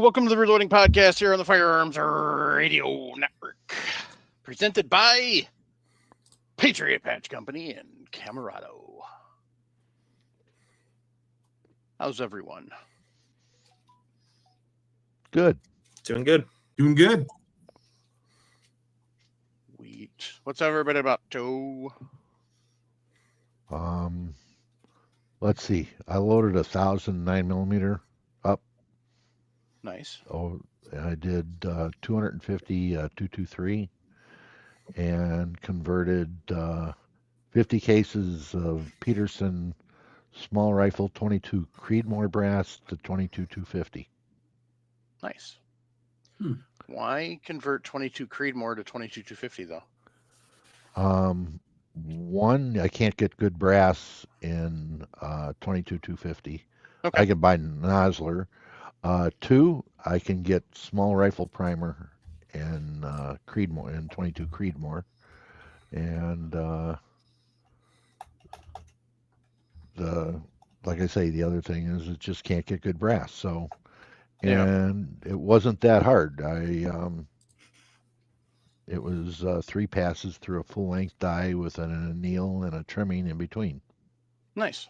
Welcome to the Reloading Podcast here on the Firearms Radio Network. Presented by Patriot Patch Company and Camerado. How's everyone? Good. Doing good. Doing good. Sweet. What's everybody about, Joe? Let's see. I loaded 1,000 9mm up. Nice. Oh, I did 250 223 and converted 50 cases of Peterson small rifle 22 Creedmoor brass to 22 250. Nice. Why convert 22 Creedmoor to 22 250 though? One, I can't get good brass in 22 250. Okay. I can buy Nosler. Two, I can get small rifle primer in Creedmoor, in 22 Creedmoor, and like I say, the other thing is it just can't get good brass. So, and it wasn't that hard. It was 3 passes through a full length die with an anneal and a trimming in between. Nice.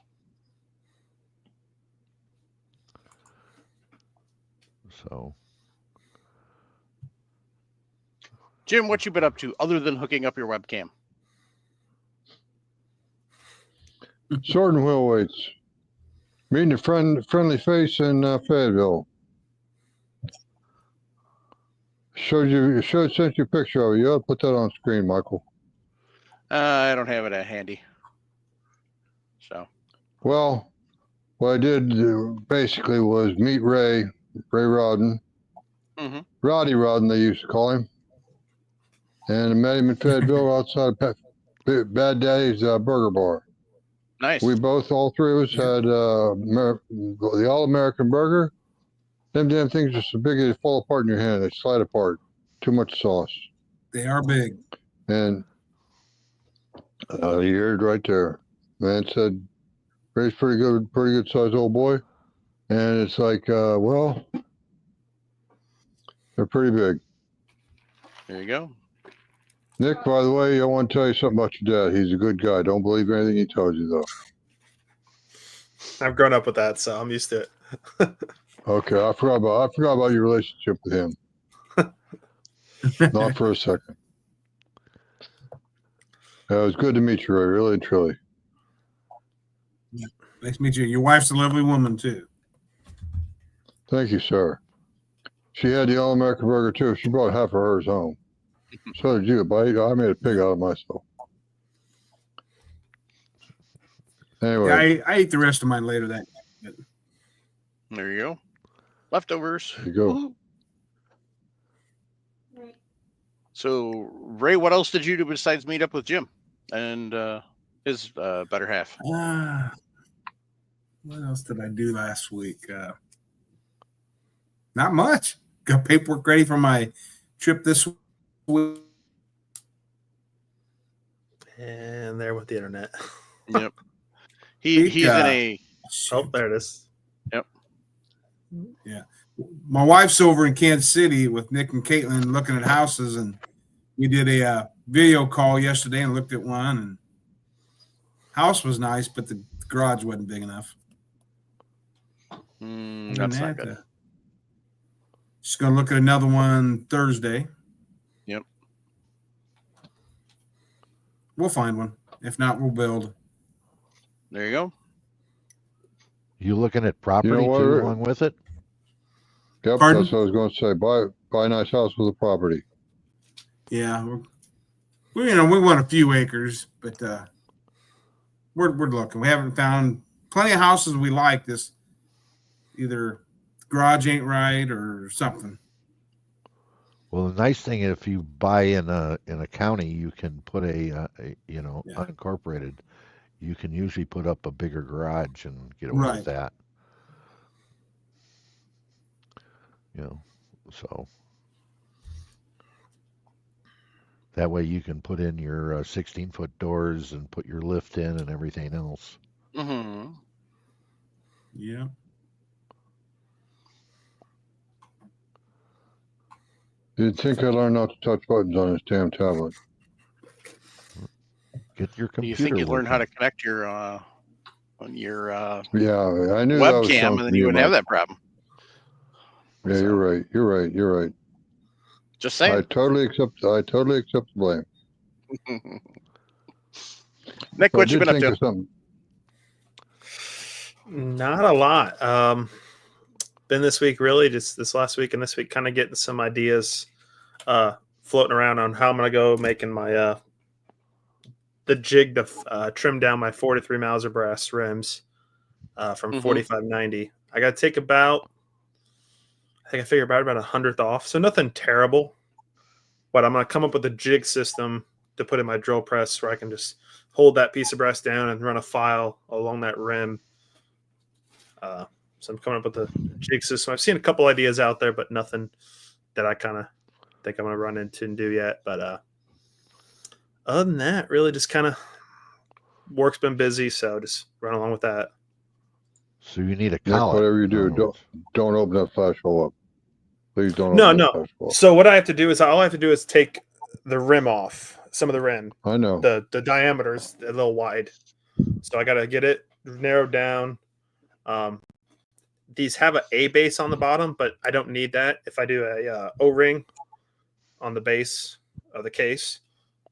So, Jim, what you been up to other than hooking up your webcam? Sorting wheel weights. Meeting a friendly face in Fayetteville. Sent you a picture of it. You ought to put that on screen, Michael. I don't have it handy. So. Well, what I did basically was meet Ray Rodden. Mm-hmm. Roddy Rodden, they used to call him. And I met him in Fayetteville outside Bad Daddy's Burger Bar. Nice. We both, all three of us, had the All-American Burger. Them damn things are so big they fall apart in your hand. They slide apart. Too much sauce. They are big. And you heard right there. Man said, Ray's pretty good sized old boy. And it's like, well, they're pretty big. There you go. Nick, by the way, I want to tell you something about your dad. He's a good guy. Don't believe anything he tells you, though. I've grown up with that, so I'm used to it. Okay, I forgot about your relationship with him. Not for a second. It was good to meet you, Ray. Really and truly. Yeah. Nice to meet you. Your wife's a lovely woman, too. Thank you, sir. She had the All-American Burger, too. She brought half of hers home. So did you, buddy. I made a pig out of myself. Anyway. Yeah, I ate the rest of mine later that night. There you go. Leftovers. There you go. Woo-hoo. So, Ray, what else did you do besides meet up with Jim and his better half? What else did I do last week? Not much. Got paperwork ready for my trip this week. And there with the internet. Yep. He's in a... Oh, there it is. Yep. Yeah. My wife's over in Kansas City with Nick and Caitlin looking at houses, and we did a video call yesterday and looked at one, and house was nice, but the garage wasn't big enough. That's not good. She's going to look at another one Thursday. Yep. We'll find one. If not, we'll build. There you go. You looking at property too along with it? Yep, Pardon? that's what I was going to say. Buy a nice house with a property. Yeah, we want a few acres, but we're looking. We haven't found plenty of houses we like. This either garage ain't right or something. Well, the nice thing, if you buy in a county, you can put unincorporated. You can usually put up a bigger garage and get away with that. So that way you can put in your 16-foot doors and put your lift in and everything else. Mm-hmm. Yeah. You'd think I learned not to touch buttons on this damn tablet. Get your Do computer. you think you learn how to working. connect your on your Yeah, I knew that was webcam, something and then you wouldn't have that problem? Yeah, So, you're right. You're right. You're right. Just I saying. totally accept the blame. Nick, But I what you did been up think to? of something. Not a lot. Been this week really just this last week and this week kind of getting some ideas floating around on how I'm gonna go making my the jig to trim down my 43 Mauser brass rims from Mhm. 4590. I gotta take about I think I figure about a hundredth off, so nothing terrible. But I'm gonna come up with a jig system to put in my drill press where I can just hold that piece of brass down and run a file along that rim. So I'm coming up with a jig system. I've seen a couple ideas out there, but nothing that I kind of think I'm going to run into and do yet. But other than that, really just kind of work's been busy, so just run along with that. So you need a Nick, collet. whatever you in other do, words. don't open that flash hole up. Please don't No, open that no. flash hole up. So what I have to do is all I have to do is take the rim off, some of the rim. I know. The diameter is a little wide, so I got to get it narrowed down. These have an A base on the bottom, but I don't need that if I do a O-ring on the base of the case.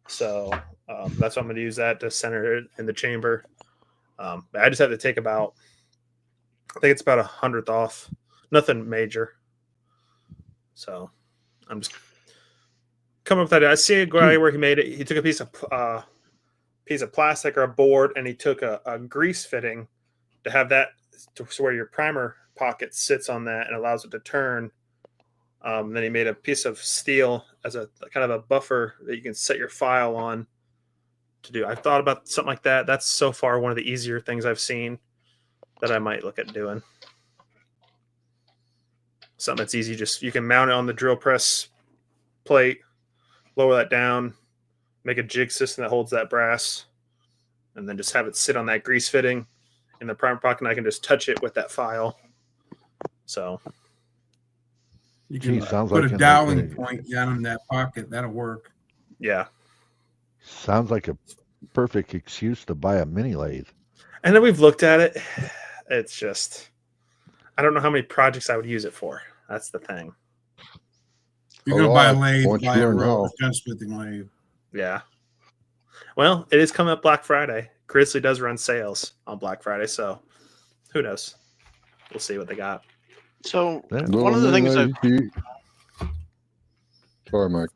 So that's what I'm going to use that to center it in the chamber. But I just have to take about, I think it's about 100th off. Nothing major. So I'm just coming up with that. I see a guy where he made it. He took a piece of plastic or a board, and he took a grease fitting to have that to where your primer pocket sits on that and allows it to turn. Then he made a piece of steel as a kind of a buffer that you can set your file on to do. I've thought about something like that. That's so far one of the easier things I've seen that I might look at doing. Something that's easy. Just you can mount it on the drill press plate, lower that down, make a jig system that holds that brass, and then just have it sit on that grease fitting in the primer pocket, and I can just touch it with that file. So You can Sounds put like a an- dialing point down in that pocket. That'll work. yeah. Sounds like a perfect excuse to buy a mini lathe. And then we've looked at it. It's just, I don't know how many projects I would use it for. That's the thing. If you're going to buy a lathe, Once you buy a learn how. road gunsmithing lathe. Yeah. Well, it is coming up Black Friday. Grizzly does run sales on Black Friday, so who knows? We'll see what they got. So Yeah. one of the things Sorry, Mike.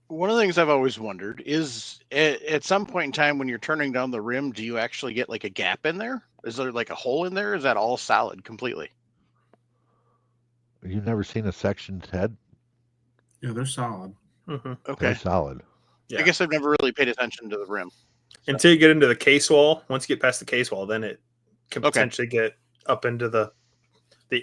one of the things I've always wondered is at some point in time when you're turning down the rim, do you actually get like a gap in there? Is there like a hole in there? Is that all solid completely? You've never seen a sectioned head? Yeah, they're solid. Mm-hmm. Okay. They're solid. Yeah. I guess I've never really paid attention to the rim. Until you get into the case wall. Once you get past the case wall, then it can Okay. potentially get up into the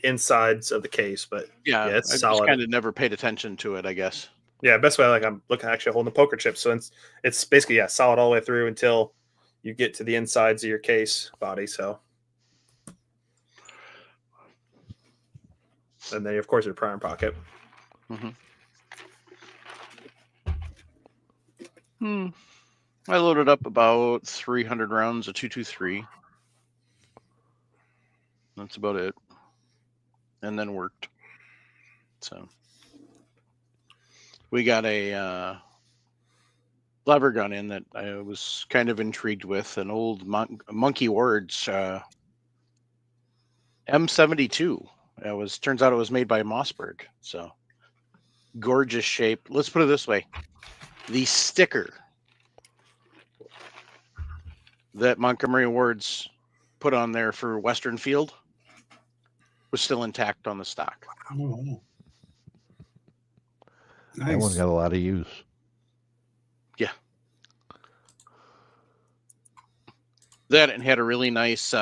insides of the case. But Yeah, it's I solid. just kind of never paid attention to it, I guess. Yeah, best way, like I'm looking actually holding the poker chip. So it's basically, yeah, solid all the way through until you get to the insides of your case body. So, and then of course your primer pocket. I loaded up about 300 rounds of 223. That's about it. And then worked. So we got a lever gun in that I was kind of intrigued with, an old Monkey Words M72. Turns out it was made by Mossberg. So gorgeous shape. Let's put it this way. The sticker that Montgomery Wards put on there for Western Field was still intact on the stock. Oh, That one nice. got a lot of use. Yeah. That and had a really nice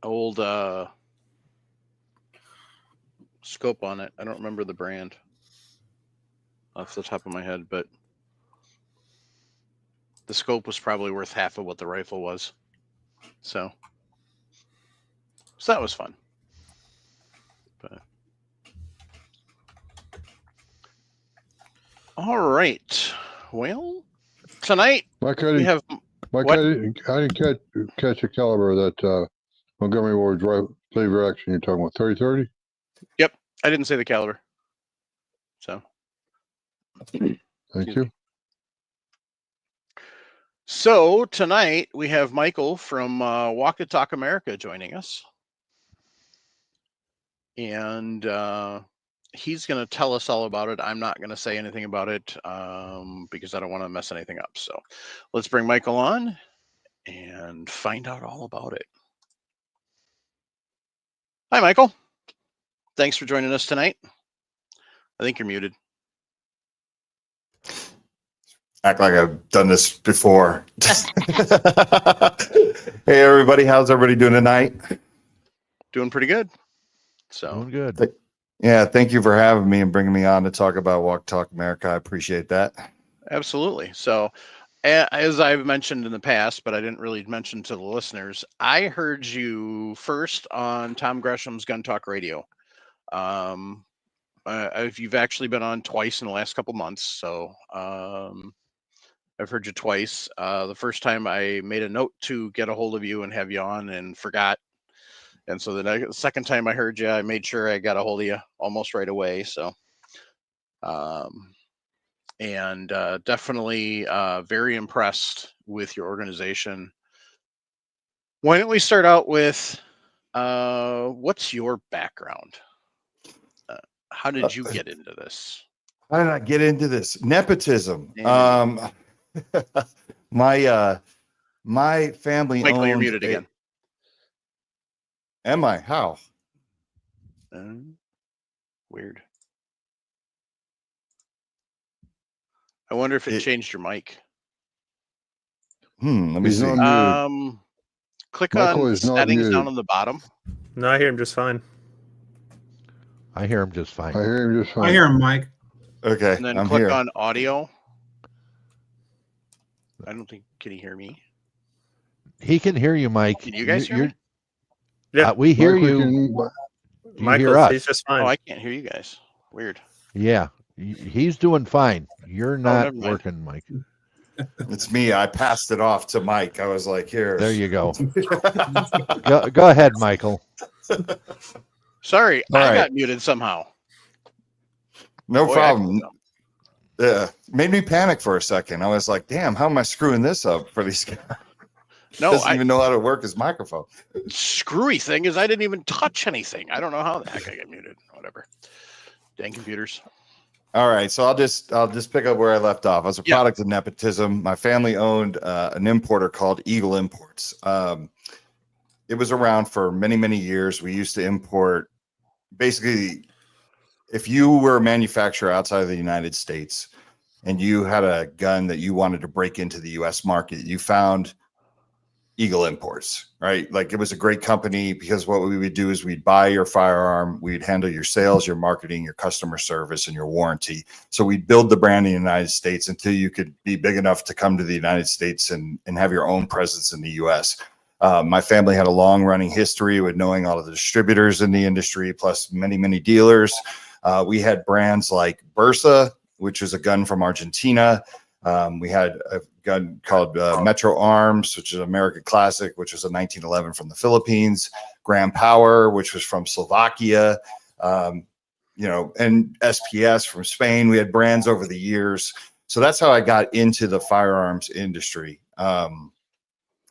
old scope on it. I don't remember the brand off the top of my head, but the scope was probably worth half of what the rifle was. So that was fun. But All right. Well, tonight Mike, I we didn't, have. Mike, what? I didn't catch the caliber of that Montgomery Ward drive flavor action you're talking about. 30-30? Yep, I didn't say the caliber. So. Thank Excuse you. me. So tonight we have Michael from Walk the Talk America joining us, and he's going to tell us all about it. I'm not going to say anything about it because I don't want to mess anything up. So let's bring Michael on and find out all about it. Hi, Michael. Thanks for joining us tonight. I think you're muted. Act like I've done this before. Hey, everybody. How's everybody doing tonight? Doing pretty good. So Doing good. Yeah, thank you for having me and bringing me on to talk about Walk Talk America. I appreciate that. absolutely. So as I've mentioned in the past, but I didn't really mention to the listeners, I heard you first on Tom Gresham's Gun Talk Radio. You've actually been on twice in the last couple months, so I've heard you twice. The first time I made a note to get a hold of you and have you on and forgot. And so the second time I heard you, I made sure I got a hold of you almost right away. So, definitely very impressed with your organization. Why don't we start out with what's your background? How did you get into this? How did I get into this? Nepotism. Yeah. My family Michael, you're owned muted again. Am I? How? Weird. I wonder if it It- changed your mic. Let me He's see. not muted. Click Michael on is not settings down muted. on the bottom. No, I hear him just fine. I hear him just fine. I hear him just fine. I hear him, Mike. Okay, And then I'm click here. on audio. I don't think, can you hear me? He can hear you, Mike. Can you guys hear me? Yeah, we hear Mike, we you. can- You hear Michael, us. he's just fine. Oh, I can't hear you guys. Weird. Yeah, he's doing fine. You're not never mind. working, Mike. It's me. I passed it off to Mike. I was like, here. There you go. Go ahead, Michael. Sorry, All I right. got muted somehow. No Boy, I problem. did Made me panic for a second. I was like, damn, how am I screwing this up for these guys? No, Doesn't even know how to work his microphone. screwy thing is I didn't even touch anything. I don't know how the heck I got muted. Whatever. Dang computers. All right, so I'll just pick up where I left off. As a Yeah. product of nepotism, my family owned an importer called Eagle Imports. It was around for many, many years. We used to import basically, if you were a manufacturer outside of the United States and you had a gun that you wanted to break into the US market, you found Eagle Imports, right? Like, it was a great company because what we would do is we'd buy your firearm, we'd handle your sales, your marketing, your customer service, and your warranty. So we'd build the brand in the United States until you could be big enough to come to the United States and have your own presence in the US. My family had a long running history with knowing all of the distributors in the industry, plus many, many dealers. We had brands like Bersa, which was a gun from Argentina. We had a gun called Metro Arms, which is an American classic, which was a 1911 from the Philippines. Graham Power, which was from Slovakia, and SPS from Spain. We had brands over the years. So that's how I got into the firearms industry.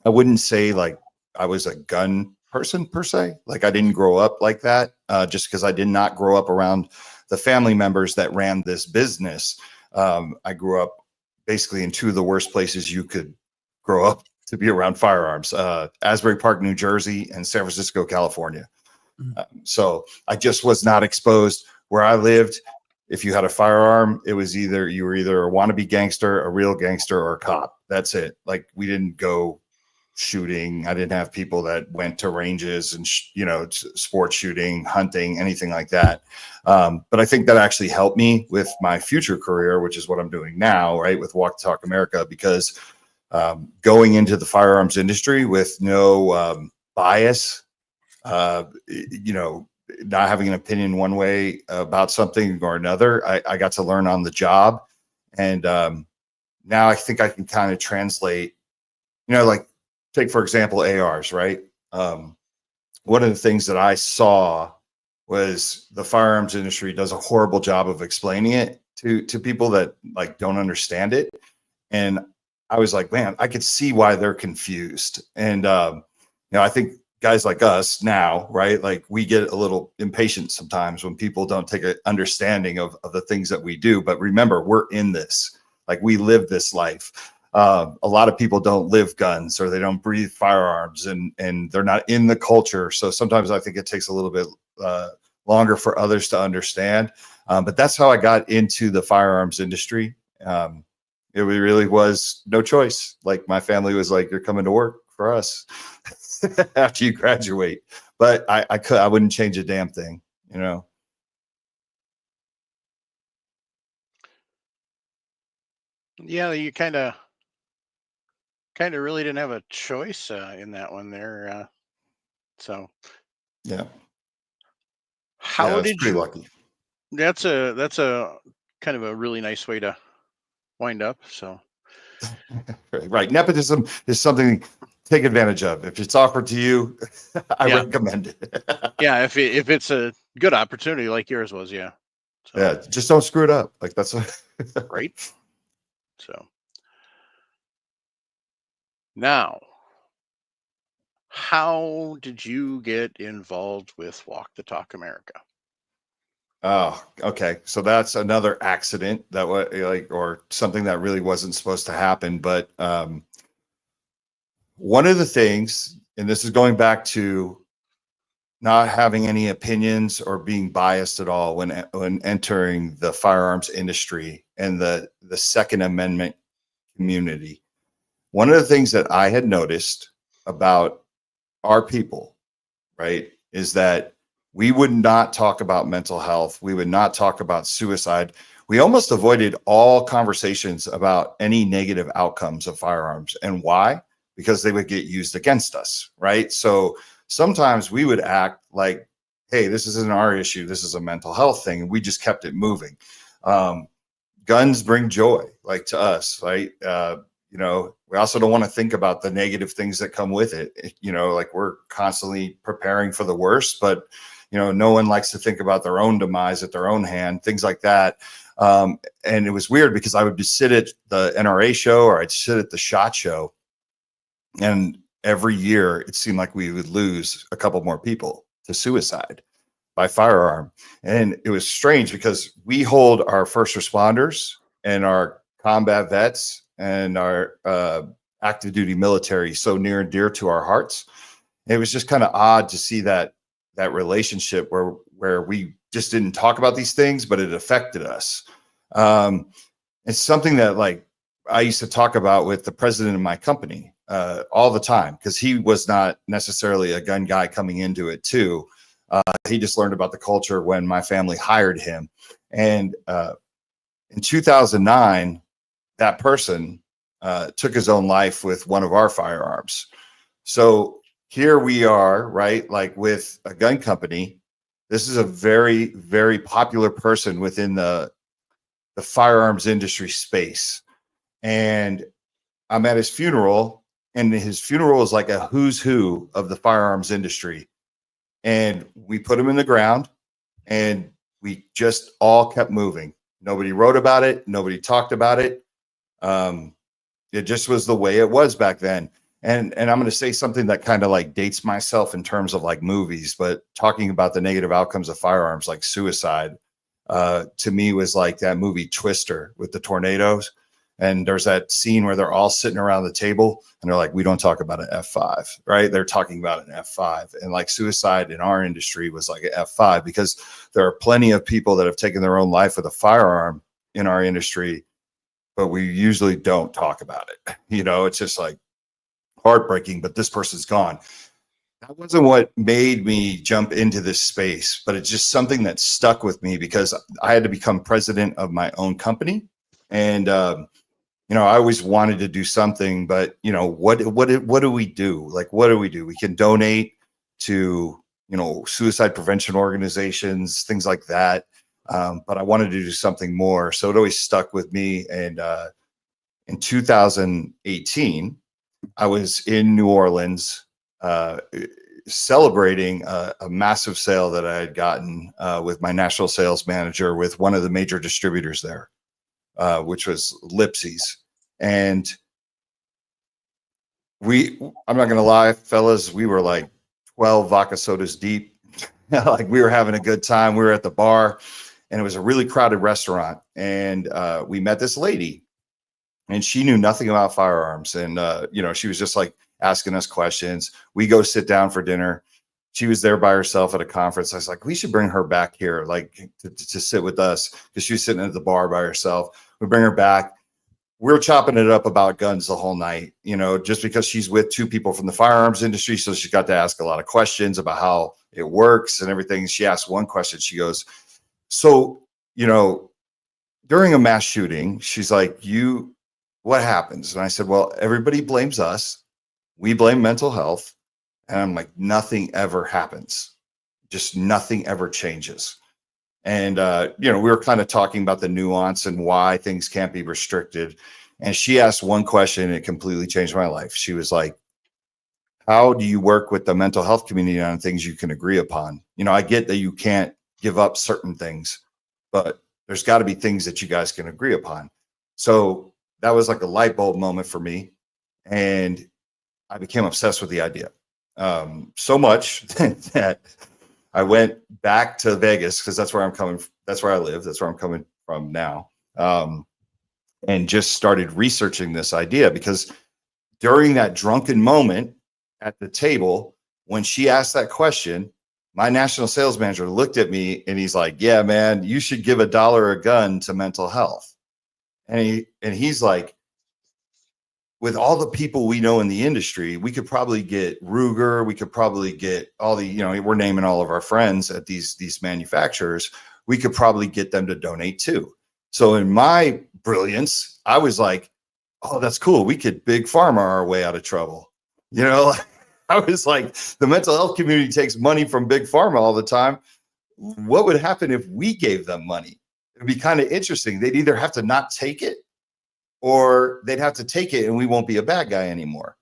I wouldn't say like I was a gun person per se. Like, I didn't grow up like that just because I did not grow up around the family members that ran this business. I grew up basically in two of the worst places you could grow up to be around firearms, Asbury Park, New Jersey, and San Francisco, California. So I just was not exposed where I lived. If you had a firearm, it was you were either a wannabe gangster, a real gangster, or a cop. That's it. Like, we didn't go shooting. I didn't have people that went to ranges and, sport shooting, hunting, anything like that. But I think that actually helped me with my future career, which is what I'm doing now, right, with Walk the Talk America, because going into the firearms industry with no bias, not having an opinion one way about something or another, I got to learn on the job. And now I think I can kind of translate, like take, for example, ARs, right? One of the things that I saw was the firearms industry does a horrible job of explaining it to people that like don't understand it. And I was like, man, I could see why they're confused. And, I think guys like us now, right? Like we get a little impatient sometimes when people don't take an understanding of the things that we do. But remember, we're in this, like we live this life. A lot of people don't live guns or they don't breathe firearms and they're not in the culture. So sometimes I think it takes a little bit longer for others to understand. But that's how I got into the firearms industry. It really was no choice. Like my family was like, you're coming to work for us after you graduate. But I wouldn't change a damn thing, Yeah, you kind of really didn't have a choice in that one there. So yeah. how I was did pretty you? lucky. That's a kind of a really nice way to wind up. So Right. Nepotism is something to take advantage of. If it's offered to you, I Yeah. recommend it. yeah, if it's a good opportunity like yours was, yeah. So, Yeah, just don't screw it up. Like that's right. So now, how did you get involved with Walk the Talk America? Oh, okay. So that's another accident that was like, or something that really wasn't supposed to happen. But one of the things, and this is going back to not having any opinions or being biased at all when entering the firearms industry and the Second Amendment community. One of the things that I had noticed about our people, right, is that we would not talk about mental health. We would not talk about suicide. We almost avoided all conversations about any negative outcomes of firearms. And why? Because they would get used against us, right? So sometimes we would act like, hey, this isn't our issue. This is a mental health thing. And we just kept it moving. Guns bring joy, like to us, right? We also don't want to think about the negative things that come with it. Like we're constantly preparing for the worst, but no one likes to think about their own demise at their own hand, things like that. And it was weird because I would just sit at the NRA show or I'd sit at the SHOT Show. And every year it seemed like we would lose a couple more people to suicide by firearm. And it was strange because we hold our first responders and our combat vets and our active duty military so near and dear to our hearts. And it was just kind of odd to see that relationship where we just didn't talk about these things, but it affected us. It's something that like I used to talk about with the president of my company all the time because he was not necessarily a gun guy coming into it too. He just learned about the culture when my family hired him. And in 2009, that person took his own life with one of our firearms. So here we are, right? Like with a gun company, this is a very, very popular person within the firearms industry space. And I'm at his funeral, and his funeral is like a who's who of the firearms industry. And we put him in the ground and we just all kept moving. Nobody wrote about it. Nobody talked about it. It just was the way it was back then. And I'm going to say something that kind of like dates myself in terms of like movies, but talking about the negative outcomes of firearms, like suicide, to me was like that movie Twister with the tornadoes. And there's that scene where they're all sitting around the table and they're like, we don't talk about an F5, right? They're talking about an F5. And like suicide in our industry was like an F5 because there are plenty of people that have taken their own life with a firearm in our industry, but we usually don't talk about it. It's just like heartbreaking, but this person's gone. That wasn't what made me jump into this space, but it's just something that stuck with me because I had to become president of my own company. And, I always wanted to do something, but what do we do? Like, what do we do? We can donate to, suicide prevention organizations, things like that. but I wanted to do something more. So it always stuck with me. And in 2018, I was in New Orleans celebrating a massive sale that I had gotten with my national sales manager with one of the major distributors there, which was Lipsy's. And I'm not going to lie, fellas, we were like 12 vodka sodas deep. Like we were having a good time. We were at the bar and it was a really crowded restaurant. And we met this lady and she knew nothing about firearms. And, she was just like asking us questions. We go sit down for dinner. She was there by herself at a conference. I was like, we should bring her back here, like to sit with us, because she was sitting at the bar by herself. We bring her back. We're chopping it up about guns the whole night, just because she's with two people from the firearms industry. So she got to ask a lot of questions about how it works and everything. She asked one question. She goes, so, during a mass shooting, she's like, what happens? And I said, well, everybody blames us. We blame mental health. And I'm like, nothing ever happens. Just nothing ever changes. And, we were kind of talking about the nuance and why things can't be restricted. And she asked one question and it completely changed my life. She was like, how do you work with the mental health community on things you can agree upon? I get that you can't give up certain things, but there's got to be things that you guys can agree upon. So that was like a light bulb moment for me. And I became obsessed with the idea. So much that I went back to Vegas, because that's where I'm coming. That's where I live. That's where I'm coming from now. And just started researching this idea, because during that drunken moment at the table, when she asked that question, my national sales manager looked at me and he's like, yeah, man, you should give $1 a gun to mental health. And he's like, with all the people we know in the industry, we could probably get Ruger. We could probably get all the, we're naming all of our friends at these manufacturers. We could probably get them to donate too. So in my brilliance, I was like, oh, that's cool. We could big pharma our way out of trouble. I was like, the mental health community takes money from big pharma all the time. What would happen if we gave them money? It'd be kind of interesting. They'd either have to not take it, or they'd have to take it and we won't be a bad guy anymore.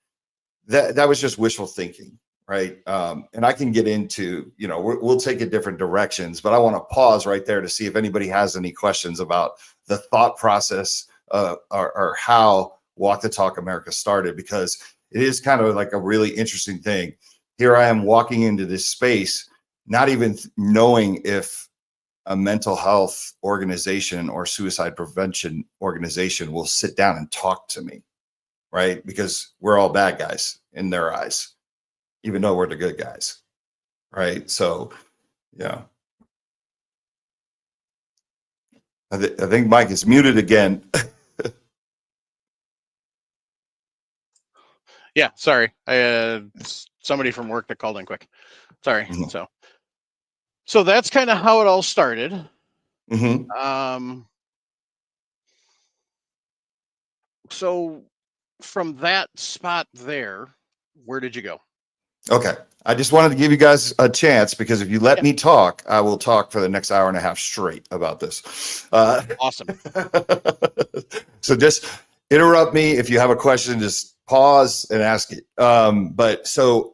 That was just wishful thinking, right? And I can get into, we'll take it different directions, but I want to pause right there to see if anybody has any questions about the thought process or how Walk the Talk America started, because it is kind of like a really interesting thing. Here I am walking into this space, not even knowing if a mental health organization or suicide prevention organization will sit down and talk to me, right? Because we're all bad guys in their eyes, even though we're the good guys, right? So, yeah. I think Mike is muted again. Yeah, sorry. I had somebody from work that called in quick. Sorry. Mhm. So that's kind of how it all started. Mm-hmm. So from that spot there, where did you go? Okay. I just wanted to give you guys a chance, because if you let me talk, I will talk for the next hour and a half straight about this. Awesome. So just interrupt me. If you have a question, just pause and ask it. But so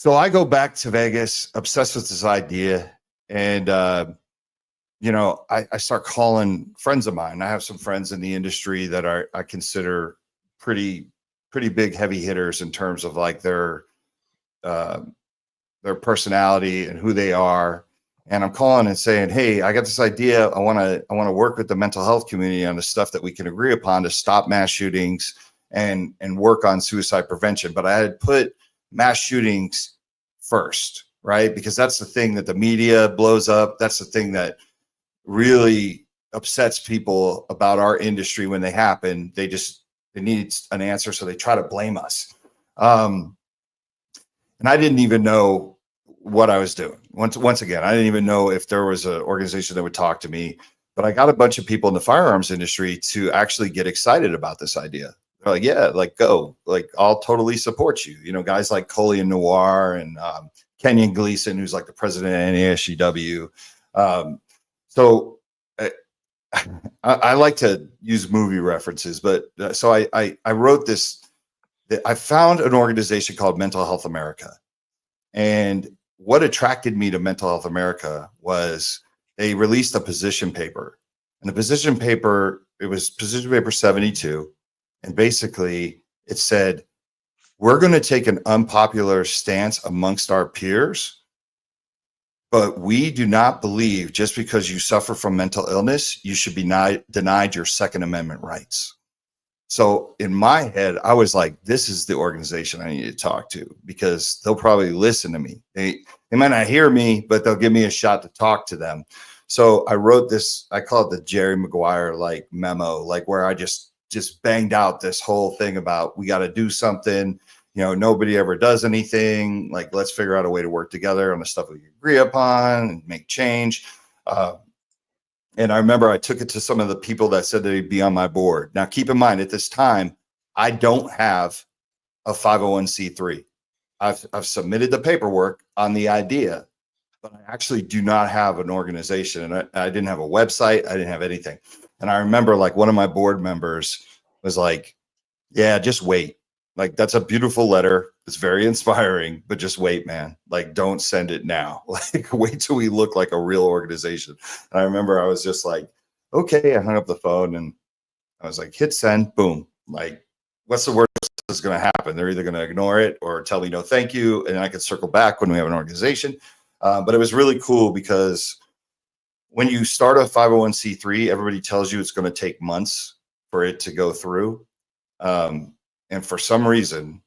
I go back to Vegas, obsessed with this idea. And, I start calling friends of mine. I have some friends in the industry that I consider pretty big heavy hitters in terms of like their personality and who they are. And I'm calling and saying, hey, I got this idea. I want to work with the mental health community on the stuff that we can agree upon to stop mass shootings and work on suicide prevention. But I had put mass shootings first, right? Because that's the thing that the media blows up. That's the thing that really upsets people about our industry when they happen. They need an answer, so they try to blame us. And I didn't even know what I was doing. Once again, I didn't even know if there was an organization that would talk to me. But I got a bunch of people in the firearms industry to actually get excited about this idea. They're like, yeah, like go, like I'll totally support you. Guys like Coley Noir and Kenyon Gleason, who's like the president of NASGW. So I like to use movie references, but so I wrote this. I found an organization called Mental Health America, and what attracted me to Mental Health America was they released a position paper, and the position paper, it was position paper 72, and basically it said, we're going to take an unpopular stance amongst our peers, but we do not believe just because you suffer from mental illness, you should be denied your Second Amendment rights. So in my head, I was like, this is the organization I need to talk to, because they'll probably listen to me. They might not hear me, but they'll give me a shot to talk to them. So I wrote this, I call it the Jerry Maguire like memo, like where I just banged out this whole thing about, we got to do something. You know, nobody ever does anything. Like, let's figure out a way to work together on the stuff we agree upon and make change. And I remember I took it to some of the people that said they'd be on my board. Now, keep in mind, at this time, I don't have a 501c3. I've submitted the paperwork on the idea, but I actually do not have an organization. And I didn't have a website. I didn't have anything. And I remember like one of my board members was like, yeah, just wait. Like, that's a beautiful letter. It's very inspiring, but just wait, man. Like, don't send it now. Like, wait till we look like a real organization. And I remember I was just like, okay. I hung up the phone and I was like, hit send, boom. Like, what's the worst that's going to happen? They're either going to ignore it or tell me no, thank you. And I could circle back when we have an organization. But it was really cool because when you start a 501c3, everybody tells you it's going to take months for it to go through. And for some reason,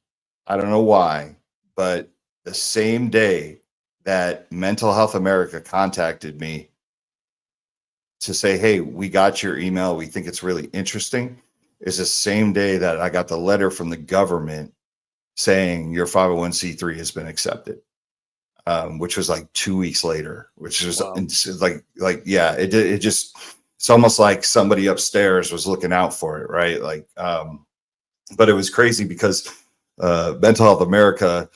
I don't know why, but the same day that Mental Health America contacted me to say, hey, we got your email, we think it's really interesting, is the same day that I got the letter from the government saying your 501c3 has been accepted, which was like 2 weeks later, which was Wow. like, yeah, it just, it's almost like somebody upstairs was looking out for it. Right. Like, but it was crazy because Mental Health America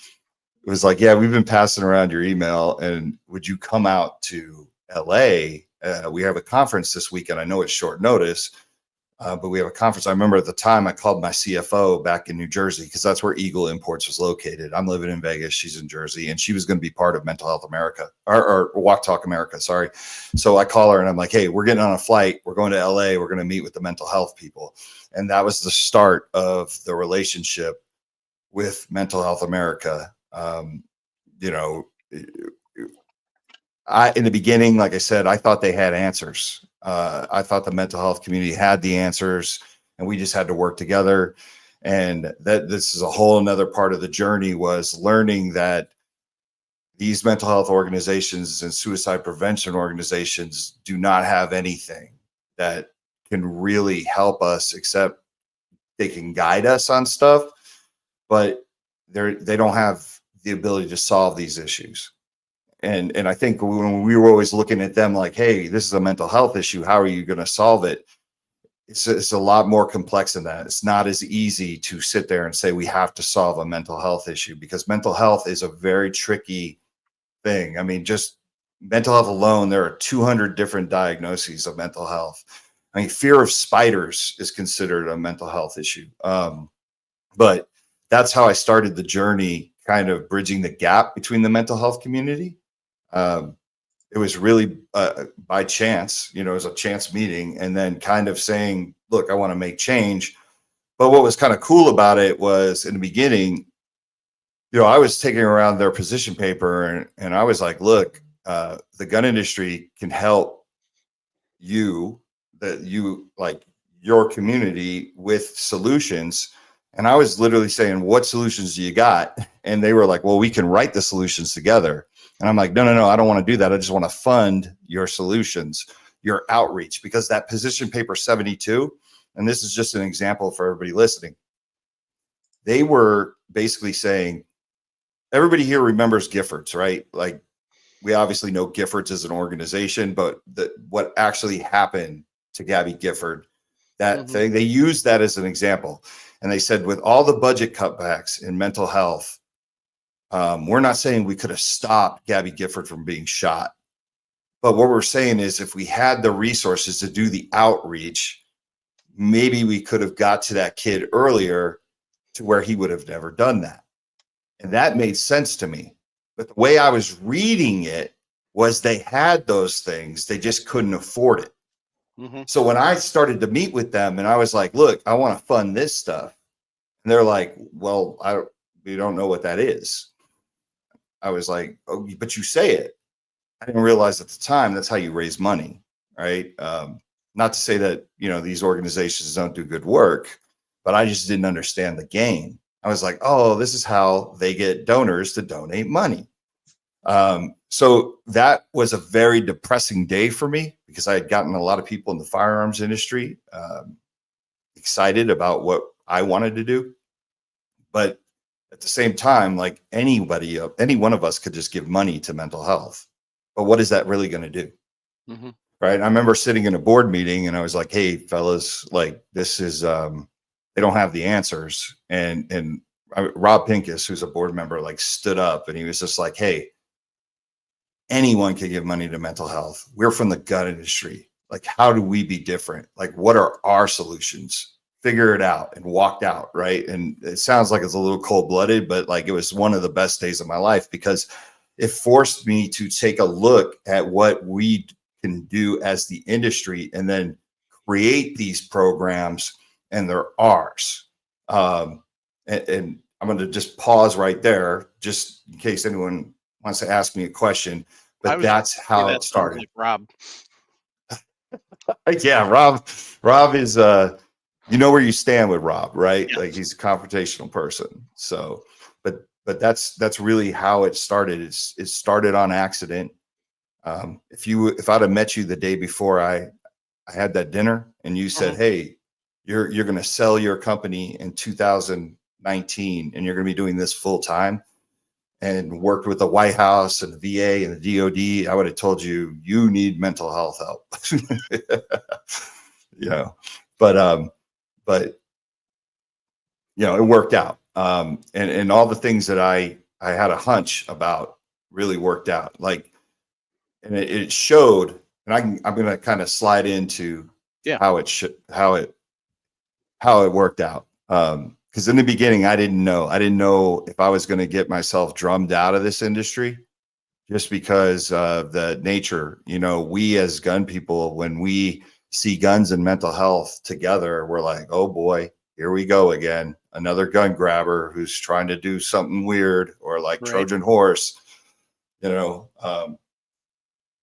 was like, yeah, we've been passing around your email, and would you come out to LA? We have a conference this weekend. I know it's short notice, but we have a conference. I remember at the time I called my CFO back in New Jersey, because that's where Eagle Imports was located. I'm living in Vegas. She's in Jersey, and she was going to be part of Mental Health America or Walk Talk America. Sorry. So I call her and I'm like, hey, we're getting on a flight. We're going to LA. We're going to meet with the mental health people. And that was the start of the relationship with Mental Health America. You know, in the beginning, like I said, I thought they had answers. I thought the mental health community had the answers, and we just had to work together. And that this is a whole another part of the journey, was learning that these mental health organizations and suicide prevention organizations do not have anything that can really help us, except they can guide us on stuff, but they don't have the ability to solve these issues. And I think when we were always looking at them like, hey, this is a mental health issue, how are you going to solve it? It's a lot more complex than that. It's not as easy to sit there and say we have to solve a mental health issue, because mental health is a very tricky thing. I mean, just mental health alone, there are 200 different diagnoses of mental health. I mean, fear of spiders is considered a mental health issue. But that's how I started the journey, kind of bridging the gap between the mental health community. It was really by chance, you know, it was a chance meeting, and then kind of saying, look, I want to make change. But what was kind of cool about it was, in the beginning, you know, I was taking around their position paper, and I was like, look, the gun industry can help you, like your community, with solutions. And I was literally saying, what solutions do you got? And they were like, well, we can write the solutions together. And I'm like, no, I don't want to do that. I just want to fund your solutions, your outreach, because that position paper 72, and this is just an example for everybody listening, they were basically saying, everybody here remembers Giffords, right? Like, we obviously know Giffords as an organization, but what actually happened to Gabby Gifford, that thing, they used that as an example. And they said, with all the budget cutbacks in mental health, we're not saying we could have stopped Gabby Gifford from being shot, But what we're saying is if we had the resources to do the outreach, maybe we could have got to that kid earlier to where he would have never done that. And that made sense to me. But the way I was reading it was they had those things, they just couldn't afford it. Mhm. So when I started to meet with them and I was like, look, I want to fund this stuff. And they're like, well, we don't know what that is. I was like, oh, but you say it. I didn't realize at the time that's how you raise money, right? Not to say that, you know, these organizations don't do good work, but I just didn't understand the game. I was like, oh, this is how they get donors to donate money. So that was a very depressing day for me because I had gotten a lot of people in the firearms industry excited about what I wanted to do. But at the same time, like any one of us could just give money to mental health. But what is that really going to do? Mm-hmm. Right. I remember sitting in a board meeting and I was like, hey, fellas, like this is, they don't have the answers. And Rob Pincus, who's a board member, like stood up and he was just like, hey, anyone can give money to mental health. We're from the gun industry. Like, how do we be different? Like, what are our solutions? Figure it out, and walked out. Right. And it sounds like it's a little cold blooded, but like it was one of the best days of my life because it forced me to take a look at what we can do as the industry and then create these programs, and they're ours. And I'm going to just pause right there, just in case anyone wants to ask me a question, but that's how it started. Like Rob. Yeah, Rob is, you know where you stand with Rob, right? Yes. Like he's a confrontational person. So, but that's really how it started. It started on accident. If I'd have met you the day before I had that dinner and you said, hey, you're going to sell your company in 2019 and you're going to be doing this full time, and worked with the White House and the VA and the DOD, I would have told you, you need mental health help. You know, but you know, it worked out. And all the things that I had a hunch about really worked out. Like, and it showed, and I'm going to kind of slide into how it worked out. Because in the beginning, I didn't know if I was going to get myself drummed out of this industry, just because of the nature. You know, we as gun people, when we see guns and mental health together, we're like, oh boy, here we go again. Another gun grabber who's trying to do something weird, or like Right. Trojan horse, you know.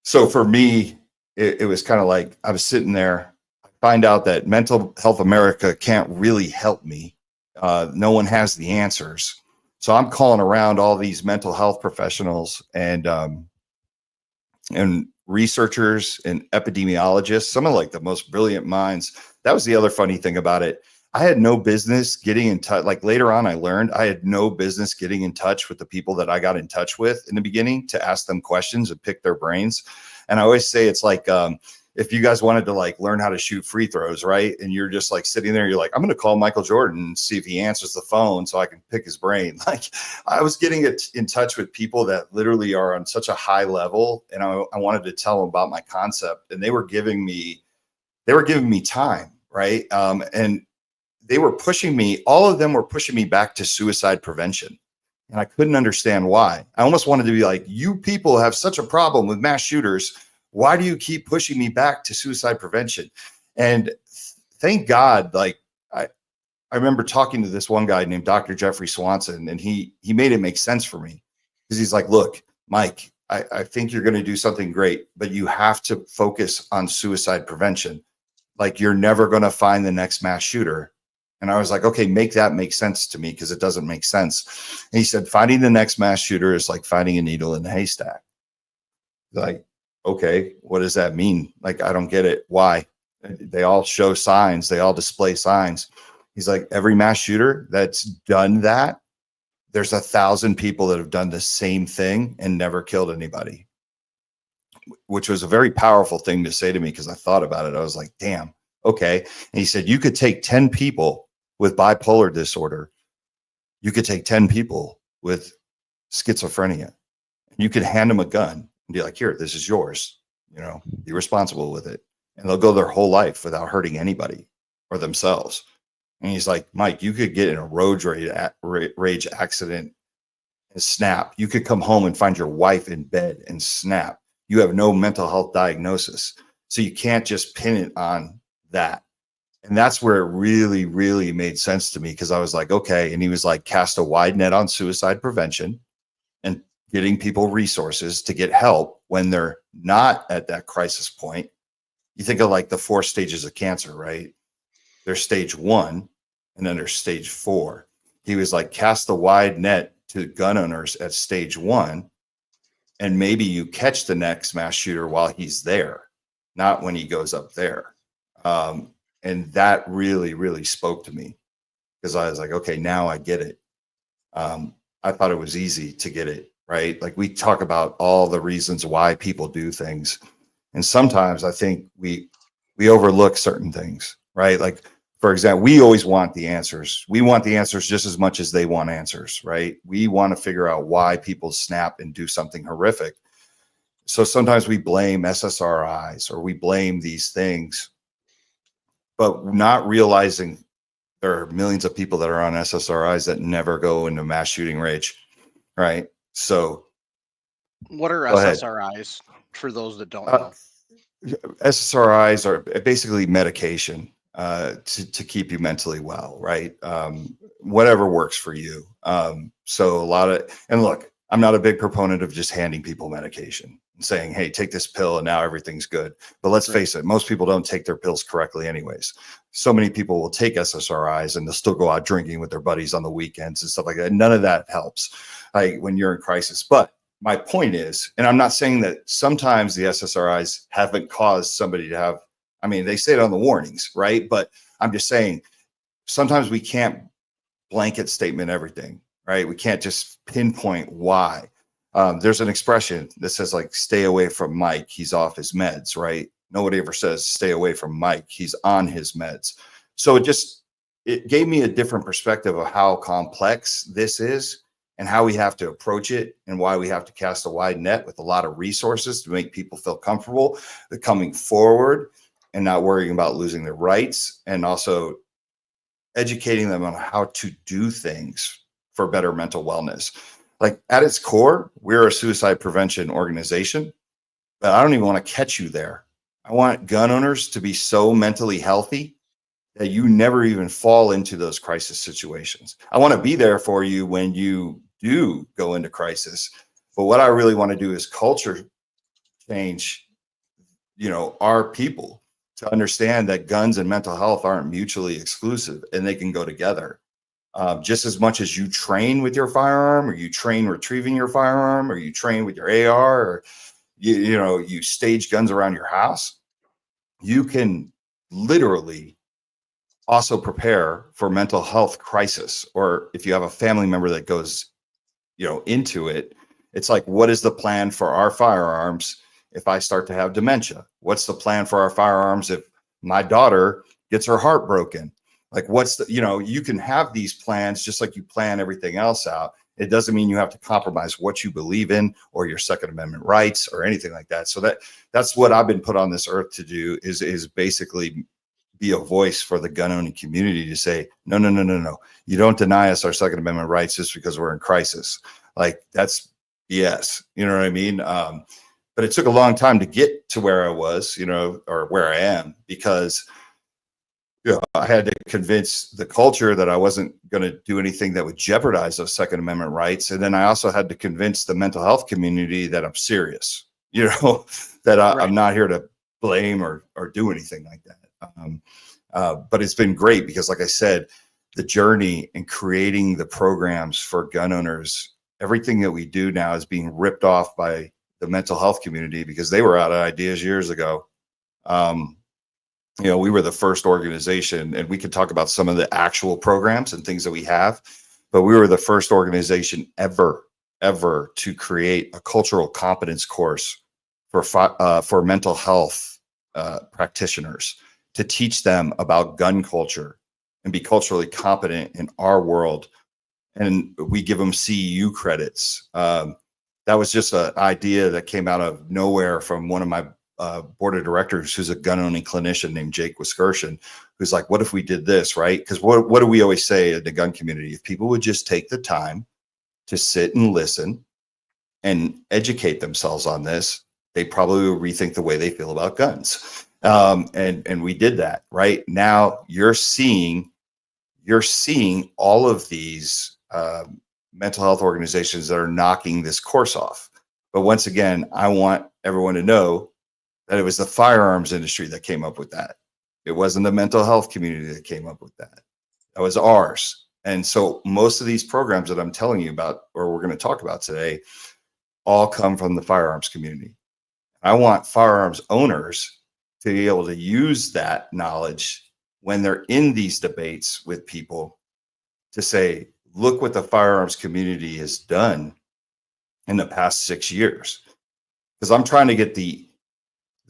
So for me, it was kind of like I was sitting there, I find out that Mental Health America can't really help me. No one has the answers. So I'm calling around all these mental health professionals and researchers and epidemiologists, some of like the most brilliant minds. That was the other funny thing about it. I had no business getting in touch. Like later on, I learned I had no business getting in touch with the people that I got in touch with in the beginning to ask them questions and pick their brains. And I always say it's like, if you guys wanted to like learn how to shoot free throws, right? And you're just like sitting there, you're like, I'm going to call Michael Jordan and see if he answers the phone so I can pick his brain. Like I was getting in touch with people that literally are on such a high level. And I wanted to tell them about my concept, and they were giving me time. Right. And they were pushing me, all of them were pushing me back to suicide prevention. And I couldn't understand why. I almost wanted to be like, you people have such a problem with mass shooters. Why do you keep pushing me back to suicide prevention? And thank God, like I remember talking to this one guy named Dr. Jeffrey Swanson, and he made it make sense for me, because he's like, look, Mike, I think you're going to do something great, but you have to focus on suicide prevention. Like you're never going to find the next mass shooter. And I was like, okay, make that make sense to me, because it doesn't make sense. And he said, finding the next mass shooter is like finding a needle in a haystack. Like, okay, what does that mean? Like, I don't get it. Why? They all show signs. They all display signs. He's like, every mass shooter that's done that, there's 1,000 people that have done the same thing and never killed anybody, which was a very powerful thing to say to me, because I thought about it. I was like, damn, okay. And he said, you could take 10 people with bipolar disorder. You could take 10 people with schizophrenia. You could hand them a gun and be like, here, this is yours. you know, be responsible with it. And they'll go their whole life without hurting anybody or themselves. And he's like, Mike, you could get in a road rage accident and snap. You could come home and find your wife in bed and snap. You have no mental health diagnosis. So you can't just pin it on that. And that's where it really, really made sense to me, because I was like, okay. And he was like, cast a wide net on suicide prevention and getting people resources to get help when they're not at that crisis point. You think of like the 4 stages of cancer, right? There's stage 1 and then there's stage 4. He was like, cast a wide net to gun owners at stage 1, and maybe you catch the next mass shooter while he's there, not when he goes up there. And that really, really spoke to me, because I was like, okay, now I get it. I thought it was easy to get it, right? Like, we talk about all the reasons why people do things. And sometimes I think we overlook certain things, right? Like, for example, we always want the answers. We want the answers just as much as they want answers, right? We want to figure out why people snap and do something horrific. So sometimes we blame SSRIs or we blame these things, but not realizing there are millions of people that are on SSRIs that never go into mass shooting rage, right? So what are go ahead. SSRIs for those that don't know? SSRIs are basically medication to keep you mentally well, right? Whatever works for you. So a lot of, and look, I'm not a big proponent of just handing people medication and saying, hey, take this pill and now everything's good. But let's face it, most people don't take their pills correctly anyways. So many people will take SSRIs and they'll still go out drinking with their buddies on the weekends and stuff like that. None of that helps, like, when you're in crisis. But my point is, and I'm not saying that sometimes the SSRIs haven't caused somebody to have, I mean, they say it on the warnings, right? But I'm just saying, sometimes we can't blanket statement everything, right? We can't just pinpoint why. There's an expression that says, like, stay away from Mike, he's off his meds, right? Nobody ever says stay away from Mike, he's on his meds. So it gave me a different perspective of how complex this is and how we have to approach it, and why we have to cast a wide net with a lot of resources to make people feel comfortable coming forward and not worrying about losing their rights, and also educating them on how to do things for better mental wellness. Like, at its core, we're a suicide prevention organization, but I don't even want to catch you there. I want gun owners to be so mentally healthy that you never even fall into those crisis situations. I want to be there for you when you do go into crisis. But what I really want to do is culture change, our people to understand that guns and mental health aren't mutually exclusive and they can go together. Just as much as you train with your firearm, or you train retrieving your firearm, or you train with your AR, or you stage guns around your house, you can literally also prepare for mental health crisis. Or if you have a family member that goes, into it, it's like, what is the plan for our firearms if I start to have dementia? What's the plan for our firearms if my daughter gets her heart broken? Like, what's the, you can have these plans just like you plan everything else out. It doesn't mean you have to compromise what you believe in or your Second Amendment rights or anything like that. So that's what I've been put on this earth to do, is basically be a voice for the gun owning community to say, no. You don't deny us our Second Amendment rights just because we're in crisis. Like, that's BS. You know what I mean? But it took a long time to get to where I was, or where I am, because I had to convince the culture that I wasn't going to do anything that would jeopardize those Second Amendment rights. And then I also had to convince the mental health community that I'm serious, that I'm not here to blame or do anything like that. But it's been great because, like I said, the journey in creating the programs for gun owners, everything that we do now is being ripped off by the mental health community because they were out of ideas years ago. We were the first organization, and we could talk about some of the actual programs and things that we have, but we were the first organization ever to create a cultural competence course for mental health practitioners, to teach them about gun culture and be culturally competent in our world. And we give them CEU credits. That was just an idea that came out of nowhere from one of my board of directors who's a gun owning clinician named Jake Wiskerson, who's like, what if we did this, right? Because what do we always say in the gun community? If people would just take the time to sit and listen and educate themselves on this, they probably will rethink the way they feel about guns. And we did that. Right now, you're seeing all of these mental health organizations that are knocking this course off. But once again, I want everyone to know that it was the firearms industry that came up with that. It wasn't the mental health community that came up with that. That was ours. And so most of these programs that I'm telling you about, or we're going to talk about today, all come from the firearms community. I want firearms owners to be able to use that knowledge when they're in these debates with people to say, look what the firearms community has done in the past 6 years. Because I'm trying to get the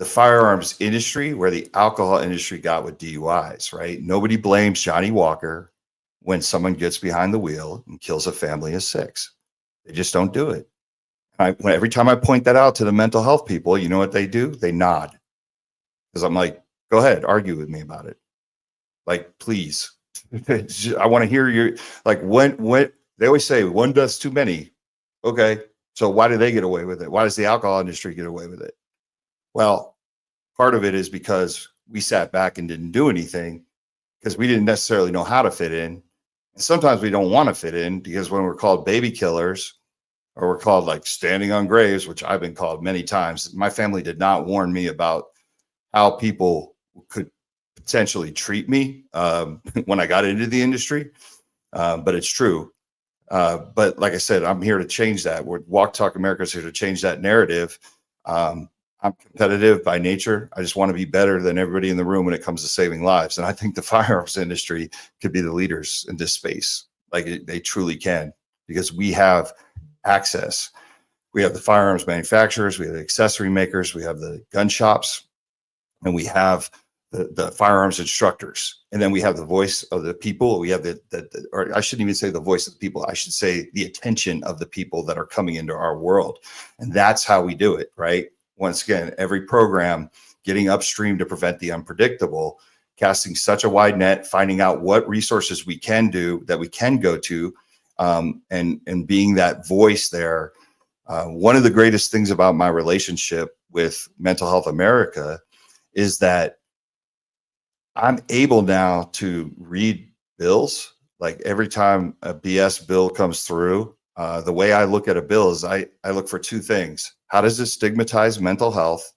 firearms industry where the alcohol industry got with DUIs, right? Nobody blames Johnny Walker when someone gets behind the wheel and kills a family of 6. They just don't do it. Every time I point that out to the mental health people, you know what they do? They nod. Because I'm like, go ahead, argue with me about it. Like, please. I want to hear your, like, when they always say one death's too many. Okay. So why do they get away with it? Why does the alcohol industry get away with it? Well, part of it is because we sat back and didn't do anything because we didn't necessarily know how to fit in. And sometimes we don't want to fit in because when we're called baby killers, or we're called like standing on graves, which I've been called many times. My family did not warn me about how people could potentially treat me when I got into the industry, but it's true. But like I said, I'm here to change that. Walk Talk America is here to change that narrative. I'm competitive by nature. I just want to be better than everybody in the room when it comes to saving lives. And I think the firearms industry could be the leaders in this space. Like they truly can, because we have access. We have the firearms manufacturers, we have the accessory makers, we have the gun shops, and we have the firearms instructors. And then we have the voice of the people. We have or I shouldn't even say the voice of the people. I should say the attention of the people that are coming into our world. And that's how we do it, right? Once again, every program getting upstream to prevent the unpredictable, casting such a wide net, finding out what resources we can do that we can go to, and being that voice there. One of the greatest things about my relationship with Mental Health America is that I'm able now to read bills. Like every time a BS bill comes through, the way I look at a bill is I look for 2 things. How does it stigmatize mental health?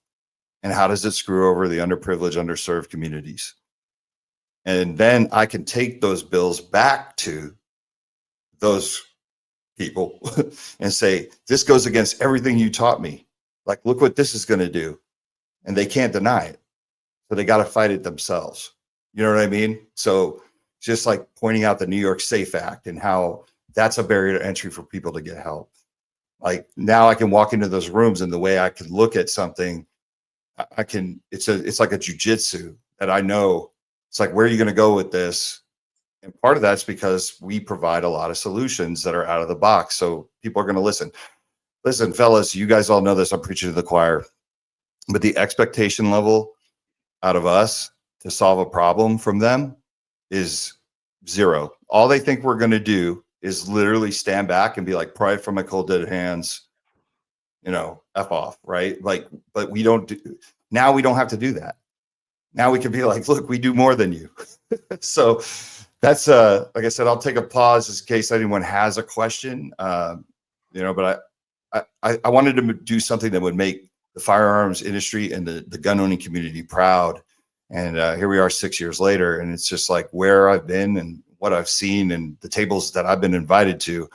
And how does it screw over the underprivileged, underserved communities? And then I can take those bills back to those people and say, this goes against everything you taught me. Like, look what this is going to do. And they can't deny it. So they got to fight it themselves. You know what I mean? So just like pointing out the New York SAFE Act and how that's a barrier to entry for people to get help. Like now I can walk into those rooms and the way I can look at something, I can, it's like a jujitsu that I know. It's like, where are you going to go with this? And part of that's because we provide a lot of solutions that are out of the box. So people are going to listen. Listen, fellas, you guys all know this. I'm preaching to the choir. But the expectation level out of us to solve a problem from them is 0. All they think we're going to do is literally stand back and be like, pry from my cold dead hands, F off, right? Like, but we don't do, now we don't have to do that. Now we can be like, look, we do more than you. So that's like I said, I'll take a pause in case anyone has a question. But I wanted to do something that would make the firearms industry and the gun owning community proud. And here we are 6 years later, and it's just like where I've been and what I've seen and the tables that I've been invited to,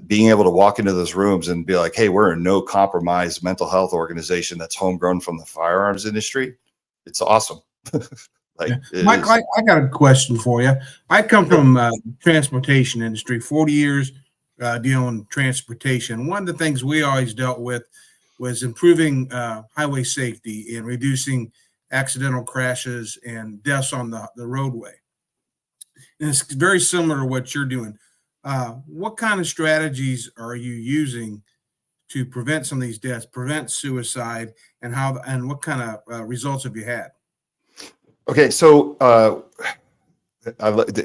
being able to walk into those rooms and be like, hey, we're a no compromise mental health organization that's homegrown from the firearms industry. It's awesome. Michael, I got a question for you. I come from transportation industry, 40 years dealing with transportation. One of the things we always dealt with was improving highway safety and reducing accidental crashes and deaths on the roadway. And it's very similar to what you're doing. What kind of strategies are you using to prevent some of these deaths, prevent suicide, and how and what kind of results have you had? Okay, so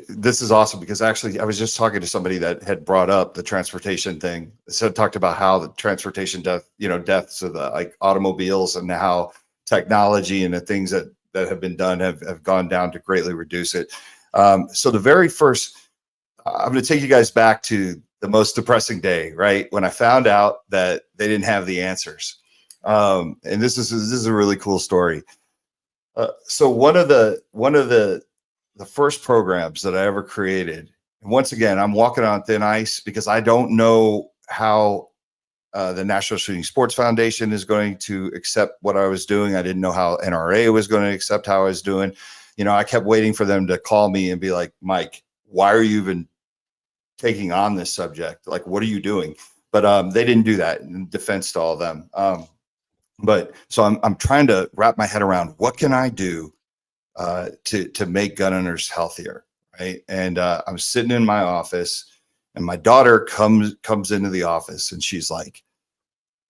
this is awesome because actually I was just talking to somebody that had brought up the transportation thing. So talked about how the transportation deaths of the like automobiles and how technology and the things that have been done have gone down to greatly reduce it. So the very first, I'm going to take you guys back to the most depressing day, right? When I found out that they didn't have the answers. And this is a really cool story. So one of the first programs that I ever created, and once again, I'm walking on thin ice because I don't know how the National Shooting Sports Foundation is going to accept what I was doing. I didn't know how NRA was going to accept how I was doing. You know, I kept waiting for them to call me and be like, Mike, why are you even taking on this subject? Like, what are you doing? But they didn't do that, in defense to all of them. But so I'm trying to wrap my head around what can I do to make gun owners healthier, right? And I'm sitting in my office, and my daughter comes into the office, and she's like,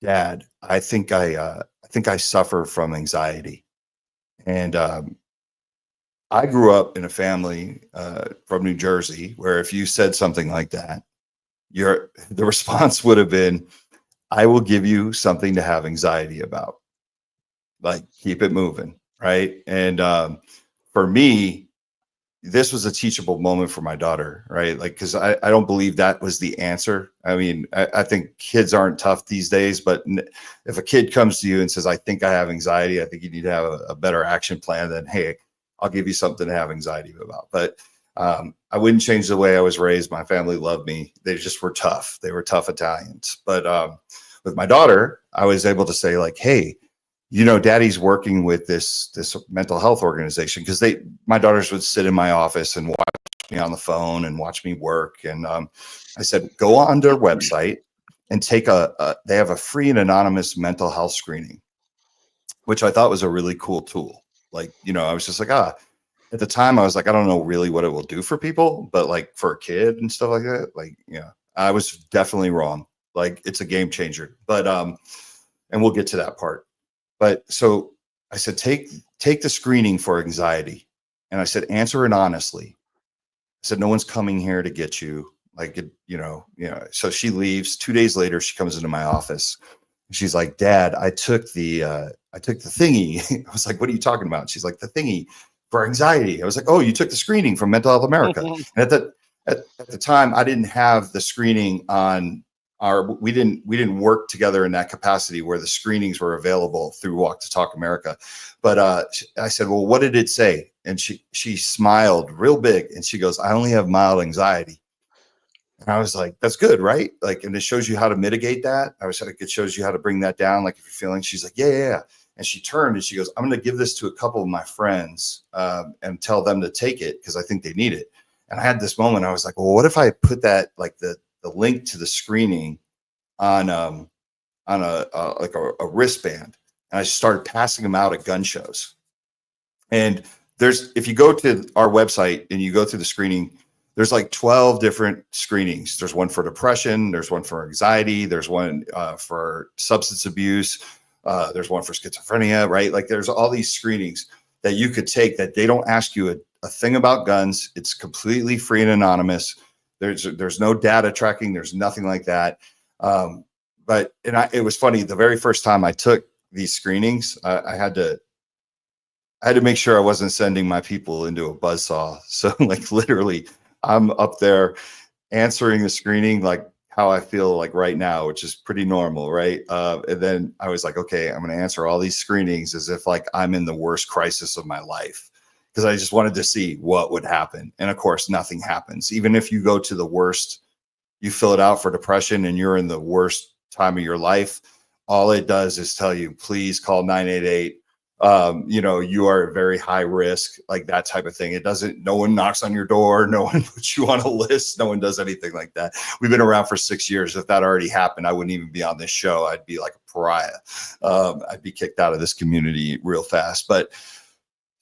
"Dad, I think I suffer from anxiety." And I grew up in a family from New Jersey where if you said something like that, the response would have been, I will give you something to have anxiety about. Like, keep it moving, right? And for me, this was a teachable moment for my daughter, right? Like, because I don't believe that was the answer. I mean, I think kids aren't tough these days, but if a kid comes to you and says, I think I have anxiety, I think you need to have a better action plan than, hey, I'll give you something to have anxiety about. But I wouldn't change the way I was raised. My family loved me. They just were tough. They were tough Italians. But with my daughter, I was able to say like, hey, you know, Daddy's working with this mental health organization, because my daughters would sit in my office and watch me on the phone and watch me work. And I said, go on their website and take they have a free and anonymous mental health screening, which I thought was a really cool tool. Like, you know, I was just like, at the time I was like, I don't know really what it will do for people, but like for a kid and stuff like that, like, yeah, I was definitely wrong. Like, it's a game changer, but, and we'll get to that part. But so I said, take the screening for anxiety. And I said, answer it honestly. I said, no one's coming here to get you. Like, you know, so she leaves. 2 days later, she comes into my office. She's like, Dad, I took the thingy. I was like, what are you talking about? She's like, the thingy for anxiety. I was like, oh, you took the screening from Mental Health America. And at the time, I didn't have the screening on we didn't work together in that capacity where the screenings were available through Walk to Talk America. But I said, well, what did it say? And she smiled real big and she goes, I only have mild anxiety. And I was like, that's good, right? Like, and it shows you how to mitigate that. I was like, it shows you how to bring that down. Like, if you're feeling, she's like, yeah. And she turned and she goes, I'm going to give this to a couple of my friends and tell them to take it because I think they need it. And I had this moment. I was like, well, what if I put that, like the link to the screening on a wristband, and I started passing them out at gun shows. And if you go to our website and you go through the screening, there's like 12 different screenings. There's one for depression. There's one for anxiety. There's one for substance abuse. There's one for schizophrenia, right? Like, there's all these screenings that you could take that they don't ask you a thing about guns. It's completely free and anonymous. There's no data tracking. There's nothing like that. But it was funny. The very first time I took these screenings, I had to make sure I wasn't sending my people into a buzzsaw. So like, literally, I'm up there answering the screening like how I feel like right now, which is pretty normal, right? And then I was like, okay, I'm going to answer all these screenings as if like I'm in the worst crisis of my life, because I just wanted to see what would happen. And of course, nothing happens. Even if you go to the worst, you fill it out for depression and you're in the worst time of your life, all it does is tell you, please call 988. You know, you are at very high risk, like that type of thing. No one knocks on your door. No one puts you on a list. No one does anything like that. We've been around for 6 years. If that already happened, I wouldn't even be on this show. I'd be like a pariah. I'd be kicked out of this community real fast. But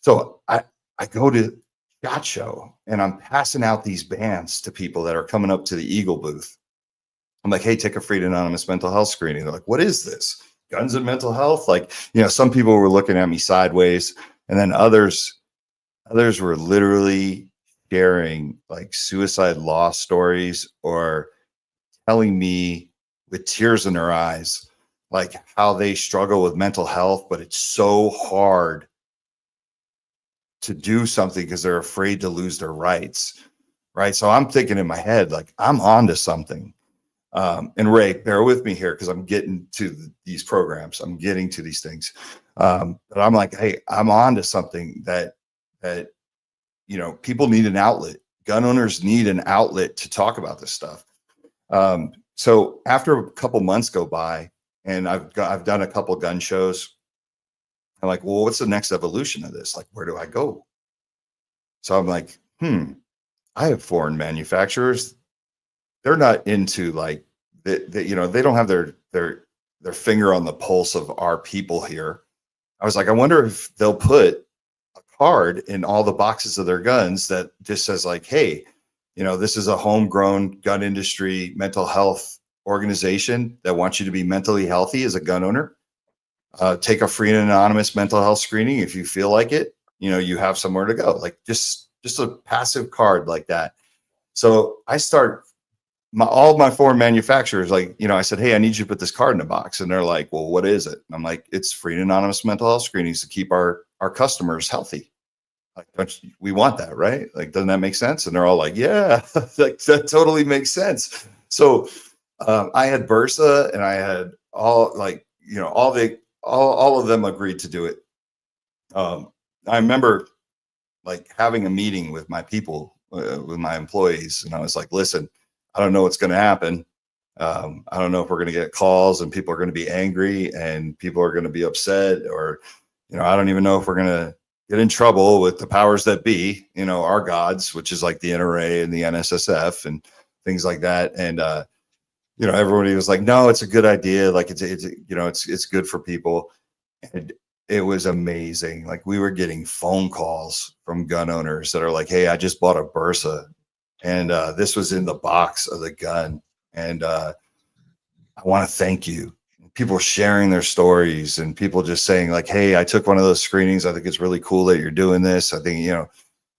so I go to SHOT Show and I'm passing out these bands to people that are coming up to the Eagle booth. I'm like, hey, take a free anonymous mental health screening. They're like, what is this? Guns and mental health? Like, some people were looking at me sideways, and then others were literally sharing like suicide loss stories or telling me with tears in their eyes, like how they struggle with mental health, but it's so hard to do something because they're afraid to lose their rights. Right. So I'm thinking in my head, like, I'm on to something. And Ray, bear with me here because I'm getting to these programs. I'm getting to these things. But I'm like, hey, I'm on to something that people need an outlet. Gun owners need an outlet to talk about this stuff. So after a couple months go by, and I've done a couple gun shows, I'm like, well, what's the next evolution of this? Like, where do I go? So I'm like, I have foreign manufacturers. They're not into like they don't have their finger on the pulse of our people here. I was like, I wonder if they'll put a card in all the boxes of their guns that just says like, hey, this is a homegrown gun industry mental health organization that wants you to be mentally healthy as a gun owner. Take a free and anonymous mental health screening if you feel like it. You have somewhere to go. Like just a passive card like that. So I start all of my foreign manufacturers, like, I said, hey, I need you to put this card in a box. And they're like, well, what is it? And I'm like, it's free and anonymous mental health screenings to keep our customers healthy. Like, we want that, right? Like, doesn't that make sense? And they're all like, yeah, like, that totally makes sense. So I had Bursa, and I had all of them agreed to do it. I remember like having a meeting with my people, with my employees, and I was like, listen, I don't know what's going to happen. I don't know if we're going to get calls and people are going to be angry and people are going to be upset, or, I don't even know if we're going to get in trouble with the powers that be, our gods, which is like the NRA and the NSSF and things like that. And, everybody was like, no, it's a good idea. Like it's good for people. And it was amazing. Like, we were getting phone calls from gun owners that are like, hey, I just bought a Bursa, and this was in the box of the gun. And I want to thank you. People sharing their stories, and people just saying like, hey, I took one of those screenings. I think it's really cool that you're doing this. I think,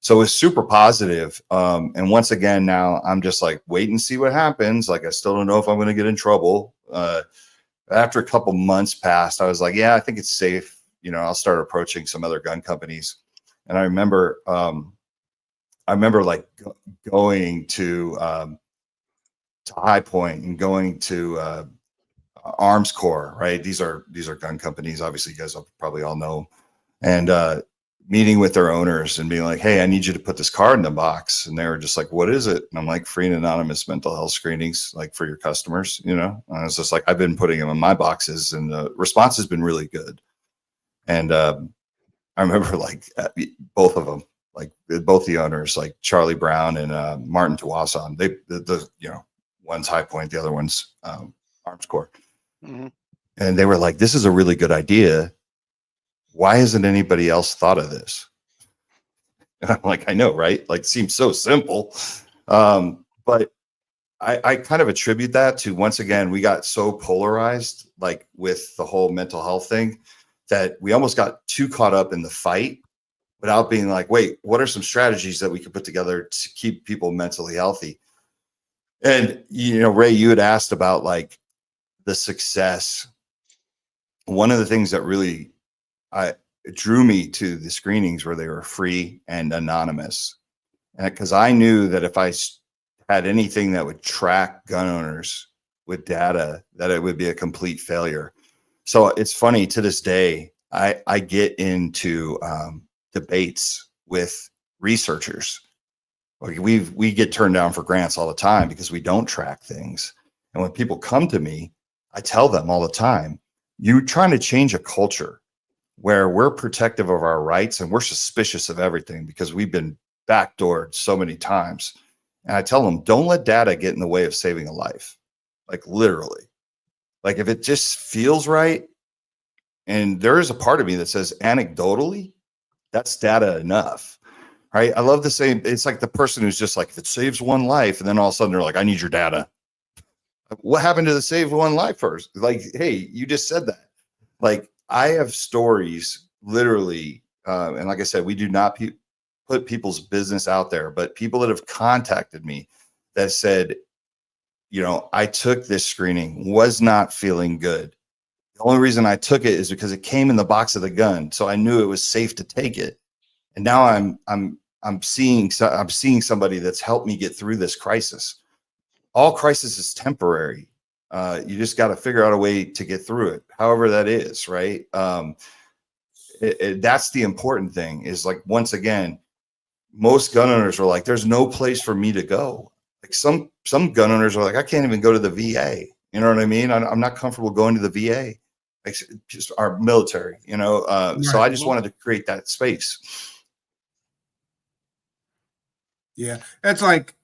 so it's super positive. And once again, now I'm just like, wait and see what happens. Like, I still don't know if I'm going to get in trouble. After a couple months passed, I was like, yeah, I think it's safe. I'll start approaching some other gun companies. And I remember like going to High Point and going to Arms Corps, right? These are gun companies. Obviously, you guys probably all know. And meeting with their owners and being like, hey, I need you to put this card in the box. And they were just like, what is it? And I'm like, free and anonymous mental health screenings, like for your customers, And I was just like, I've been putting them in my boxes, and the response has been really good. And I remember like both of them, like both the owners, like Charlie Brown and Martin Tawasan, one's High Point, the other one's Arms Corps. Mm-hmm. And they were like, this is a really good idea. Why hasn't anybody else thought of this? And I'm like, I know, right? Like, seems so simple. But I kind of attribute that to, once again, we got so polarized, like with the whole mental health thing, that we almost got too caught up in the fight without being like, wait, what are some strategies that we could put together to keep people mentally healthy? And, Ray, you had asked about like the success. One of the things that really drew me to the screenings where they were free and anonymous. And because I knew that if I had anything that would track gun owners with data, that it would be a complete failure. So it's funny, to this day, I get into debates with researchers. Like, we get turned down for grants all the time because we don't track things. And when people come to me, I tell them all the time, you're trying to change a culture where we're protective of our rights and we're suspicious of everything because we've been backdoored so many times. And I tell them, don't let data get in the way of saving a life. Like, literally. Like, if it just feels right, and there is a part of me that says anecdotally, that's data enough, right? I love the same. It's like the person who's just like, if it saves one life, and then all of a sudden they're like, I need your data. What happened to the save one life first? Like, hey, you just said that. Like, I have stories literally, and like I said, we do not put people's business out there, but people that have contacted me that said, you know, I took this screening, was not feeling good. The only reason I took it is because it came in the box of the gun, so I knew it was safe to take it. And now I'm seeing somebody that's helped me get through this crisis. All crisis is temporary. You just got to figure out a way to get through it, however that is, right? That's the important thing. Is like, once again, most gun owners are like, there's no place for me to go. Like some gun owners are like, I can't even go to the VA. You know what I mean? I'm not comfortable going to the VA. Like, just our military, you know. So I just wanted to create that space. Yeah, that's like,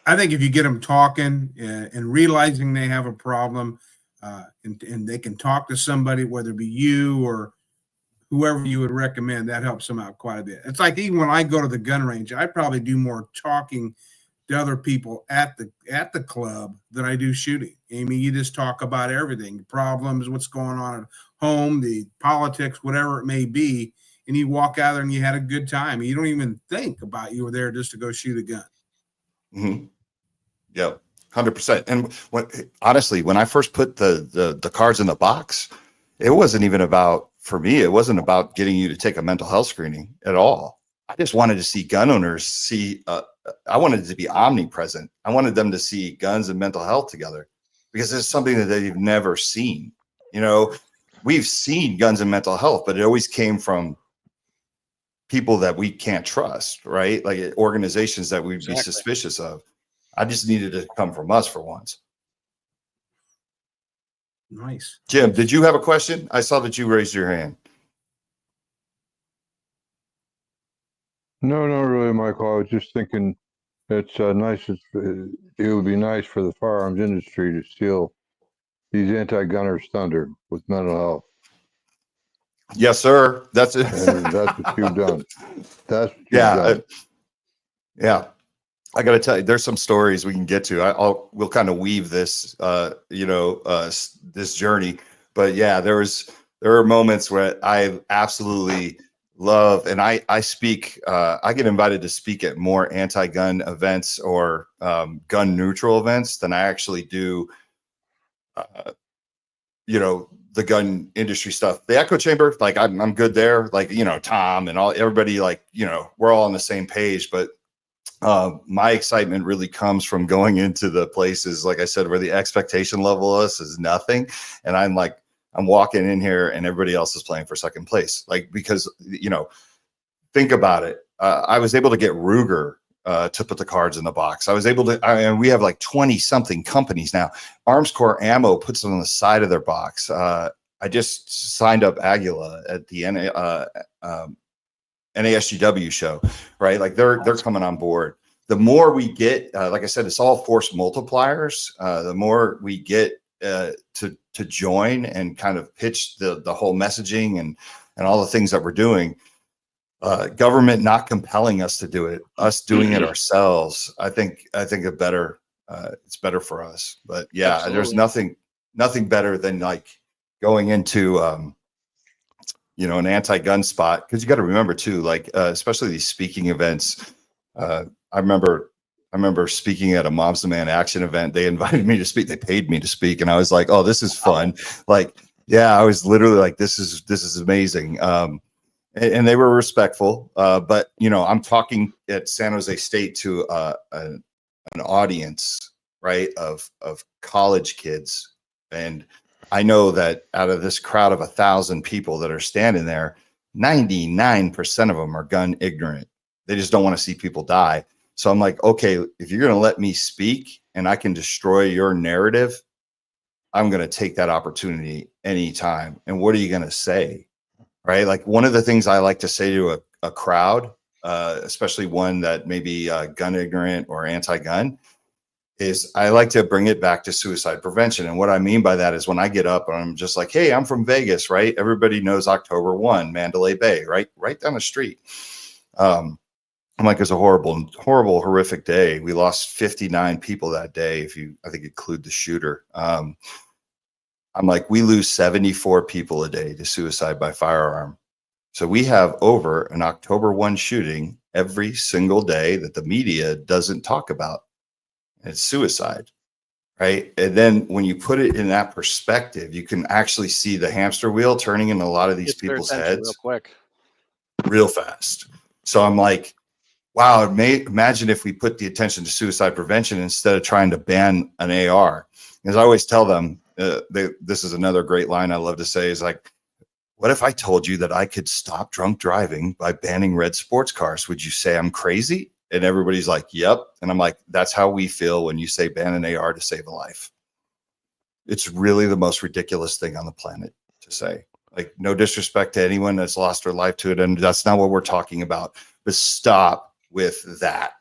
I think if you get them talking and realizing they have a problem, and they can talk to somebody, whether it be you or whoever you would recommend, that helps them out quite a bit. It's like, even when I go to the gun range, I probably do more talking to other people at the club than I do shooting. I mean, you just talk about everything, problems, what's going on at home, the politics, whatever it may be, and you walk out there and you had a good time. You don't even think about you were there just to go shoot a gun. Mm-hmm. Yep, 100%. And honestly, when I first put the cards in the box, it wasn't even about, for me, it wasn't about getting you to take a mental health screening at all. I just wanted to see gun owners see. I wanted it to be omnipresent. I wanted them to see guns and mental health together, because it's something that they've never seen. You know, we've seen guns and mental health, but it always came from people that we can't trust, right? Like organizations that we'd be suspicious of. I just needed it to come from us for once. Nice. Jim, did you have a question? I saw that you raised your hand. No, not really, Michael. I was just thinking it's nice. It would be nice for the firearms industry to steal these anti-gunners' thunder with mental health. Yes, sir. That's it. And that's what you've done. That's what you've done. Yeah. I got to tell you, there's some stories we can get to. We'll kind of weave this, this journey. But yeah, there are moments where I absolutely love, and I speak. I get invited to speak at more anti-gun events or gun neutral events than I actually do. The gun industry stuff. The echo chamber, like I'm good there. Like, Tom and everybody, like, we're all on the same page. But my excitement really comes from going into the places, like I said, where the expectation level is nothing. And I'm walking in here and everybody else is playing for second place. Like, because, think about it. I was able to get Ruger to put the cards in the box. I was able to, and we have like 20 something companies now. Arms Corps Ammo puts it on the side of their box. I just signed up Aguila at the NASGW show, right? Like they're coming on board. The more we get, like I said, it's all force multipliers. The more we get to join and kind of pitch the whole messaging and all the things that we're doing. Government not compelling us to do it, us doing it ourselves. I think it's better for us. But yeah, absolutely. There's nothing better than like going into an anti-gun spot, because you got to remember too, like especially these speaking events. I remember speaking at a Moms Demand Action event. They invited me to speak. They paid me to speak, and I was like, "Oh, this is fun!" Like, yeah, I was literally like, "This is amazing." And they were respectful, but I'm talking at San Jose State to an audience, right, of college kids, and I know that out of this crowd of 1,000 people that are standing there, 99% of them are gun ignorant. They just don't want to see people die. So I'm like, okay, if you're going to let me speak and I can destroy your narrative, I'm going to take that opportunity anytime. And what are you going to say? Right? Like, one of the things I like to say to a crowd, especially one that may be gun ignorant or anti-gun, is I like to bring it back to suicide prevention. And what I mean by that is when I get up and I'm just like, hey, I'm from Vegas, right? Everybody knows October 1, Mandalay Bay, right down the street. I'm like, it's a horrible, horrible, horrific day. We lost 59 people that day. I think include the shooter. I'm like, we lose 74 people a day to suicide by firearm. So we have over an October 1 shooting every single day that the media doesn't talk about. It's suicide, right? And then when you put it in that perspective, you can actually see the hamster wheel turning in a lot of these Gets their people's attention heads real quick. real fast. So I'm like, wow, imagine if we put the attention to suicide prevention instead of trying to ban an AR. As I always tell them, this is another great line I love to say is like, what if I told you that I could stop drunk driving by banning red sports cars? Would you say I'm crazy? And everybody's like, yep. And I'm like, that's how we feel when you say ban an AR to save a life. It's really the most ridiculous thing on the planet to say. Like, no disrespect to anyone that's lost their life to it. And that's not what we're talking about. But stop with that.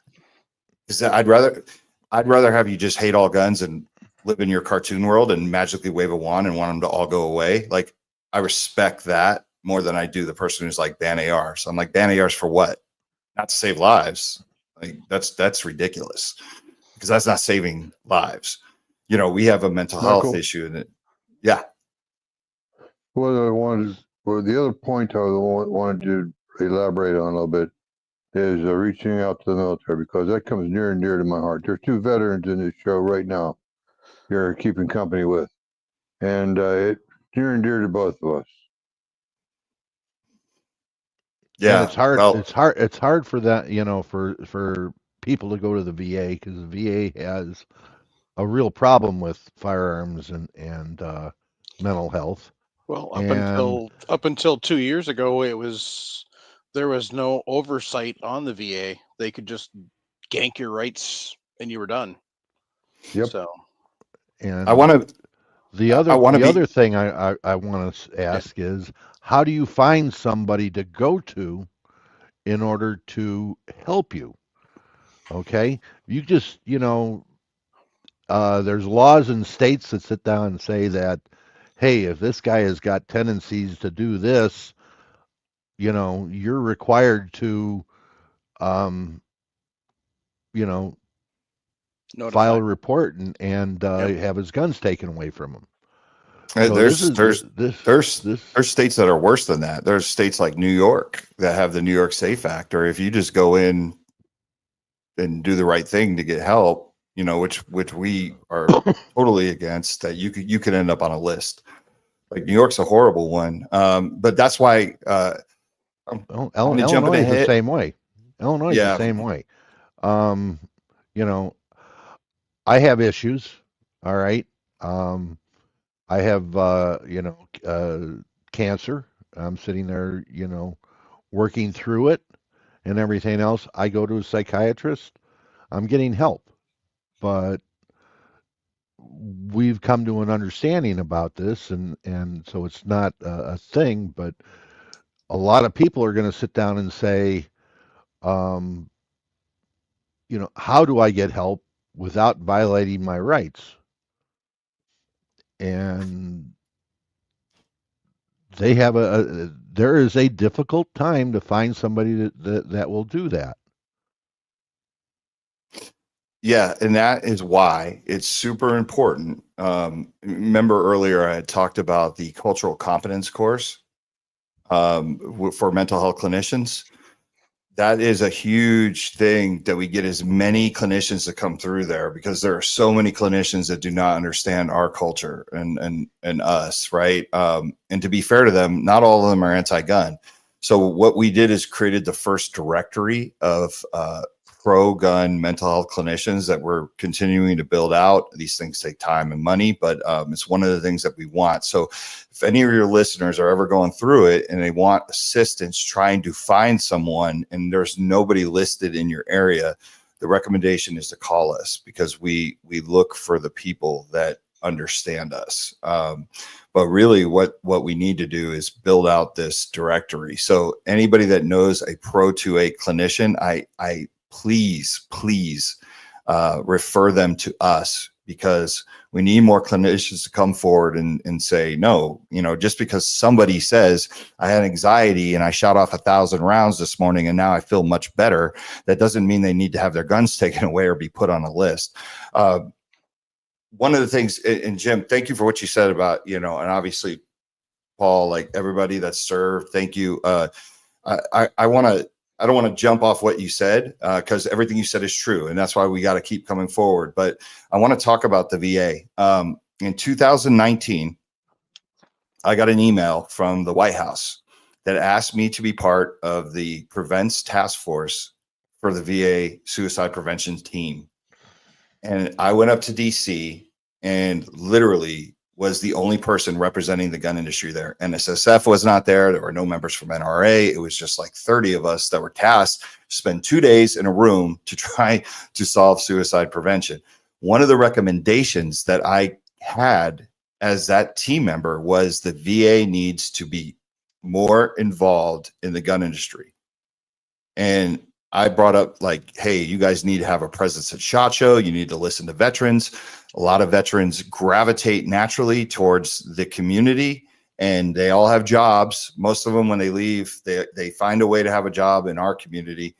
Is that I'd rather have you just hate all guns and live in your cartoon world and magically wave a wand and want them to all go away. Like, I respect that more than I do the person who's like ban ARs. I'm like, ban ARs for what? Not to save lives. Like, that's ridiculous, because that's not saving lives. You know, we have a mental health Michael? issue in it. Yeah. The other point I wanted to elaborate on a little bit is reaching out to the military, because that comes near and dear to my heart. There's 2 veterans in this show right now you're keeping company with, and it's near and dear to both of us. Yeah. And it's hard. Well, It's hard for that, for people to go to the VA, because the VA has a real problem with firearms and mental health. Well, And up until 2 years ago, there was no oversight on the VA. They could just gank your rights and you were done. Yep. So and I want to, the I other wanna the be- other thing I want to ask is, how do you find somebody to go to in order to help you? Okay, you just there's laws in states that sit down and say that, hey, if this guy has got tendencies to do this, you're required to, um, you know, notify. file a report and Yep. have his guns taken away from him. So there's this states that are worse than that. There's states like New York that have the New York Safe Act, or if you just go in and do the right thing to get help, which we are totally against, that you could end up on a list. Like, New York's a horrible one. But that's why Illinois is the same way. Illinois is Yeah. the same way. I have issues. All right. I have cancer. I'm sitting there, working through it and everything else. I go to a psychiatrist. I'm getting help, but we've come to an understanding about this, and so it's not a thing. But a lot of people are going to sit down and say, how do I get help without violating my rights? And they have there is a difficult time to find somebody that will do that. Yeah, and that is why it's super important. Remember earlier I had talked about the cultural competence course for mental health clinicians. That is a huge thing, that we get as many clinicians to come through there, because there are so many clinicians that do not understand our culture and us, right? And to be fair to them, not all of them are anti-gun. So what we did is created the first directory of pro-gun mental health clinicians that we're continuing to build out. These things take time and money, but it's one of the things that we want. So if any of your listeners are ever going through it and they want assistance trying to find someone and there's nobody listed in your area, the recommendation is to call us, because we look for the people that understand us. But really what we need to do is build out this directory. So anybody that knows a Pro 2A clinician, I please refer them to us, because we need more clinicians to come forward and say, no, you know, just because somebody says I had anxiety and I shot off 1,000 rounds this morning and now I feel much better, that doesn't mean they need to have their guns taken away or be put on a list. One of the things, and Jim, thank you for what you said about, you know, and obviously Paul, like everybody that's served, thank you. I don't want to jump off what you said because everything you said is true. And that's why we got to keep coming forward. But I want to talk about the VA. In 2019, I got an email from the White House that asked me to be part of the Prevents Task Force for the VA suicide prevention team. And I went up to DC and literally was the only person representing the gun industry there. NSSF was not there. There were no members from NRA. It was just like 30 of us that were tasked to spend 2 days in a room to try to solve suicide prevention. One of the recommendations that I had as that team member was the VA needs to be more involved in the gun industry. And I brought up like, hey, you guys need to have a presence at SHOT Show. You need to listen to veterans. A lot of veterans gravitate naturally towards the community and they all have jobs. Most of them, when they leave, they find a way to have a job in our community,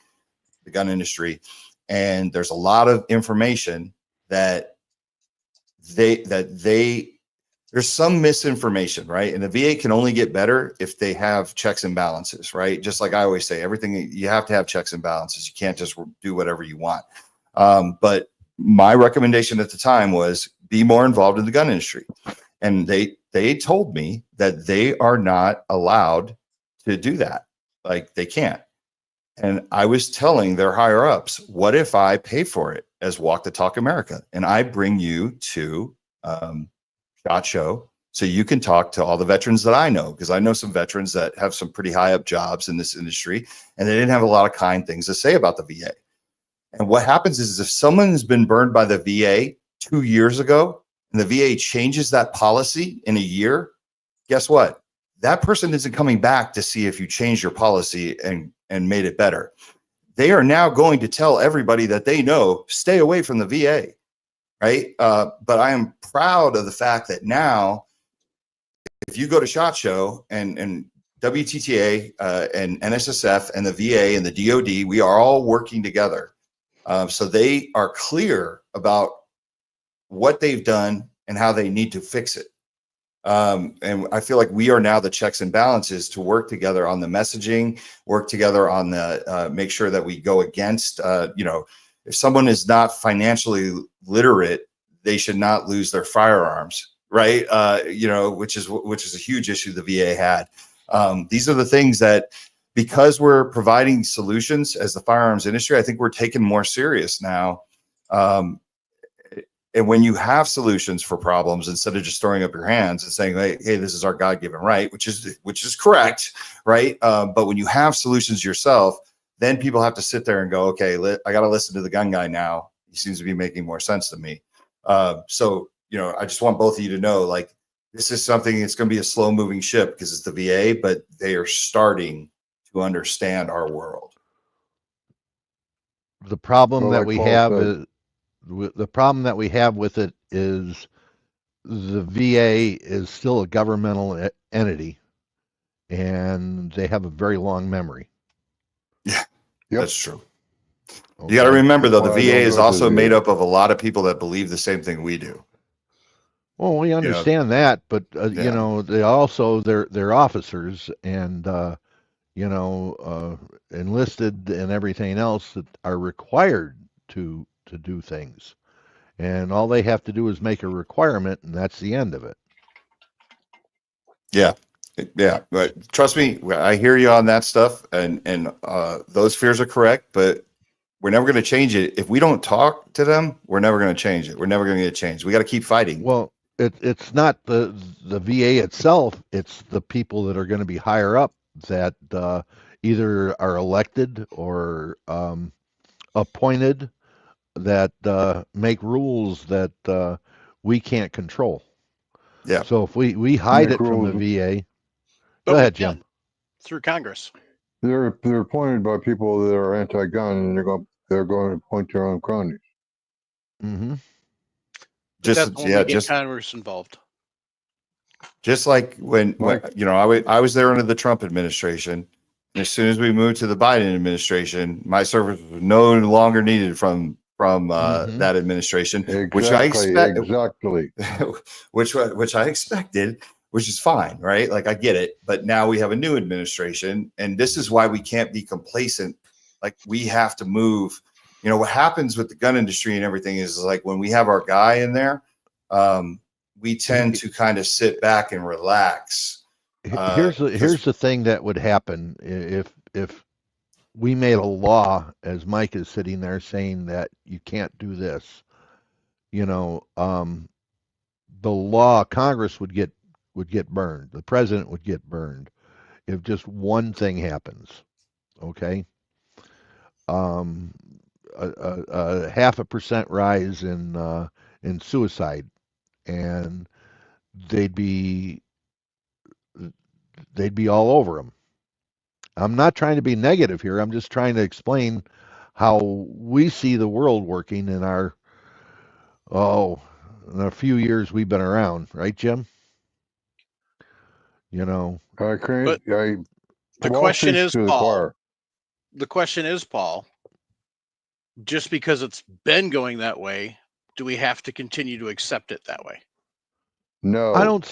the gun industry. And there's a lot of information that there's some misinformation, right? And the VA can only get better if they have checks and balances, right? Just like I always say, everything, you have to have checks and balances. You can't just do whatever you want. But my recommendation at the time was be more involved in the gun industry. And they told me that they are not allowed to do that. Like they can't. And I was telling their higher ups, what if I pay for it as Walk the Talk America? And I bring you to SHOT Show so you can talk to all the veterans that I know, because I know some veterans that have some pretty high up jobs in this industry and they didn't have a lot of kind things to say about the VA. And what happens is if someone has been burned by the VA 2 years ago and the VA changes that policy in a year, guess what? That person isn't coming back to see if you changed your policy and made it better. They are now going to tell everybody that they know, stay away from the VA. Right. But I am proud of the fact that now, if you go to SHOT Show and WTTA and NSSF and the VA and the DOD, we are all working together. So they are clear about what they've done and how they need to fix it. And I feel like we are now the checks and balances to work together on the messaging, work together on the make sure that we go against, if someone is not financially literate, they should not lose their firearms, right? Which is a huge issue the VA had. These are the things that, because we're providing solutions as the firearms industry, I think we're taken more serious now. And when you have solutions for problems, instead of just throwing up your hands and saying, hey, this is our God-given right, which is correct, right? But when you have solutions yourself, then people have to sit there and go, okay, I got to listen to the gun guy now. He seems to be making more sense to me. So, I just want both of you to know, like, this is something, it's going to be a slow moving ship because it's the VA, but they are starting to understand our world. The problem Well, that like we Paul have said- is the problem that we have with it is the VA is still a governmental entity, and they have a very long memory. Yep. That's true. Okay? You got to remember, though, the Well, I VA don't is go to also the made VA. up of a lot of people that believe the same thing we do. Well, we understand that, but Yeah. they also they're officers and enlisted and everything else that are required to do things, and all they have to do is make a requirement, and that's the end of it. Yeah. But trust me, I hear you on that stuff, and those fears are correct, but we're never going to change it. If we don't talk to them, we're never going to change it. We're never going to get changed. We got to keep fighting. Well, it's not the VA itself; it's the people that are going to be higher up that either are elected or appointed that make rules that we can't control. Yeah. So if we hide Make it from the rules. VA, But go we ahead, can Jim. through Congress. They're appointed by people that are anti-gun, and they're going to appoint their own cronies. Mm-hmm. That's when yeah, we get Congress involved. just like when you know, I was there under the Trump administration. And as soon as we moved to the Biden administration, my service was no longer needed from that administration, which I expect, Exactly. which I expected, which is fine, right? Like I get it, but now we have a new administration, and this is why we can't be complacent. Like we have to move. You know what happens with the gun industry and everything is like when we have our guy in there, we tend to kind of sit back and relax. Here's the thing that would happen if we made a law, as Mike is sitting there saying that you can't do this. You know, the law, Congress would get burned. The president would get burned if just one thing happens. Okay. A 0.5% rise in suicide, and they'd be all over them. I'm not trying to be negative here. I'm just trying to explain how we see the world working in in a few years we've been around, right, Jim? You know. But the question is, Paul. The question is, Paul. Just because it's been going that way, do we have to continue to accept it that way? No, I don't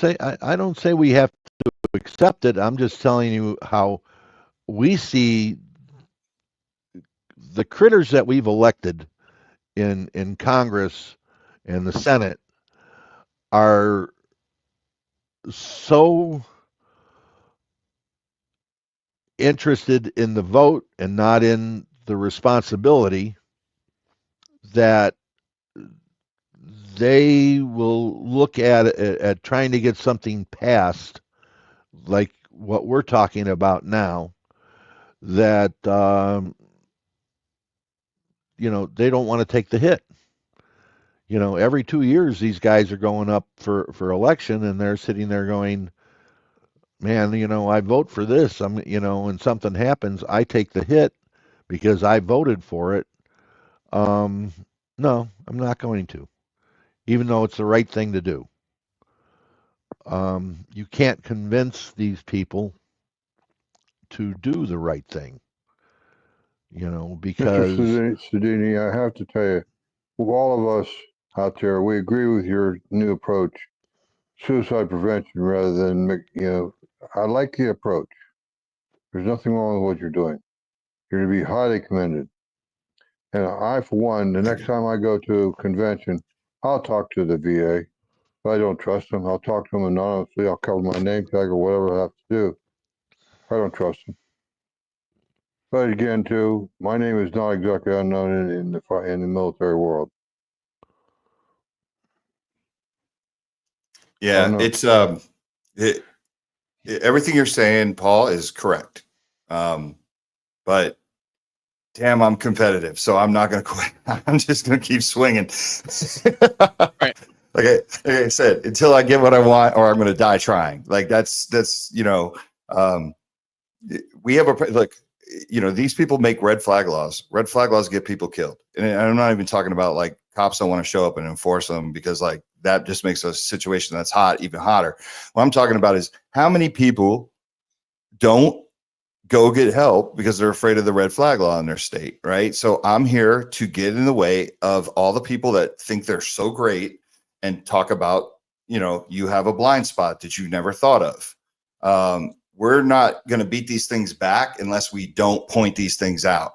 say we have to accept it. I'm just telling you how we see the critters that we've elected in Congress and the Senate are so interested in the vote and not in the responsibility that they will look at trying to get something passed like what we're talking about now, that you know, they don't want to take the hit. You know, every 2 years these guys are going up for election, and they're sitting there going, man, you know, I vote for this. You know, and something happens, I take the hit because I voted for it. No, I'm not going to, even though it's the right thing to do. You can't convince these people to do the right thing, you know, because Mr. Sedini, I have to tell you, all of us out there, we agree with your new approach, suicide prevention rather than, you know, I like the approach. There's nothing wrong with what you're doing. You're to be highly commended. And I, for one, the next time I go to a convention, I'll talk to the VA. If I don't trust them, I'll talk to them anonymously. I'll cover my name tag or whatever I have to do. I don't trust them. But again, too, my name is not exactly unknown in the military world. Yeah, it's everything you're saying, Paul, is correct. But damn, I'm competitive, so I'm not going to quit. I'm just going to keep swinging. Right. Like I said, until I get what I want, or I'm going to die trying. Like that's you know, we have look. You know, these people make red flag laws. Red flag laws get people killed, and I'm not even talking about like cops don't want to show up and enforce them because like that just makes a situation that's hot even hotter. What I'm talking about is how many people don't go get help because they're afraid of the red flag law in their state, right? So I'm here to get in the way of all the people that think they're so great and talk about, you know, you have a blind spot that you never thought of. We're not going to beat these things back unless we don't point these things out.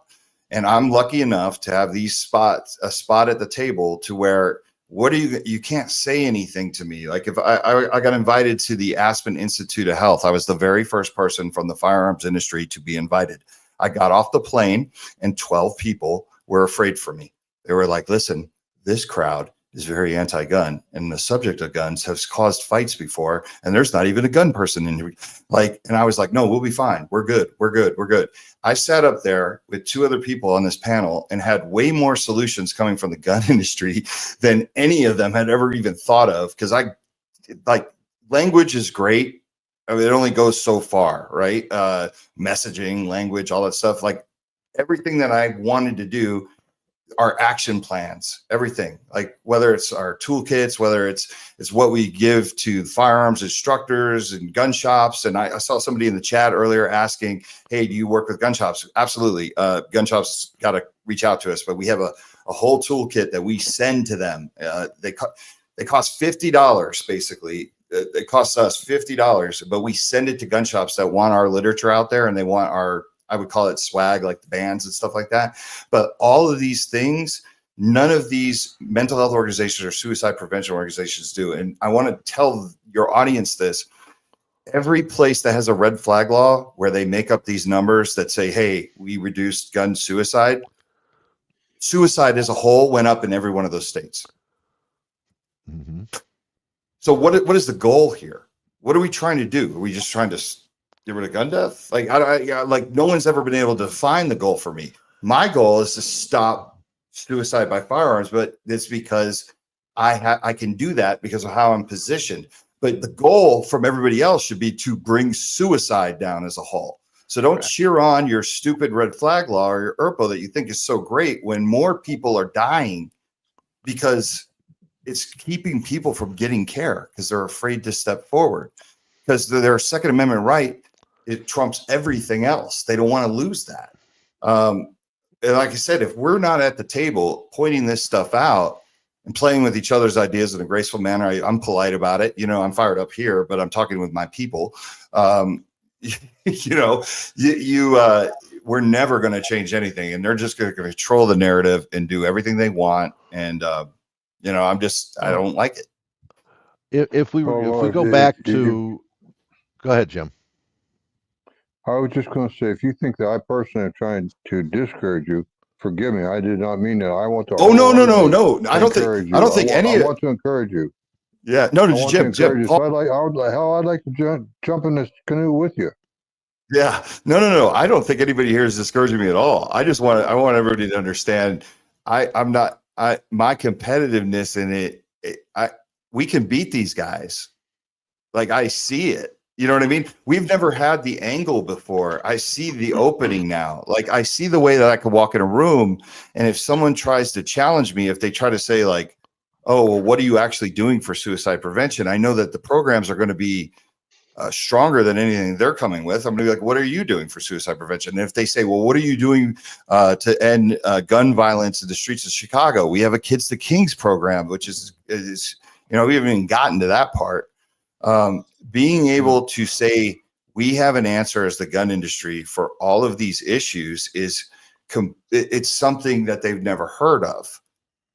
And I'm lucky enough to have a spot at the table to where you can't say anything to me. Like if I got invited to the Aspen Institute of Health, I was the very first person from the firearms industry to be invited. I got off the plane and 12 people were afraid for me. They were like, listen, this crowd is very anti-gun, and the subject of guns has caused fights before, and there's not even a gun person in here. Like, and I was like, no, we'll be fine. We're good. We're good. We're good. I sat up there with 2 other people on this panel and had way more solutions coming from the gun industry than any of them had ever even thought of. Cause language is great. I mean, it only goes so far, right? Messaging, language, all that stuff, like everything that I wanted to do, our action plans, everything, like whether it's our toolkits, whether it's what we give to firearms instructors and gun shops. And I saw somebody in the chat earlier asking, hey, do you work with gun shops? Absolutely. Gun shops got to reach out to us, but we have a whole toolkit that we send to them. They cost $50 basically. It costs us $50, but we send it to gun shops that want our literature out there and they want our, I would call it swag, like the bands and stuff like that. But all of these things, none of these mental health organizations or suicide prevention organizations do. And I want to tell your audience this. Every place that has a red flag law where they make up these numbers that say, hey, we reduced gun suicide, suicide as a whole went up in every one of those states. Mm-hmm. So what is the goal here? What are we trying to do? Are we just trying to get rid of gun death? Like, like no one's ever been able to define the goal for me. My goal is to stop suicide by firearms, but it's because I can do that because of how I'm positioned. But the goal from everybody else should be to bring suicide down as a whole. So don't cheer on your stupid red flag law or your ERPO that you think is so great when more people are dying because it's keeping people from getting care because they're afraid to step forward because their Second Amendment right, it trumps everything else. They don't want to lose that. And like I said, if we're not at the table pointing this stuff out and playing with each other's ideas in a graceful manner, I'm polite about it. You know, I'm fired up here, but I'm talking with my people. You know, we're never going to change anything, and they're just going to control the narrative and do everything they want. And you know, I don't like it. If we go back to, go ahead, Jim. I was just going to say, if you think that I personally am trying to discourage you, forgive me. I did not mean that. I want to. Oh no! I don't think any. I want to encourage you. Yeah, no, Jim. I'd like to jump in this canoe with you. Yeah, no. I don't think anybody here is discouraging me at all. I want everybody to understand. I'm not. My competitiveness in it. We can beat these guys. Like I see it. You know what I mean? We've never had the angle before. I see the opening now. Like I see the way that I could walk in a room, and if someone tries to challenge me, if they try to say like, "Oh, well, what are you actually doing for suicide prevention?" I know that the programs are going to be stronger than anything they're coming with. I'm going to be like, "What are you doing for suicide prevention?" And if they say, "Well, what are you doing to end gun violence in the streets of Chicago?" We have a Kids to Kings program, which is we haven't even gotten to that part. Being able to say we have an answer as the gun industry for all of these issues it's something that they've never heard of.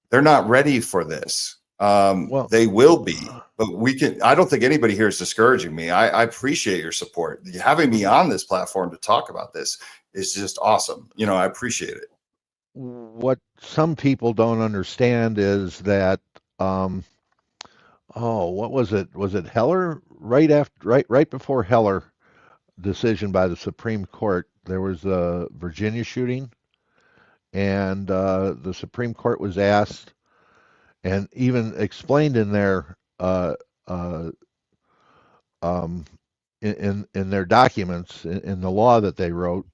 They're not ready for this. They will be, but I don't think anybody here is discouraging me. I appreciate your support. Having me on this platform to talk about this is just awesome. You know, I appreciate it. What some people don't understand is that, what was it? Was it Heller? Right before Heller decision by the Supreme Court, there was a Virginia shooting, and the Supreme Court was asked, and even explained in their in their documents in the law that they wrote,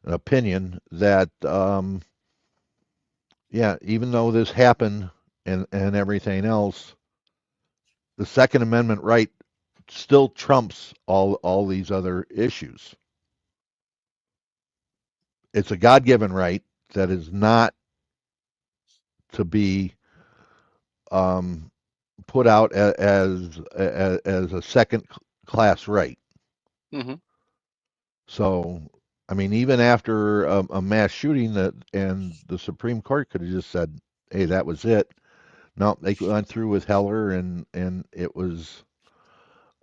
an opinion that even though this happened and everything else, the Second Amendment right still trumps all these other issues. It's a God-given right that is not to be put out as a second-class right. Mm-hmm. So, I mean, even after a mass shooting, and the Supreme Court could have just said, "Hey, that was it." No, they went through with Heller, and it was,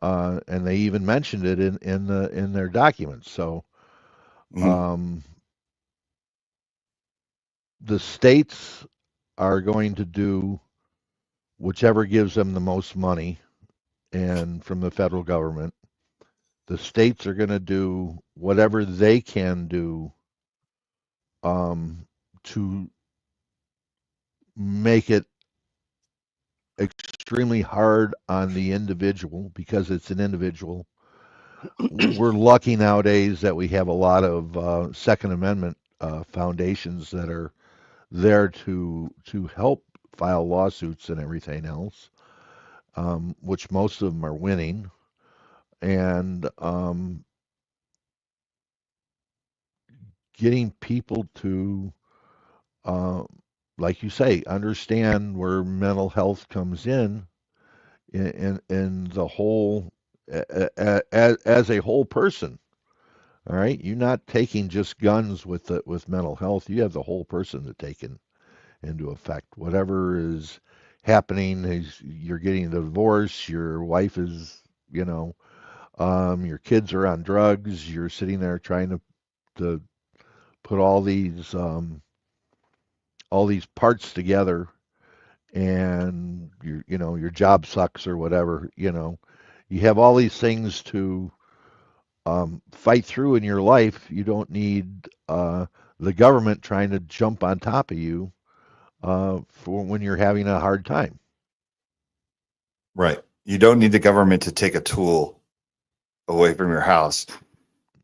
and they even mentioned it in their documents. So, the states are going to do whichever gives them the most money, and from the federal government, the states are going to do whatever they can do to make it extremely hard on the individual, because it's an individual. We're lucky nowadays that we have a lot of Second Amendment foundations that there to help file lawsuits and everything else, which most of them are winning, and getting people to, uh, like you say, understand where mental health comes in the whole, as a whole person. All right, you're not taking just guns with mental health. You have the whole person to take into effect. Whatever is happening is you're getting a divorce. Your wife is, your kids are on drugs. You're sitting there trying to put all these parts together, and your job sucks or whatever. You have all these things to fight through in your life. You don't need the government trying to jump on top of you for when you're having a hard time. Right. You don't need the government to take a tool away from your house.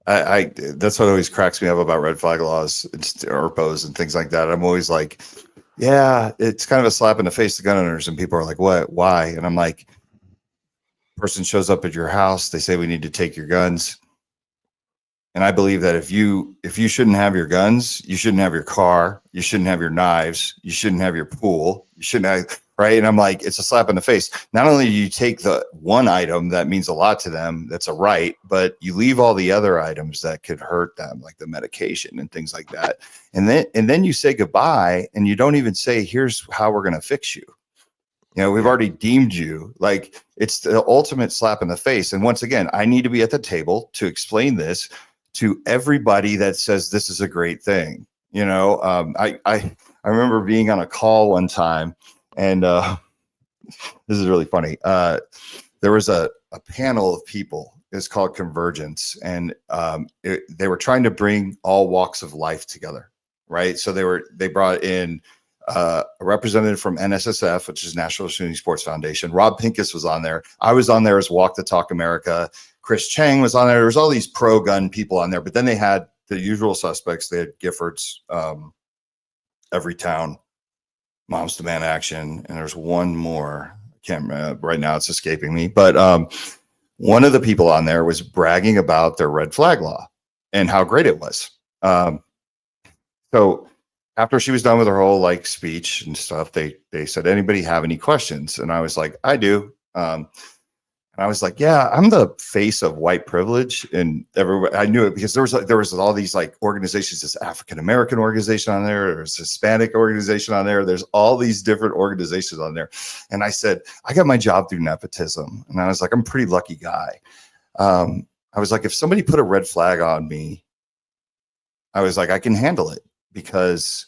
I that's what always cracks me up about red flag laws and ERPOs and things like that. I'm always like, yeah, it's kind of a slap in the face to gun owners, and people are like, what, why? And I'm like, person shows up at your house, they say we need to take your guns. And I believe that if you shouldn't have your guns, you shouldn't have your car, you shouldn't have your knives, you shouldn't have your pool, you shouldn't have, right? And I'm like, it's a slap in the face. Not only do you take the one item that means a lot to them, that's a right, but you leave all the other items that could hurt them, like the medication and things like that. And then you say goodbye, and you don't even say, here's how we're going to fix you. We've already deemed you. Like, it's the ultimate slap in the face. And once again, I need to be at the table to explain this to everybody that says this is a great thing. I remember being on a call one time, and this is really funny. There was a panel of people. It's called Convergence, and they were trying to bring all walks of life together, right? So they brought in a representative from NSSF, which is National Shooting Sports Foundation. Rob Pincus was on there. I was on there as Walk the Talk America. Chris Chang was on there. There was all these pro-gun people on there, but then they had the usual suspects. They had Giffords, Everytown, Moms Demand Action, and there's one more. I can't remember right now; it's escaping me. But one of the people on there was bragging about their red flag law and how great it was. So after she was done with her whole speech and stuff, they said, "Anybody have any questions?" And I was like, "I do." And I was like, yeah, I'm the face of white privilege. And everybody, I knew it because there was all these organizations, this African-American organization on there, there's Hispanic organization on there, there's all these different organizations on there. And I said, I got my job through nepotism. And I was like, I'm a pretty lucky guy. I was like, if somebody put a red flag on me, I was like, I can handle it because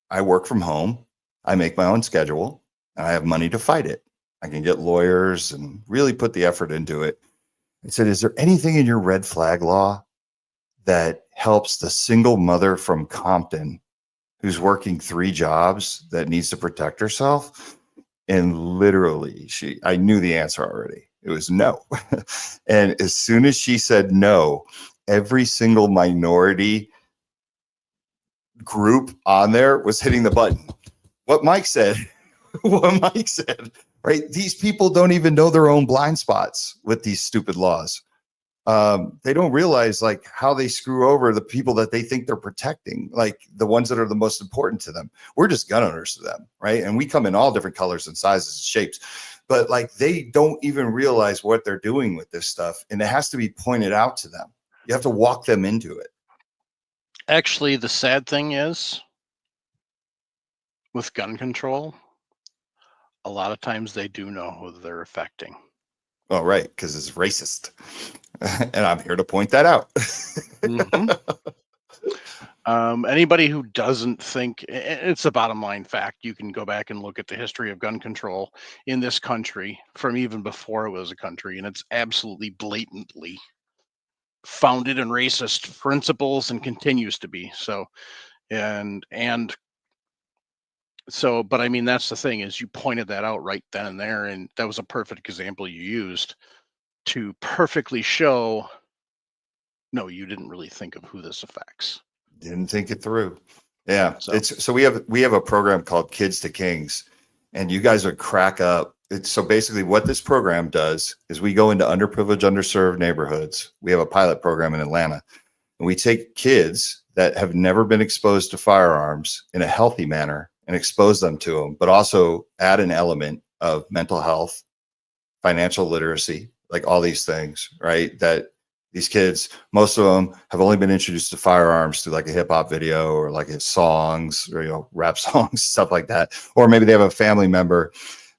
I work from home. I make my own schedule and I have money to fight it. I can get lawyers and really put the effort into it. I said, is there anything in your red flag law that helps the single mother from Compton who's working 3 jobs that needs to protect herself? And literally, I knew the answer already. It was no. And as soon as she said no, every single minority group on there was hitting the button. What Mike said, right? These people don't even know their own blind spots with these stupid laws. They don't realize how they screw over the people that they think they're protecting, the ones that are the most important to them. We're just gun owners to them, right? And we come in all different colors and sizes and shapes, but they don't even realize what they're doing with this stuff. And it has to be pointed out to them. You have to walk them into it. Actually, the sad thing is with gun control, a lot of times they do know who they're affecting. Oh, right, because it's racist. And I'm here to point that out. Mm-hmm. Anybody who doesn't think, it's a bottom line fact, you can go back and look at the history of gun control in this country from even before it was a country, and it's absolutely blatantly founded in racist principles and continues to be. So, but I mean, that's the thing, is you pointed that out right then and there, and that was a perfect example you used to perfectly show, no, you didn't really think of who this affects. Didn't think it through. Yeah. So- So we have a program called Kids to Kings, and you guys would crack up. So basically what this program does is we go into underprivileged, underserved neighborhoods. We have a pilot program in Atlanta, and we take kids that have never been exposed to firearms in a healthy manner and expose them to them, but also add an element of mental health, financial literacy, like all these things, right? That these kids, most of them have only been introduced to firearms through like a hip hop video or like his songs or, rap songs, stuff like that. Or maybe they have a family member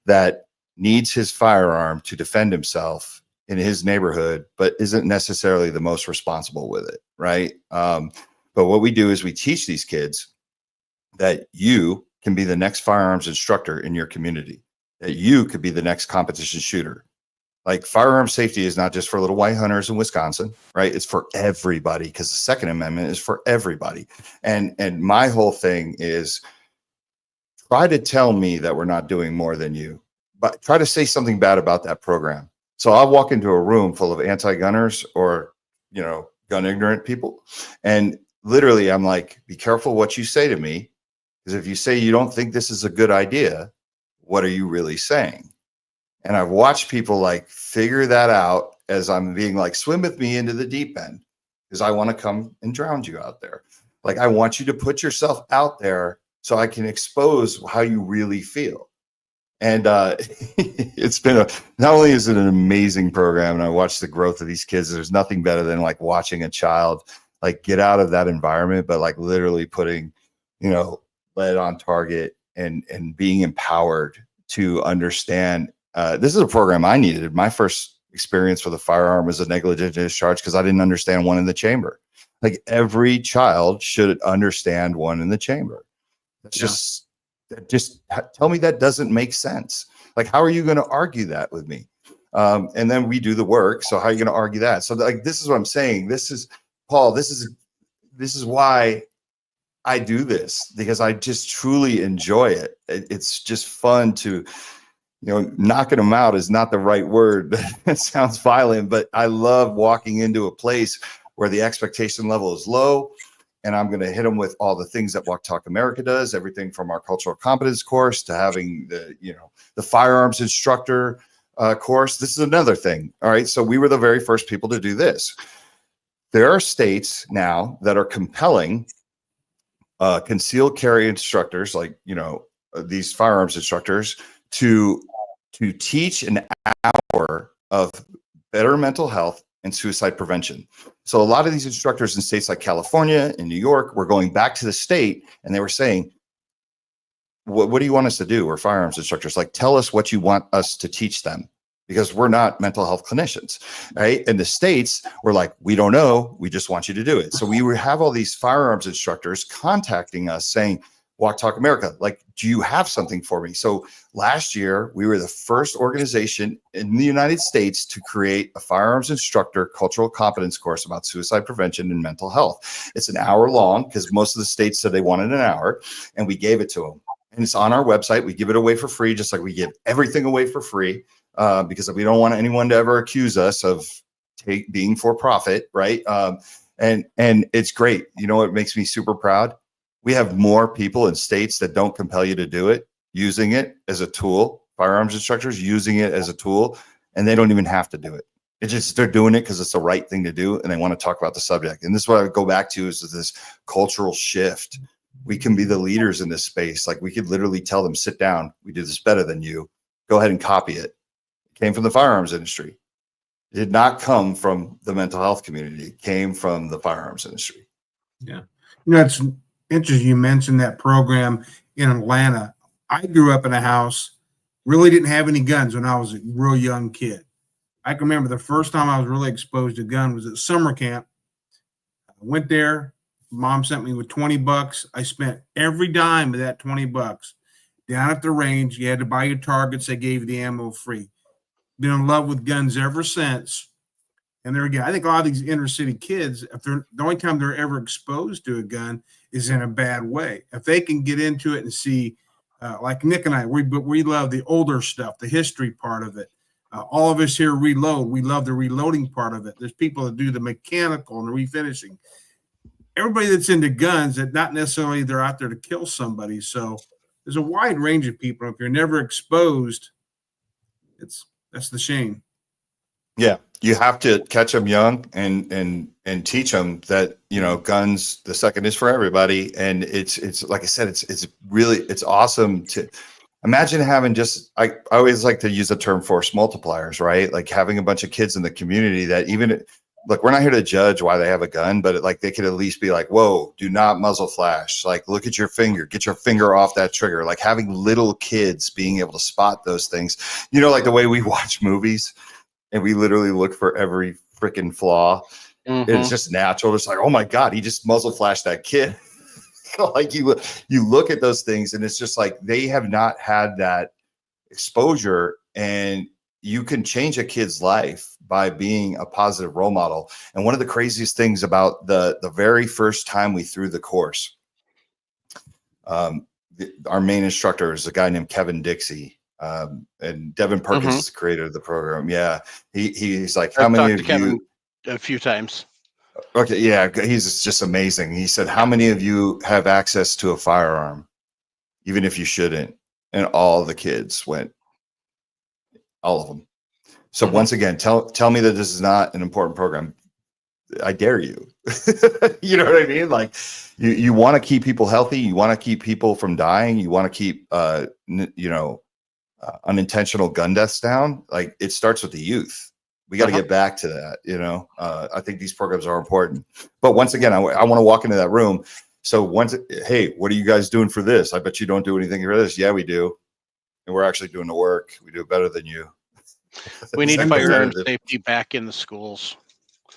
that needs his firearm to defend himself in his neighborhood, but isn't necessarily the most responsible with it, right? But what we do is we teach these kids that you can be the next firearms instructor in your community, that you could be the next competition shooter. Like firearm safety is not just for little white hunters in Wisconsin, right? It's for everybody because the Second Amendment is for everybody. And my whole thing is try to tell me that we're not doing more than you, but try to say something bad about that program. So I'll walk into a room full of anti-gunners or, gun ignorant people. And literally I'm like, be careful what you say to me. Because if you say you don't think this is a good idea, what are you really saying? And I've watched people like figure that out as I'm being like, swim with me into the deep end because I want to come and drown you out there. Like, I want you to put yourself out there so I can expose how you really feel. And it's been not only is it an amazing program, and I watched the growth of these kids. There's nothing better than like watching a child like get out of that environment, but like literally putting, lead on target and being empowered to understand. This is a program I needed. My first experience with a firearm was a negligent discharge because I didn't understand one in the chamber. Like every child should understand one in the chamber. That's just tell me that doesn't make sense. Like, how are you going to argue that with me? And then we do the work. So how are you going to argue that? So like, this is what I'm saying. This is Paul. This is why I do this, because I just truly enjoy it. It's just fun to, knocking them out is not the right word. It sounds violent, but I love walking into a place where the expectation level is low. And I'm going to hit them with all the things that Walk Talk America does, everything from our cultural competence course to having the firearms instructor course. This is another thing. All right. So we were the very first people to do this. There are states now that are compelling concealed carry instructors, like, these firearms instructors to teach an hour of better mental health and suicide prevention. So a lot of these instructors in states like California and New York were going back to the state and they were saying, what do you want us to do? We're firearms instructors. Like, tell us what you want us to teach them, because we're not mental health clinicians, right? And the states were like, we don't know. We just want you to do it. So we would have all these firearms instructors contacting us saying, Walk Talk America, like, do you have something for me? So last year, we were the first organization in the United States to create a firearms instructor cultural competence course about suicide prevention and mental health. It's an hour long because most of the states said they wanted an hour, and we gave it to them. And it's on our website. We give it away for free, just like we give everything away for free, because we don't want anyone to ever accuse us of being for profit, right? And it's great. You know what makes me super proud? We have more people in states that don't compel you to do it, using it as a tool, firearms instructors using it as a tool, and they don't even have to do it. It's just, they're doing it because it's the right thing to do, and they want to talk about the subject. And this is what I go back to, is this cultural shift. We can be the leaders in this space. Like, we could literally tell them, sit down, we do this better than you. Go ahead and copy it. It came from the firearms industry. It did not come from the mental health community. It came from the firearms industry. Yeah. It's interesting you mentioned that program in Atlanta. I grew up in a house, really didn't have any guns when I was a real young kid. I can remember the first time I was really exposed to a gun was at summer camp. I went there. Mom sent me with $20. I spent every dime of that $20 down at the range. You had to buy your targets. They gave you the ammo free. Been in love with guns ever since. And there again, I think a lot of these inner city kids, if they're the only time they're ever exposed to a gun is in a bad way. If they can get into it and see, like Nick and I, we love the older stuff, the history part of it. All of us here reload. We love the reloading part of it. There's people that do the mechanical and the refinishing. everybody that's into guns, that not necessarily they're out there to kill somebody. So there's a wide range of people. If you're never exposed, that's the shame. Yeah, you have to catch them young and teach them that, you know, guns, the second is for everybody. And it's like I said, it's really, it's awesome to imagine having just, I always like to use the term force multipliers, right? Like having a bunch of kids in the community that even, look, we're not here to judge why they have a gun, but like they could at least be like, whoa, do not muzzle flash. Like, look at your finger, get your finger off that trigger. Like having little kids being able to spot those things, you know, like the way we watch movies and we literally look for every freaking flaw. It's just natural. It's like, oh my God, he just muzzle flashed that kid. Like you look at those things and it's just like, they have not had that exposure, and you can change a kid's life by being a positive role model. And one of the craziest things about the very first time we threw the course, our main instructor is a guy named Kevin Dixie. And Devin Perkins is the creator of the program. Yeah. He's like, how many of you? A few times. Okay. Yeah. He's just amazing. He said, how many of you have access to a firearm, even if you shouldn't? And all the kids went, all of them. So once again, tell me that this is not an important program. I dare you. You know what I mean? Like you want to keep people healthy. You want to keep people from dying. You want to keep, unintentional gun deaths down. Like it starts with the youth. We got to get back to that. You know, I think these programs are important, but once again, I want to walk into that room. So hey, what are you guys doing for this? I bet you don't do anything for this. Yeah, we do. And we're actually doing the work. We do it better than you. We need firearm safety back in the schools.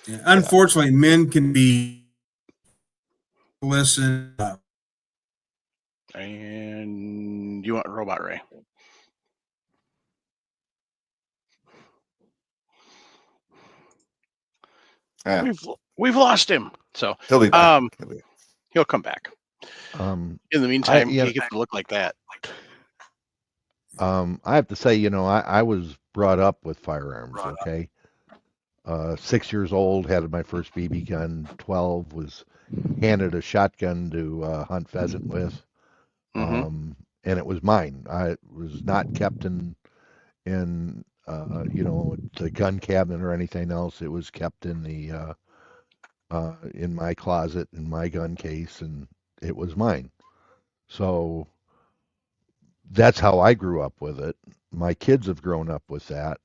Yeah. Unfortunately, men can be listen. And you want Robot Ray? Yeah. We've lost him. So He'll be back. He'll come back. In the meantime, he gets to look like that. I have to say, you know, I was brought up with firearms. Okay. 6 years old, had my first BB gun. 12, was handed a shotgun to hunt pheasant with, and it was mine. I was not kept in the gun cabinet or anything else. It was kept in the in my closet in my gun case, and it was mine. So that's how I grew up with it. My kids have grown up with that,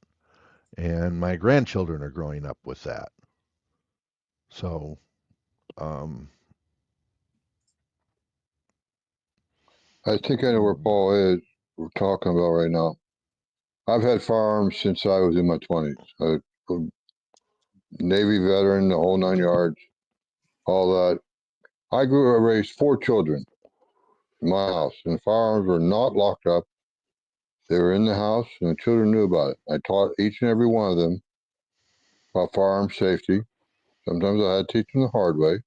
and my grandchildren are growing up with that. So, I think I know where Paul is. We're talking about right now. I've had firearms since I was in my 20s. Navy veteran, the whole 9 yards, all that. I raised 4 children in my house, and firearms were not locked up. They were in the house, and the children knew about it. I taught each and every one of them about firearm safety. Sometimes I had to teach them the hard way.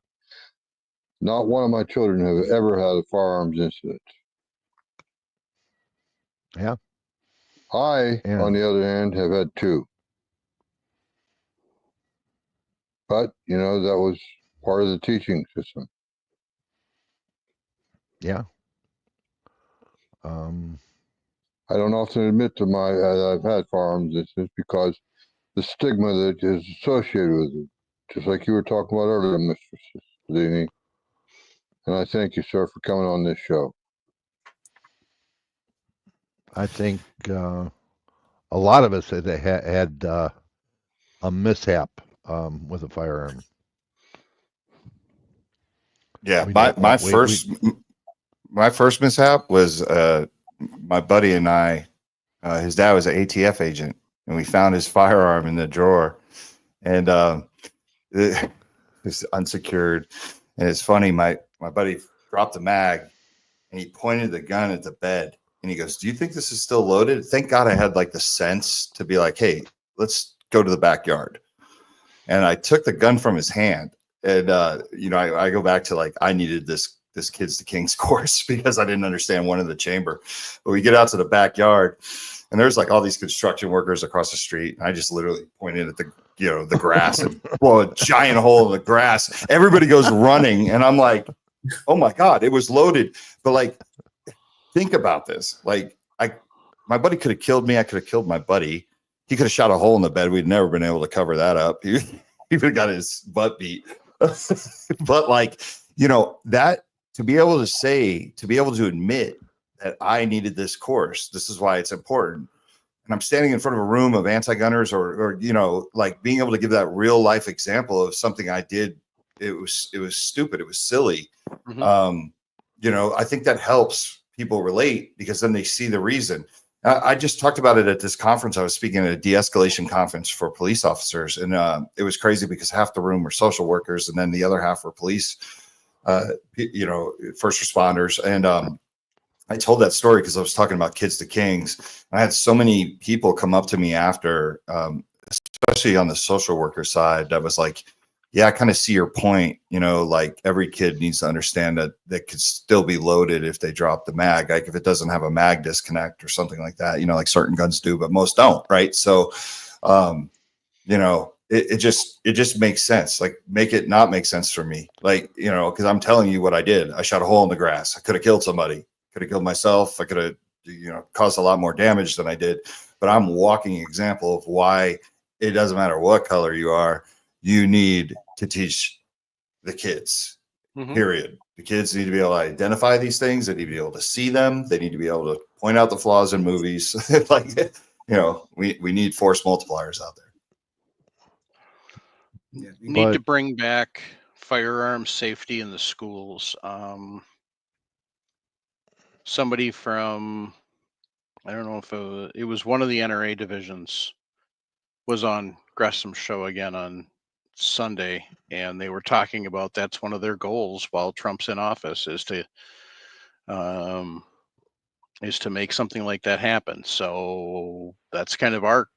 Not one of my children have ever had a firearms incident. yeah. On the other hand, have had 2. But, you know, that was part of the teaching system. Yeah. I don't often admit to I've had firearms incidents because the stigma that is associated with it, just like you were talking about earlier, Mr. Zini. And I thank you, sir, for coming on this show. I think a lot of us had a mishap with a firearm. Yeah, my first mishap was my buddy and I. His dad was an ATF agent, and we found his firearm in the drawer, and it was unsecured. And it's funny, my buddy dropped the mag, and he pointed the gun at the bed, and he goes, "Do you think this is still loaded?" Thank God I had like the sense to be like, "Hey, let's go to the backyard." And I took the gun from his hand. And, I go back to like, I needed this Kids to Kings course because I didn't understand one in the chamber. But we get out to the backyard And there's like all these construction workers across the street. And I just literally pointed at the grass and blow a giant hole in the grass. Everybody goes running. And I'm like, oh my God, it was loaded. But like, think about this. Like my buddy could have killed me. I could have killed my buddy. He could have shot a hole in the bed. We'd never been able to cover that up. He would have got his butt beat. But like, that to be able to admit that I needed this course, this is why it's important. And I'm standing in front of a room of anti-gunners or like being able to give that real life example of something I did. It was stupid. It was silly. Mm-hmm. I think that helps people relate because then they see the reason. I just talked about it at this conference. I was speaking at a de-escalation conference for police officers, and it was crazy because half the room were social workers, and then the other half were police, first responders. And I told that story because I was talking about Kids to Kings. I had so many people come up to me after, especially on the social worker side, that was like, yeah, I kind of see your point. Like every kid needs to understand that could still be loaded if they drop the mag, like if it doesn't have a mag disconnect or something like that, like certain guns do, but most don't. Right. So, it just makes sense. Like make it not make sense for me. Like, cause I'm telling you what I did. I shot a hole in the grass. I could have killed somebody, could have killed myself. I could have, caused a lot more damage than I did, but I'm walking example of why it doesn't matter what color you are. You need to teach the kids, period. The kids need to be able to identify these things. They need to be able to see them. They need to be able to point out the flaws in movies. We need force multipliers out there. Yeah. Need to bring back firearm safety in the schools. Somebody from, I don't know if it was one of the NRA divisions, was on Gresham's show again on Sunday, and they were talking about that's one of their goals while Trump's in office is to make something like that happen. So that's kind of our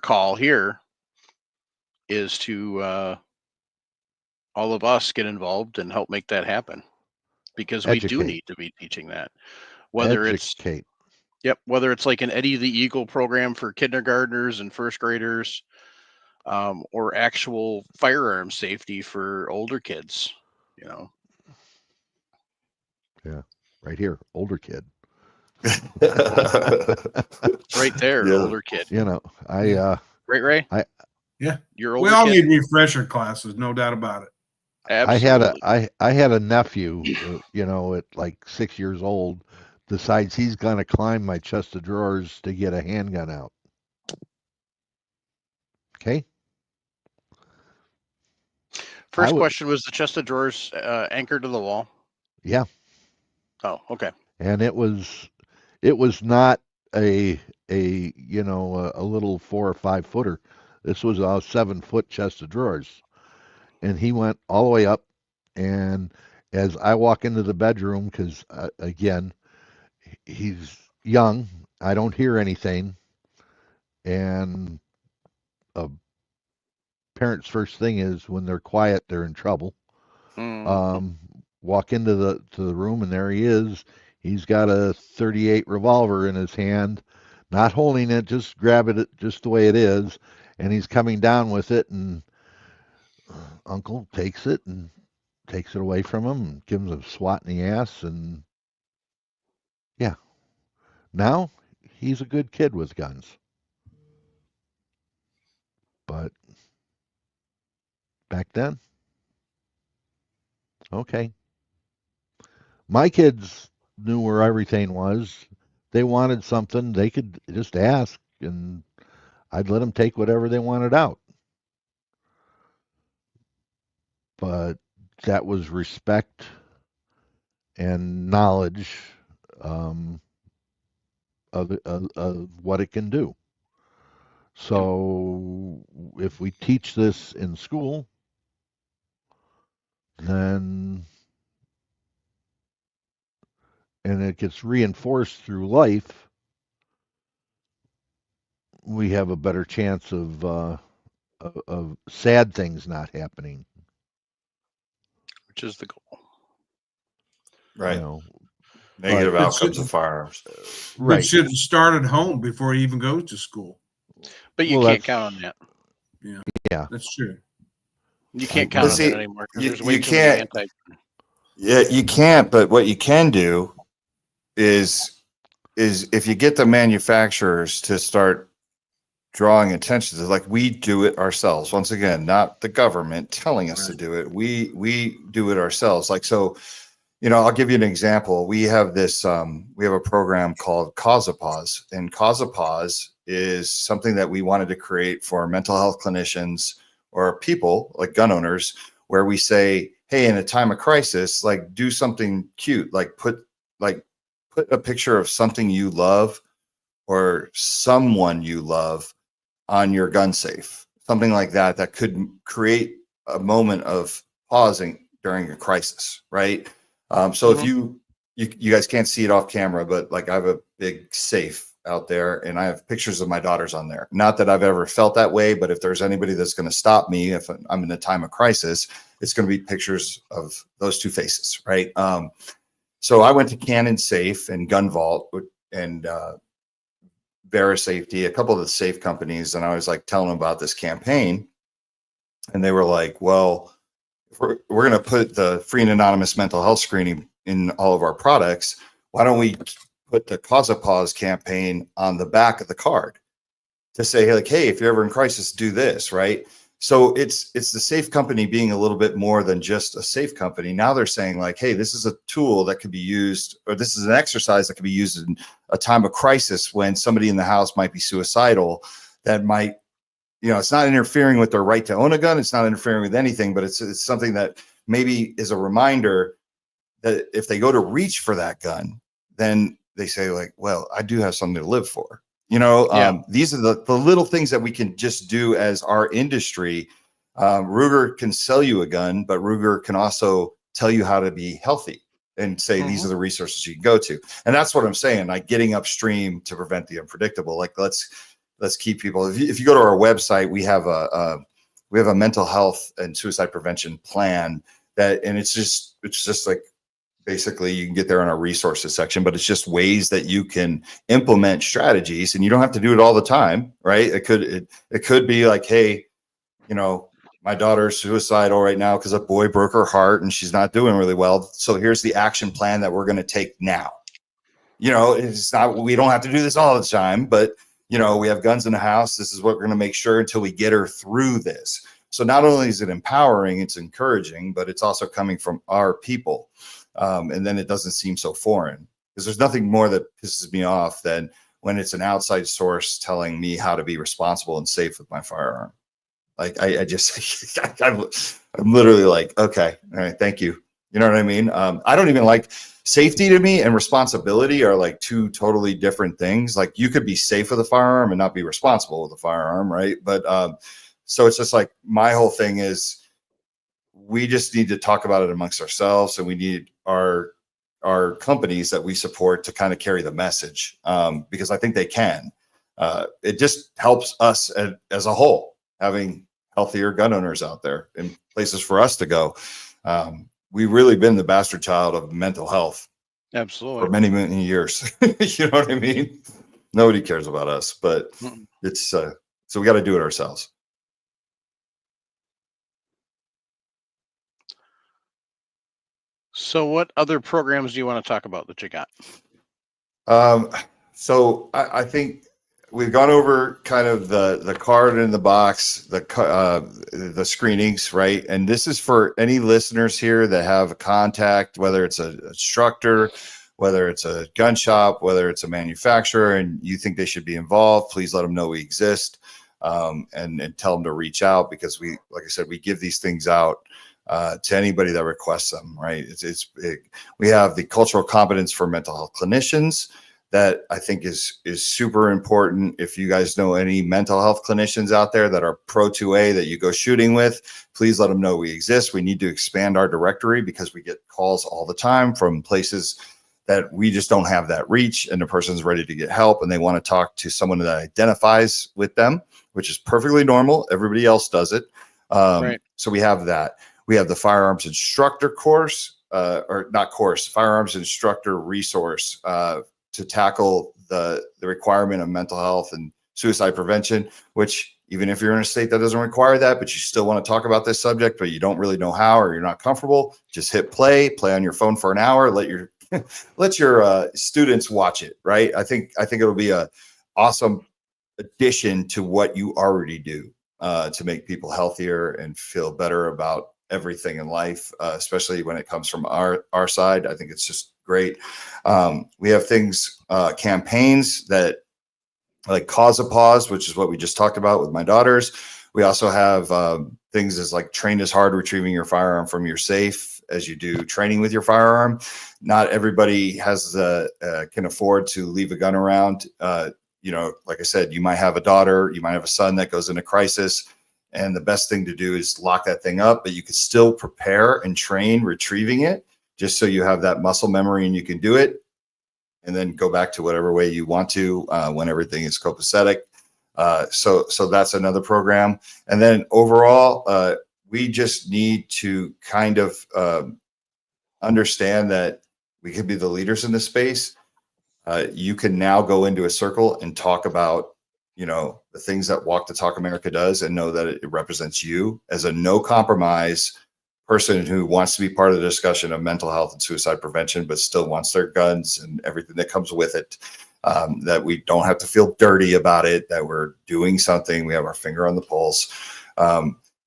call here is to all of us get involved and help make that happen, because we do need to be teaching that, whether it's like an Eddie the Eagle program for kindergartners and first graders, or actual firearm safety for older kids, Yeah, right here, older kid. Right there, Yeah. older kid. Right, Ray. Yeah, You're older. We all kid. need refresher classes, no doubt about it. Absolutely. I had a nephew, at like 6 years old, decides he's gonna climb my chest of drawers to get a handgun out. Okay. First question, was the chest of drawers anchored to the wall? Yeah. Oh, okay. And it was not a little 4 or 5 footer. This was a 7-foot chest of drawers. And he went all the way up. And as I walk into the bedroom, because again, he's young, I don't hear anything. And a parent's first thing is when they're quiet, they're in trouble. Walk into the room, and there he is. He's got a .38 revolver in his hand, not holding it, just grabbing it just the way it is, and he's coming down with it, and Uncle takes it away from him and gives him a swat in the ass, and yeah. Now he's a good kid with guns. But back then, okay. My kids knew where everything was. They wanted something, they could just ask, and I'd let them take whatever they wanted out. But that was respect and knowledge of what it can do. So if we teach this in school, then, and it gets reinforced through life, we have a better chance of sad things not happening. Which is the goal. Right. Negative Right. outcomes of firearms. But Right. should have started home before he even goes to school. But you Well, can't that's- count on that. That's true. You can't But count on see, that anymore because you- there's way you too many can't- anti. Yeah, you can't, but what you can do is if you get the manufacturers to start drawing attention to, like, we do it ourselves. Once again, not the government telling us to Right. do it. We do it ourselves. Like, so, I'll give you an example. We have this, we have a program called Cause a Pause, and Cause a Pause is something that we wanted to create for mental health clinicians or people like gun owners, where we say, hey, in a time of crisis, like, do something cute, like put a picture of something you love or someone you love on your gun safe, something like that, that could create a moment of pausing during a crisis, right? So if you guys can't see it off camera, but like, I have a big safe out there and I have pictures of my daughters on there. Not that I've ever felt that way, but if there's anybody that's going to stop me, if I'm in a time of crisis, it's going to be pictures of those two faces, right? So I went to Cannon Safe and Gun Vault and Vera Safety, a couple of the safe companies, and I was like telling them about this campaign, and they were like, well, if we're going to put the free and anonymous mental health screening in all of our products, why don't we put the Cause a Pause campaign on the back of the card to say, like, hey, if you're ever in crisis, do this, right? So it's the safe company being a little bit more than just a safe company. Now they're saying, like, hey, this is a tool that could be used, or this is an exercise that could be used in a time of crisis when somebody in the house might be suicidal, that might, it's not interfering with their right to own a gun. It's not interfering with anything, but it's something that maybe is a reminder that if they go to reach for that gun, then they say, like, well, I do have something to live for. These are the little things that we can just do as our industry. Ruger can sell you a gun, but Ruger can also tell you how to be healthy and say, these are the resources you can go to. And that's what I'm saying, like getting upstream to prevent the unpredictable. Like, let's keep people. If you go to our website, we have a mental health and suicide prevention plan and it's just like, basically you can get there on our resources section, but it's just ways that you can implement strategies, and you don't have to do it all the time, right? It could be like, hey, my daughter's suicidal right now because a boy broke her heart and she's not doing really well. So here's the action plan that we're going to take now. It's not, we don't have to do this all the time, but we have guns in the house. This is what we're going to make sure until we get her through this. So not only is it empowering, it's encouraging, but it's also coming from our people. And then it doesn't seem so foreign, because there's nothing more that pisses me off than when it's an outside source telling me how to be responsible and safe with my firearm. Like, I just, I'm literally like, okay, all right, thank you. You know what I mean? I don't even like safety. To me and responsibility are like two totally different things. Like, you could be safe with a firearm and not be responsible with a firearm, right? But so it's just like, my whole thing is, we just need to talk about it amongst ourselves, and we need our companies that we support to kind of carry the message, because I think they can. It just helps us as a whole, having healthier gun owners out there and places for us to go. We've really been the bastard child of mental health Absolutely. for many, many years. You know what I mean? Nobody cares about us, but it's so we got to do it ourselves. So what other programs do you want to talk about that you got? So I think we've gone over kind of the card in the box, the screenings, right? And this is for any listeners here that have a contact, whether it's an instructor, whether it's a gun shop, whether it's a manufacturer, and you think they should be involved, please let them know we exist, and tell them to reach out, because we, like I said, we give these things out to anybody that requests them, right? It's big. We have the cultural competence for mental health clinicians that I think is super important. If you guys know any mental health clinicians out there that are pro 2A that you go shooting with, please let them know we exist. We need to expand our directory, because we get calls all the time from places that we just don't have that reach, and the person's ready to get help and they want to talk to someone that identifies with them, which is perfectly normal. Everybody else does it. Right. So we have that. We have the firearms instructor course. or not course, firearms instructor resource to tackle the requirement of mental health and suicide prevention, which even if you're in a state that doesn't require that, but you still want to talk about this subject, but you don't really know how, or you're not comfortable, just hit play on your phone for an hour, let your let your students watch it. Right. I think it'll be a awesome addition to what you already do to make people healthier and feel better about everything in life, especially when it comes from our side. I think it's just great. We have things, campaigns that like Cause a Pause, which is what we just talked about with my daughters. We also have things as like Train as Hard, retrieving your firearm from your safe as you do training with your firearm. Not everybody has can afford to leave a gun around. You know, like I said, you might have a daughter, you might have a son that goes into crisis, and the best thing to do is lock that thing up, but you could still prepare and train retrieving it just so you have that muscle memory and you can do it. And then go back to whatever way you want to when everything is copacetic. So that's another program. And then overall, we just need to kind of understand that we could be the leaders in this space. You can now go into a circle and talk about, you know, the things that Walk the Talk America does, and know that it represents you as a no compromise person who wants to be part of the discussion of mental health and suicide prevention, but still wants their guns and everything that comes with it. That we don't have to feel dirty about it, that we're doing something, we have our finger on the pulse.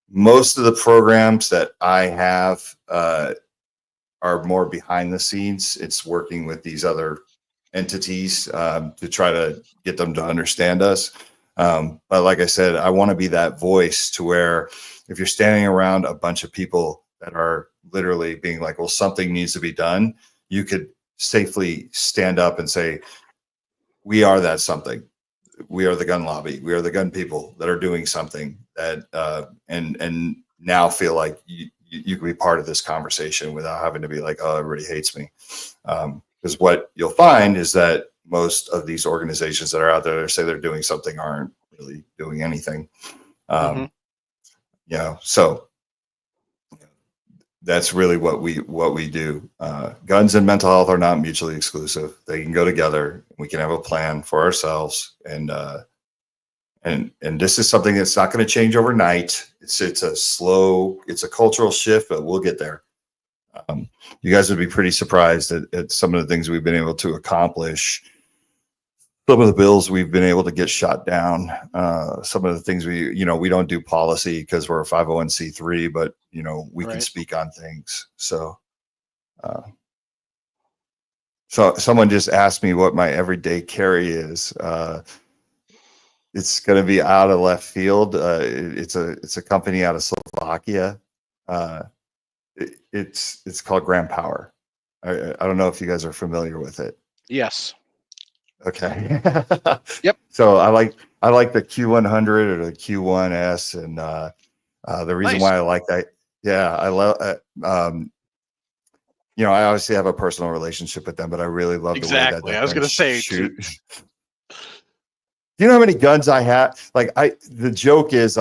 Most of the programs that I have are more behind the scenes. It's working with these other entities to try to get them to understand us. But like I said, I want to be that voice to where if you're standing around a bunch of people that are literally being like, well, something needs to be done, you could safely stand up and say, we are that something. We are the gun lobby. We are the gun people that are doing something that, and now feel like you can be part of this conversation without having to be like, oh, everybody hates me. Because what you'll find is that most of these organizations that are out there that say they're doing something aren't really doing anything. You know, so that's really what we do. Guns and mental health are not mutually exclusive. They can go together. We can have a plan for ourselves, and this is something that's not going to change overnight. It's a cultural shift, but we'll get there. You guys would be pretty surprised at some of the things we've been able to accomplish. Some of the bills we've been able to get shot down. Some of the things we don't do policy because we're a 501c3, but we can speak on things. So someone just asked me what my everyday carry is. It's going to be out of left field. It's a company out of Slovakia. It's called Grand Power. I don't know if you guys are familiar with it. Yes. Okay. Yep. So I like the Q100 or the Q1S, and the reason why I like that, I love. I obviously have a personal relationship with them, but I really love the way that I was going to say, shoot. Do you know how many guns I have? Like the joke is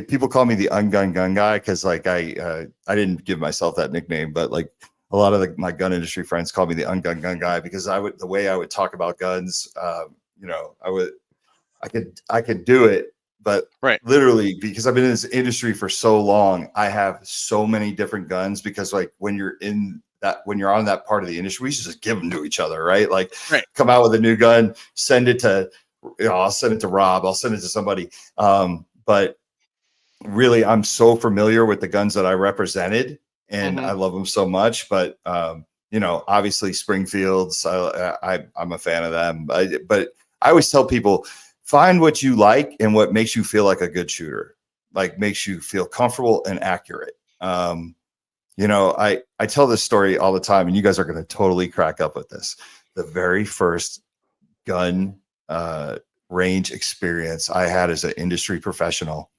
people call me the ungun gun guy because like I didn't give myself that nickname, but like a lot of my gun industry friends call me the ungun gun guy because the way I would talk about guns, I could do it, but literally because I've been in this industry for so long, I have so many different guns because like when you're on that part of the industry, we should just give them to each other, right? Like come out with a new gun, send it to. I'll send it to Rob. I'll send it to somebody. But really, I'm so familiar with the guns that I represented, and I love them so much. But obviously Springfields, I'm a fan of them. But I always tell people, find what you like and what makes you feel like a good shooter, like makes you feel comfortable and accurate. I tell this story all the time, and you guys are going to totally crack up with this. The very first gun range experience I had as an industry professional.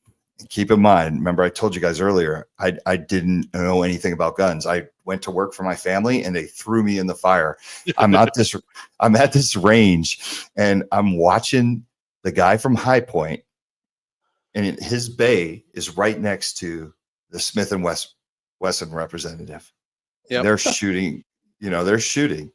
Keep in mind, remember I told you guys earlier, I didn't know anything about guns. I went to work for my family and they threw me in the fire. I'm at this range and I'm watching the guy from High Point, and his bay is right next to the Smith & Wesson representative. Yep. They're shooting, they're shooting.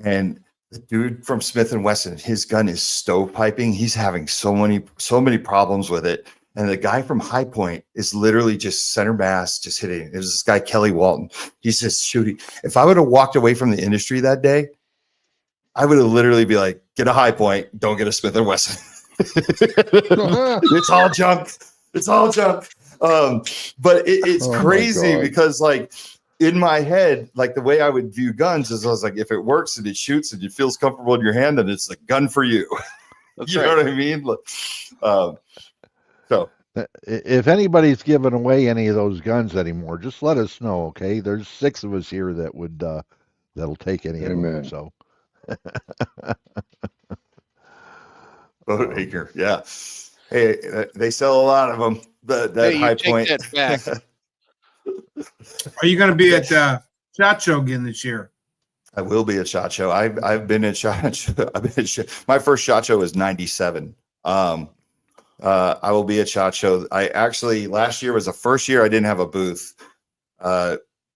And the dude from Smith & Wesson, his gun is stovepiping. He's having so many problems with it. And the guy from High Point is literally just center mass, just hitting. There's this guy, Kelly Walton. He's just shooting. If I would have walked away from the industry that day, I would have literally be like, get a High Point, don't get a Smith & Wesson. It's all junk. It's all junk. But it's crazy because like in my head, like the way I would view guns is I was like, if it works and it shoots and it feels comfortable in your hand, then it's a gun for you. That's You right. know what I mean? So If anybody's giving away any of those guns anymore, just let us know, okay? There's 6 of us here that would that'll take any of them. Amen. So Boatmaker, yeah. Hey, they sell a lot of them. That Hey, High you take Point. that back. Are you going to be at SHOT Show again this year? I will be at SHOT Show. I've been at SHOT Show. My first SHOT Show was 97. I will be at SHOT Show. I actually last year was the first year I didn't have a booth.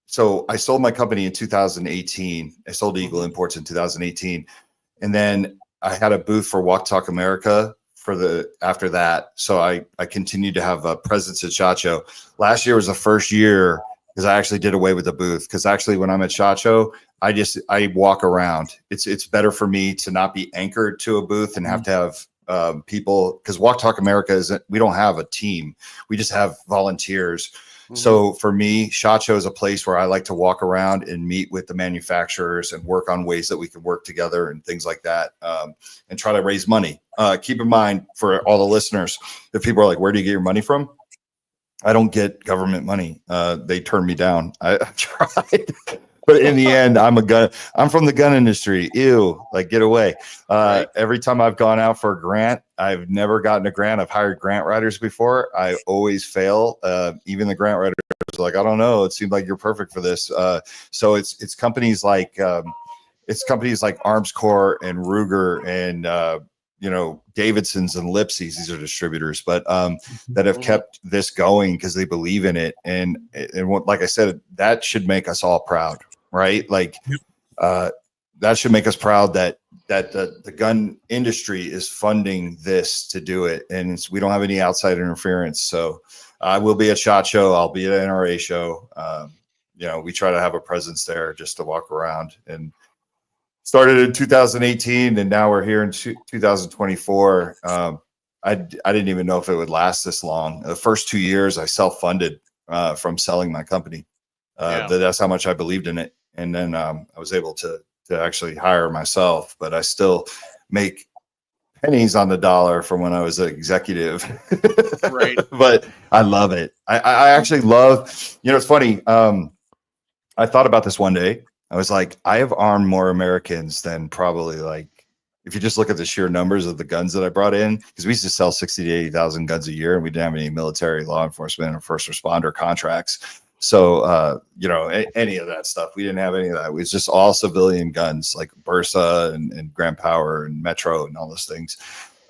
So I sold my company in 2018. I sold Eagle Imports in 2018, and then I had a booth for Walk Talk America after that. So I continued to have a presence at SHOT Show. Last year was the first year because I actually did away with the booth. Because actually, when I'm at SHOT Show, I walk around. It's better for me to not be anchored to a booth and have to have people, because Walk Talk America we don't have a team. We just have volunteers. So for me, SHOT Show is a place where I like to walk around and meet with the manufacturers and work on ways that we can work together and things like that, and try to raise money. Keep in mind, for all the listeners, if people are like, where do you get your money from? I don't get government money. They turn me down. I tried. But in the end, I'm from the gun industry. Ew, like get away. Right. Every time I've gone out for a grant, I've never gotten a grant. I've hired grant writers before. I always fail. Even the grant writers are like, I don't know. It seemed like you're perfect for this. So it's companies like Arms Corps and Ruger and Davidson's and Lipsy's. These are distributors, but that have kept this going because they believe in it. And what, like I said, that should make us all proud, right? Like that should make us proud that the gun industry is funding this to do it, and we don't have any outside interference. So I will be at SHOT Show. I'll be at an NRA show. We try to have a presence there just to walk around. And started in 2018, and now we're here in 2024. I didn't even know if it would last this long. The first 2 years, I self-funded from selling my company. That's how much I believed in it. And then I was able to actually hire myself, but I still make pennies on the dollar from when I was an executive. Right. But I love it. I actually love, it's funny. I thought about this one day. I was like, I have armed more Americans than probably, like, if you just look at the sheer numbers of the guns that I brought in, because we used to sell 60 to 80,000 guns a year, and we didn't have any military, law enforcement, or first responder contracts. So, any of that stuff, we didn't have any of that. It was just all civilian guns like Bursa and Grand Power and Metro and all those things.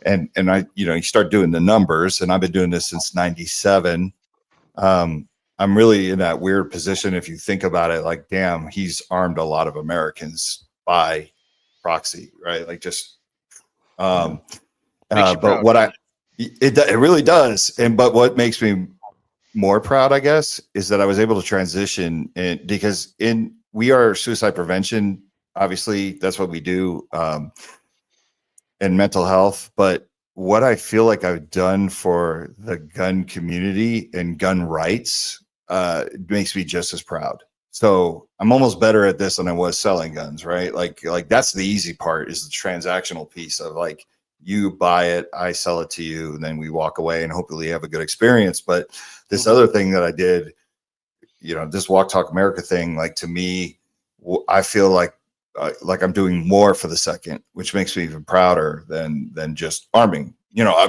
And I, you start doing the numbers, and I've been doing this since 97. I'm really in that weird position. If you think about it, like, damn, he's armed a lot of Americans by proxy, right? Like just, but proud. It really does. But what makes me more proud, I guess, is that I was able to transition because we are suicide prevention. Obviously that's what we do. And mental health. But what I feel like I've done for the gun community and gun rights, makes me just as proud. So I'm almost better at this than I was selling guns, right? Like that's the easy part, is the transactional piece of, like, you buy it, I sell it to you, and then we walk away and hopefully have a good experience. But this other thing that I did, this Walk Talk America thing, like, to me, I feel like I'm doing more for the second, which makes me even prouder than just arming.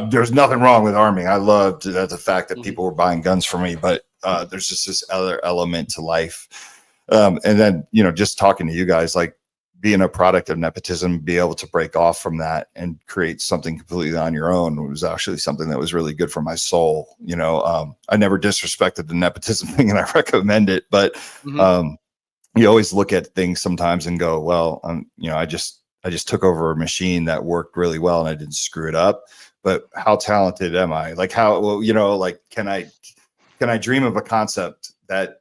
There's nothing wrong with arming. I loved the fact that people were buying guns for me, but there's just this other element to life. And then, just talking to you guys, like, being a product of nepotism, be able to break off from that and create something completely on your own was actually something that was really good for my soul. I never disrespected the nepotism thing, and I recommend it, but you always look at things sometimes and go, well, I just took over a machine that worked really well and I didn't screw it up. But how talented am I? Like can I dream of a concept that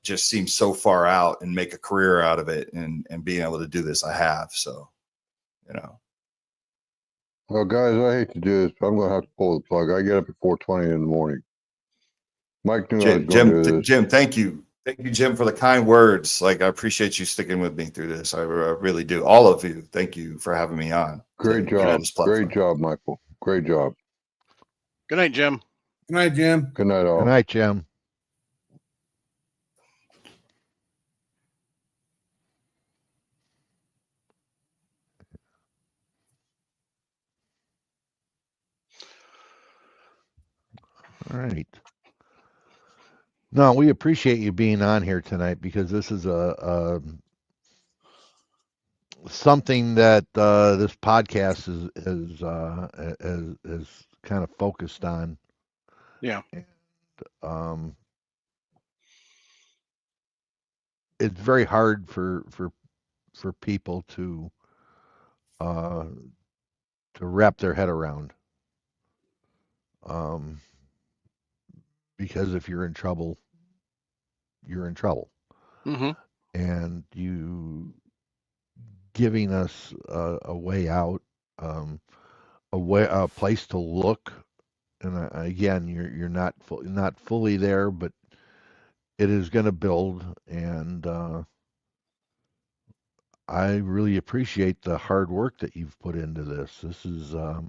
just seems so far out and make a career out of it, and being able to do this, I have. So, Well, guys, I hate to do this, but I'm going to have to pull the plug. I get up at 4:20 in the morning. Mike knew I was going to do this. Jim, thank you. Thank you, Jim, for the kind words. Like, I appreciate you sticking with me through this. I really do. All of you, thank you for having me on. Great job. Great job, Michael. Great job. Good night, Jim. Good night, Jim. Good night, all. Good night, Jim. All right. No, we appreciate you being on here tonight, because this is a something that this podcast is kind of focused on. Yeah. And, it's very hard for people to wrap their head around. Because if you're in trouble, you're in trouble. Mm-hmm. And you giving us a way out, a place to look. And again, you're not fully there, but it is going to build. And I really appreciate the hard work that you've put into this. This is a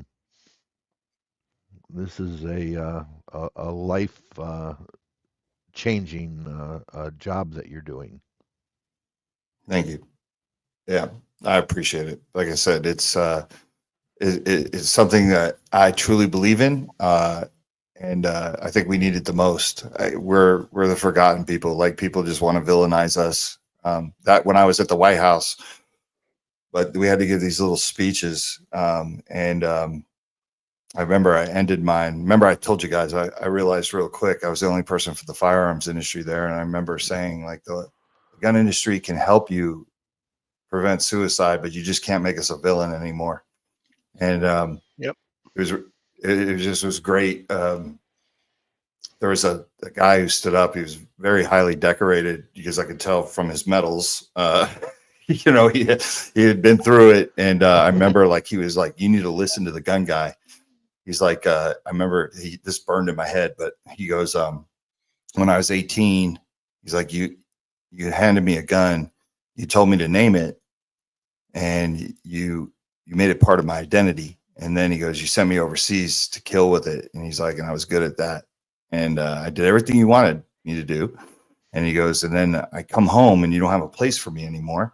life changing job that you're doing. Thank you. Yeah, I appreciate it. Like I said, it's something that I truly believe in, and I think we need it the most. We're the forgotten people. Like, people just want to villainize us. That when I was at the White House, but we had to give these little speeches, and I remember I ended mine. Remember, I told you guys, I realized real quick I was the only person for the firearms industry there. And I remember saying, like, the gun industry can help you prevent suicide, but you just can't make us a villain anymore. And Yep. It was great. There was a guy who stood up. He was very highly decorated, because I could tell from his medals. He had been through it. And I remember, like, he was like, "You need to listen to the gun guy." He's like, I remember this burned in my head, but he goes, when I was 18, he's like, you handed me a gun, you told me to name it, and you made it part of my identity. And then he goes, you sent me overseas to kill with it. And he's like, and I was good at that. And I did everything you wanted me to do. And he goes, and then I come home and you don't have a place for me anymore.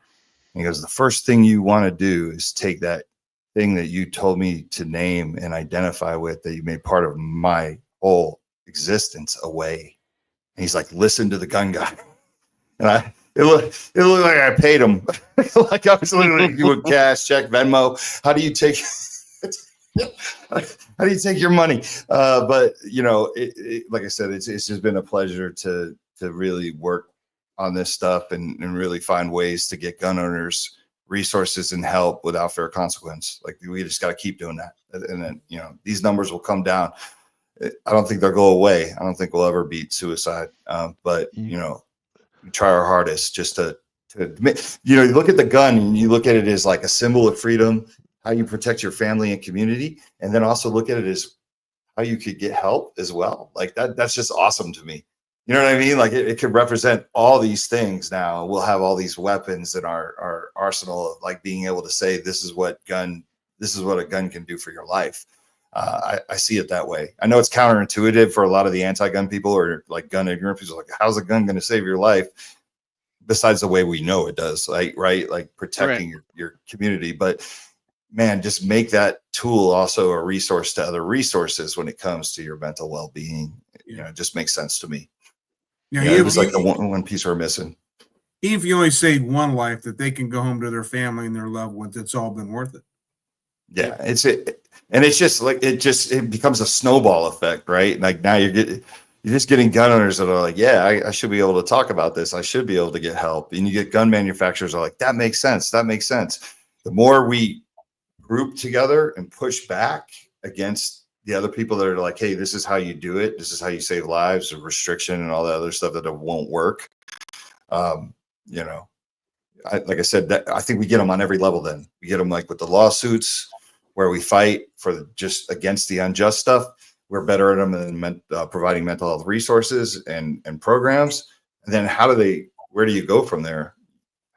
And he goes, the first thing you want to do is take that thing that you told me to name and identify with, that you made part of my whole existence, away. And he's like, listen to the gun guy. And it looked like I paid him. Like, I was literally doing cash, check, Venmo. How do you take your money? But like I said, it's just been a pleasure to really work on this stuff and really find ways to get gun owners resources and help without fair consequence. Like, we just got to keep doing that. And then, these numbers will come down. I don't think they'll go away. I don't think we'll ever beat suicide. But, we try our hardest just to you look at the gun and you look at it as like a symbol of freedom, how you protect your family and community. And then also look at it as how you could get help as well. Like, that's just awesome to me. You know what I mean? Like, it could represent all these things now. We'll have all these weapons in our arsenal of, like, being able to say, this is what a gun can do for your life. I see it that way. I know it's counterintuitive for a lot of the anti-gun people, or like gun ignorant people. Like, how's a gun going to save your life? Besides the way we know it does, right? Like protecting your community. But man, just make that tool also a resource to other resources when it comes to your mental well-being. It just makes sense to me. Yeah, it was like the one piece we're missing. Even if you only saved one life, that they can go home to their family and their loved ones, it's all been worth it. Yeah, it's just like it becomes a snowball effect, right? Like, now you're getting, you're just getting gun owners that are like, yeah, I should be able to talk about this. I should be able to get help. And you get gun manufacturers are like, that makes sense. That makes sense. The more we group together and push back against the other people that are like, hey, this is how you do it. This is how you save lives, or restriction and all that other stuff that it won't work. You know, like I said, that I think we get them on every level. Then we get them like with the lawsuits where we fight for just against the unjust stuff. We're better at them than providing mental health resources and programs. And then where do you go from there?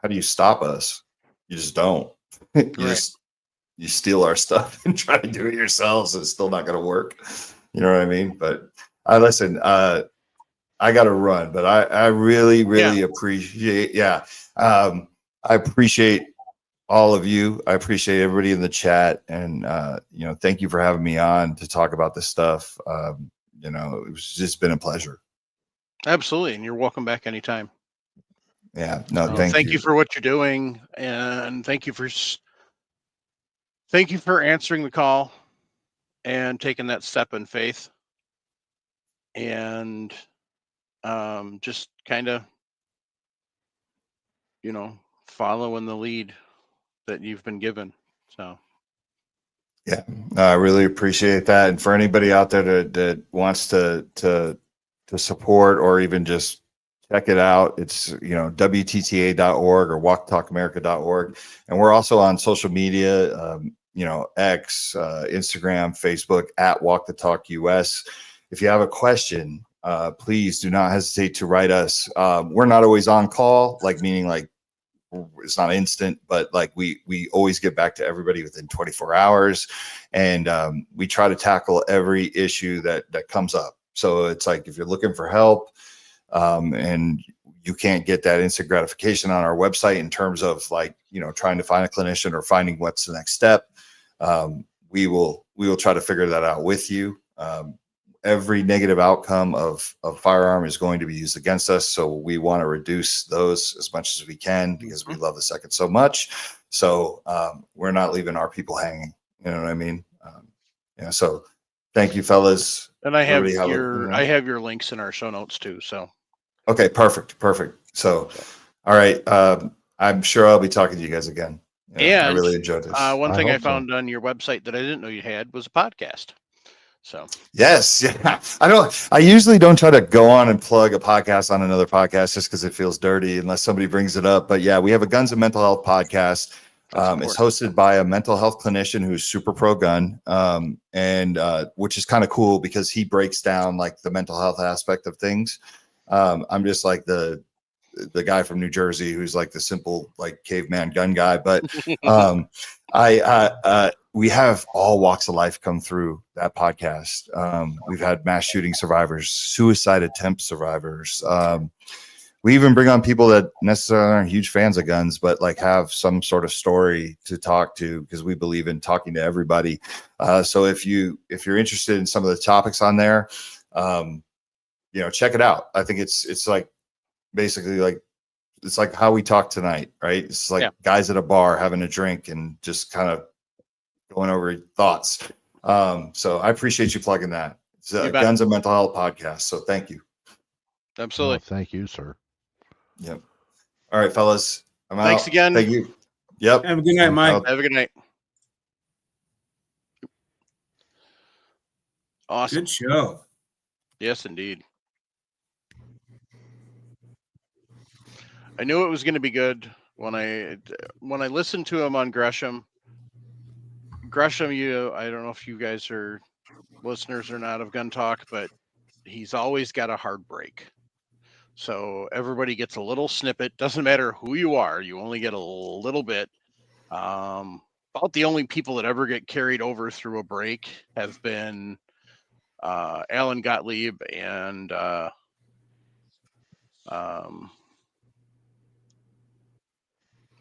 How do you stop us? You just don't. You steal our stuff and try to do it yourselves. It's still not going to work. You know what I mean? But listen, I got to run, but I really appreciate, I appreciate all of you. I appreciate everybody in the chat, and you know, thank you for having me on to talk about this stuff. You know, it's just been a pleasure. Absolutely, and you're welcome back anytime. Yeah, no, thank you for what you're doing, and thank you for answering the call and taking that step in faith, and just kind of, you know, following the lead that you've been given. So yeah, I really appreciate that. And for anybody out there that wants to support or even just check it out, it's, you know, WTTA.org or walktalkamerica.org. And we're also on social media, you know, X, Instagram, Facebook, at Walk the Talk US. If you have a question, please do not hesitate to write us. We're not always on call, like meaning like it's not instant, but like we always get back to everybody within 24 hours. And we try to tackle every issue that comes up. So it's like, if you're looking for help, and you can't get that instant gratification on our website in terms of like, you know, trying to find a clinician or finding what's the next step, we will try to figure that out with you. Every negative outcome of firearm is going to be used against us. So we want to reduce those as much as we can because we love the second so much. So we're not leaving our people hanging. You know what I mean? Yeah. So thank you, fellas. And I have your links in our show notes too. So. Okay, perfect. So, all right. I'm sure I'll be talking to you guys again. Yeah, I really enjoyed this. One thing I found on your website that I didn't know you had was a podcast. So yes, yeah. I usually don't try to go on and plug a podcast on another podcast just because it feels dirty unless somebody brings it up. But yeah, we have a Guns and Mental Health podcast. It's hosted by a mental health clinician who's super pro gun, and which is kind of cool because he breaks down like the mental health aspect of things. I'm just like the guy from New Jersey who's like the simple like caveman gun guy, but we have all walks of life come through that podcast. We've had mass shooting survivors, suicide attempt survivors. We even bring on people that necessarily aren't huge fans of guns, but like have some sort of story to talk to because we believe in talking to everybody. So if you're interested in some of the topics on there, you know, check it out. I think it's like basically like it's like how we talk tonight, right? It's like guys at a bar having a drink and just kind of going over thoughts. So I appreciate you plugging that. It's a Guns and Mental Health podcast. So thank you. Absolutely. Oh, thank you, sir. Yep. All right, fellas. I'm out. Thanks again. Thank you. Yep. Have a good night, Mike. Have a good night. Awesome. Good show. Yes, indeed. I knew it was going to be good when I listened to him on Gresham. Gresham, I don't know if you guys are listeners or not of Gun Talk, but he's always got a hard break. So everybody gets a little snippet. Doesn't matter who you are, you only get a little bit. About the only people that ever get carried over through a break have been Alan Gottlieb and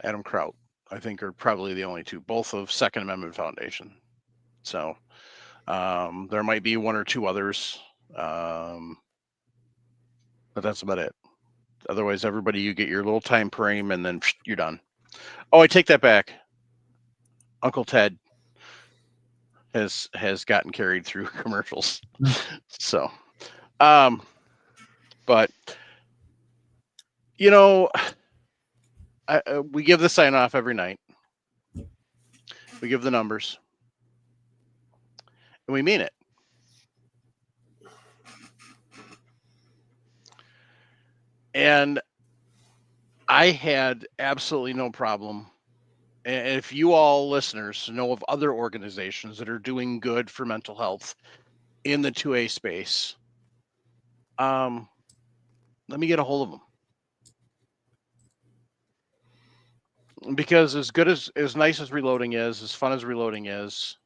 Adam Kraut, I think, are probably the only two, both of Second Amendment Foundation. So there might be one or two others, but that's about it. Otherwise, everybody, you get your little time frame and then you're done. Oh, I take that back. Uncle Ted has gotten carried through commercials. So But we give the sign off every night. We give the numbers, and we mean it. And I had absolutely no problem. And if you all listeners know of other organizations that are doing good for mental health in the 2A space, let me get a hold of them. Because as nice as reloading is, as fun as reloading is,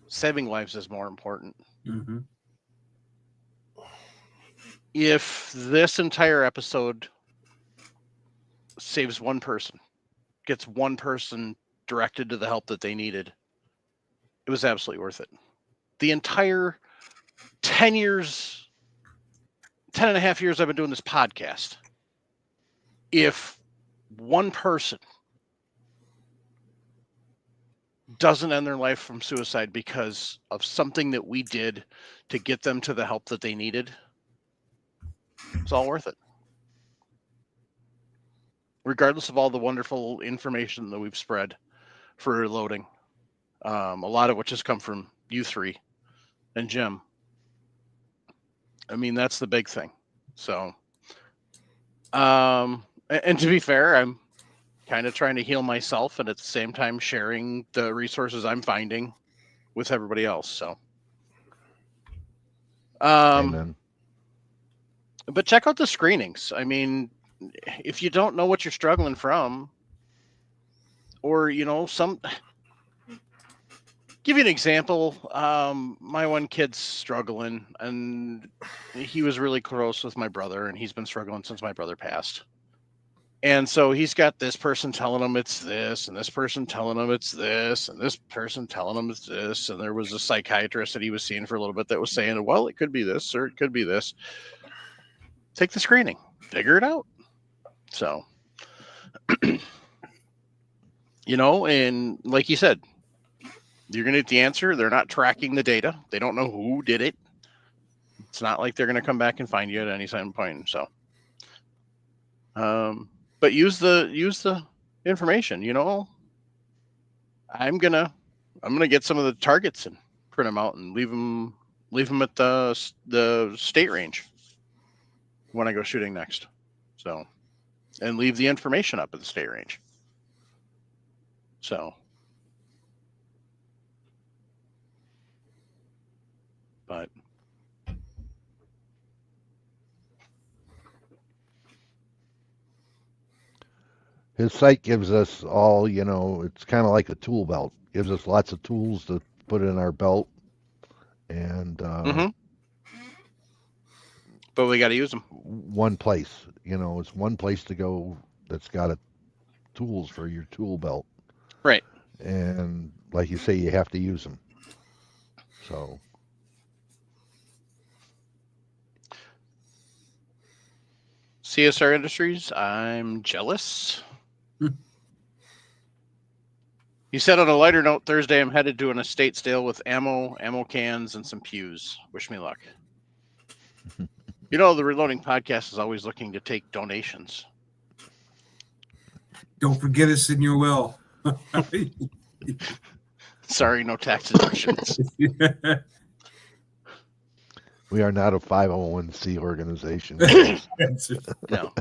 saving lives is more important. Mhm. If this entire episode saves one person, gets one person directed to the help that they needed, it was absolutely worth it. The entire 10 and a half years I've been doing this podcast, if one person doesn't end their life from suicide because of something that we did to get them to the help that they needed, it's all worth it. Regardless of all the wonderful information that we've spread for reloading, a lot of which has come from you three and Jim. I mean, that's the big thing. So, and to be fair, I'm kind of trying to heal myself and at the same time sharing the resources I'm finding with everybody else. So, Amen. but check out the screenings. I mean, if you don't know what you're struggling from, or give you an example. My one kid's struggling, and he was really close with my brother, and he's been struggling since my brother passed. And so he's got this person telling him it's this, and this person telling him it's this, and this person telling him it's this. And there was a psychiatrist that he was seeing for a little bit that was saying, well, it could be this, or it could be this. Take the screening, figure it out. So, and like you said, you're going to get the answer. They're not tracking the data. They don't know who did it. It's not like they're going to come back and find you at any point. So, but use the information. I'm gonna get some of the targets and print them out and leave them at the state range when I go shooting next. So, and leave the information up at the state range. So, but His site gives us all, it's kind of like a tool belt. Gives us lots of tools to put in our belt, and but we got to use them. one place, it's one place to go that's got tools for your tool belt. Right. And like you say, you have to use them. So. CSR Industries, I'm jealous. He said on a lighter note, Thursday I'm headed to an estate sale with ammo cans, and some pews. Wish me luck. The Reloading Podcast is always looking to take donations. Don't forget us in your will. Sorry, no tax deductions. We are not a 501c organization. No.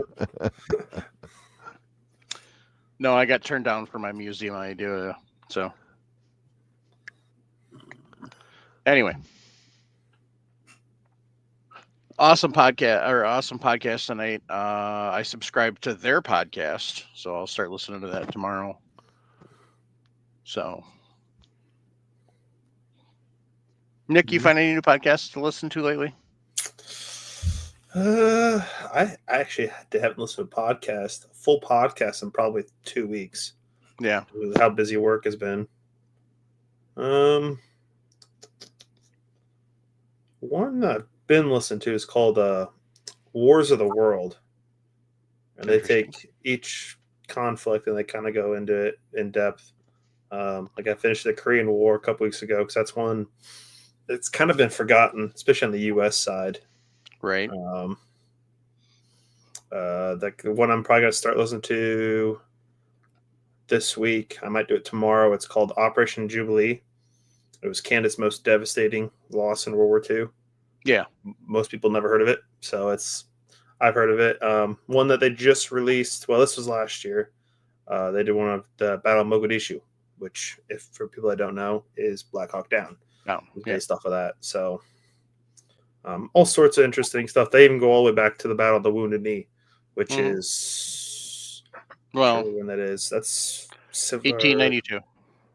No, I got turned down for my museum idea. So, anyway, awesome podcast tonight. I subscribe to their podcast, so I'll start listening to that tomorrow. So, Nick, you find any new podcasts to listen to lately? I actually haven't listened to a full podcast in probably 2 weeks. Yeah. With how busy work has been. One that I've been listening to is called Wars of the World. And they take each conflict and they kind of go into it in depth. Like I finished the Korean War a couple weeks ago because that's one that's kind of been forgotten, especially on the U.S. side. Right. The one I'm probably gonna start listening to this week. I might do it tomorrow. It's called Operation Jubilee. It was Canada's most devastating loss in World War II. Yeah. Most people never heard of it, so I've heard of it. One that they just released. Well, this was last year. They did one of the Battle of Mogadishu, which, if for people that don't know, is Black Hawk Down. No. It's Yeah. based off of that. So, all sorts of interesting stuff. They even go all the way back to the Battle of the Wounded Knee, which is Well, when that is. That's 1892, Yeah,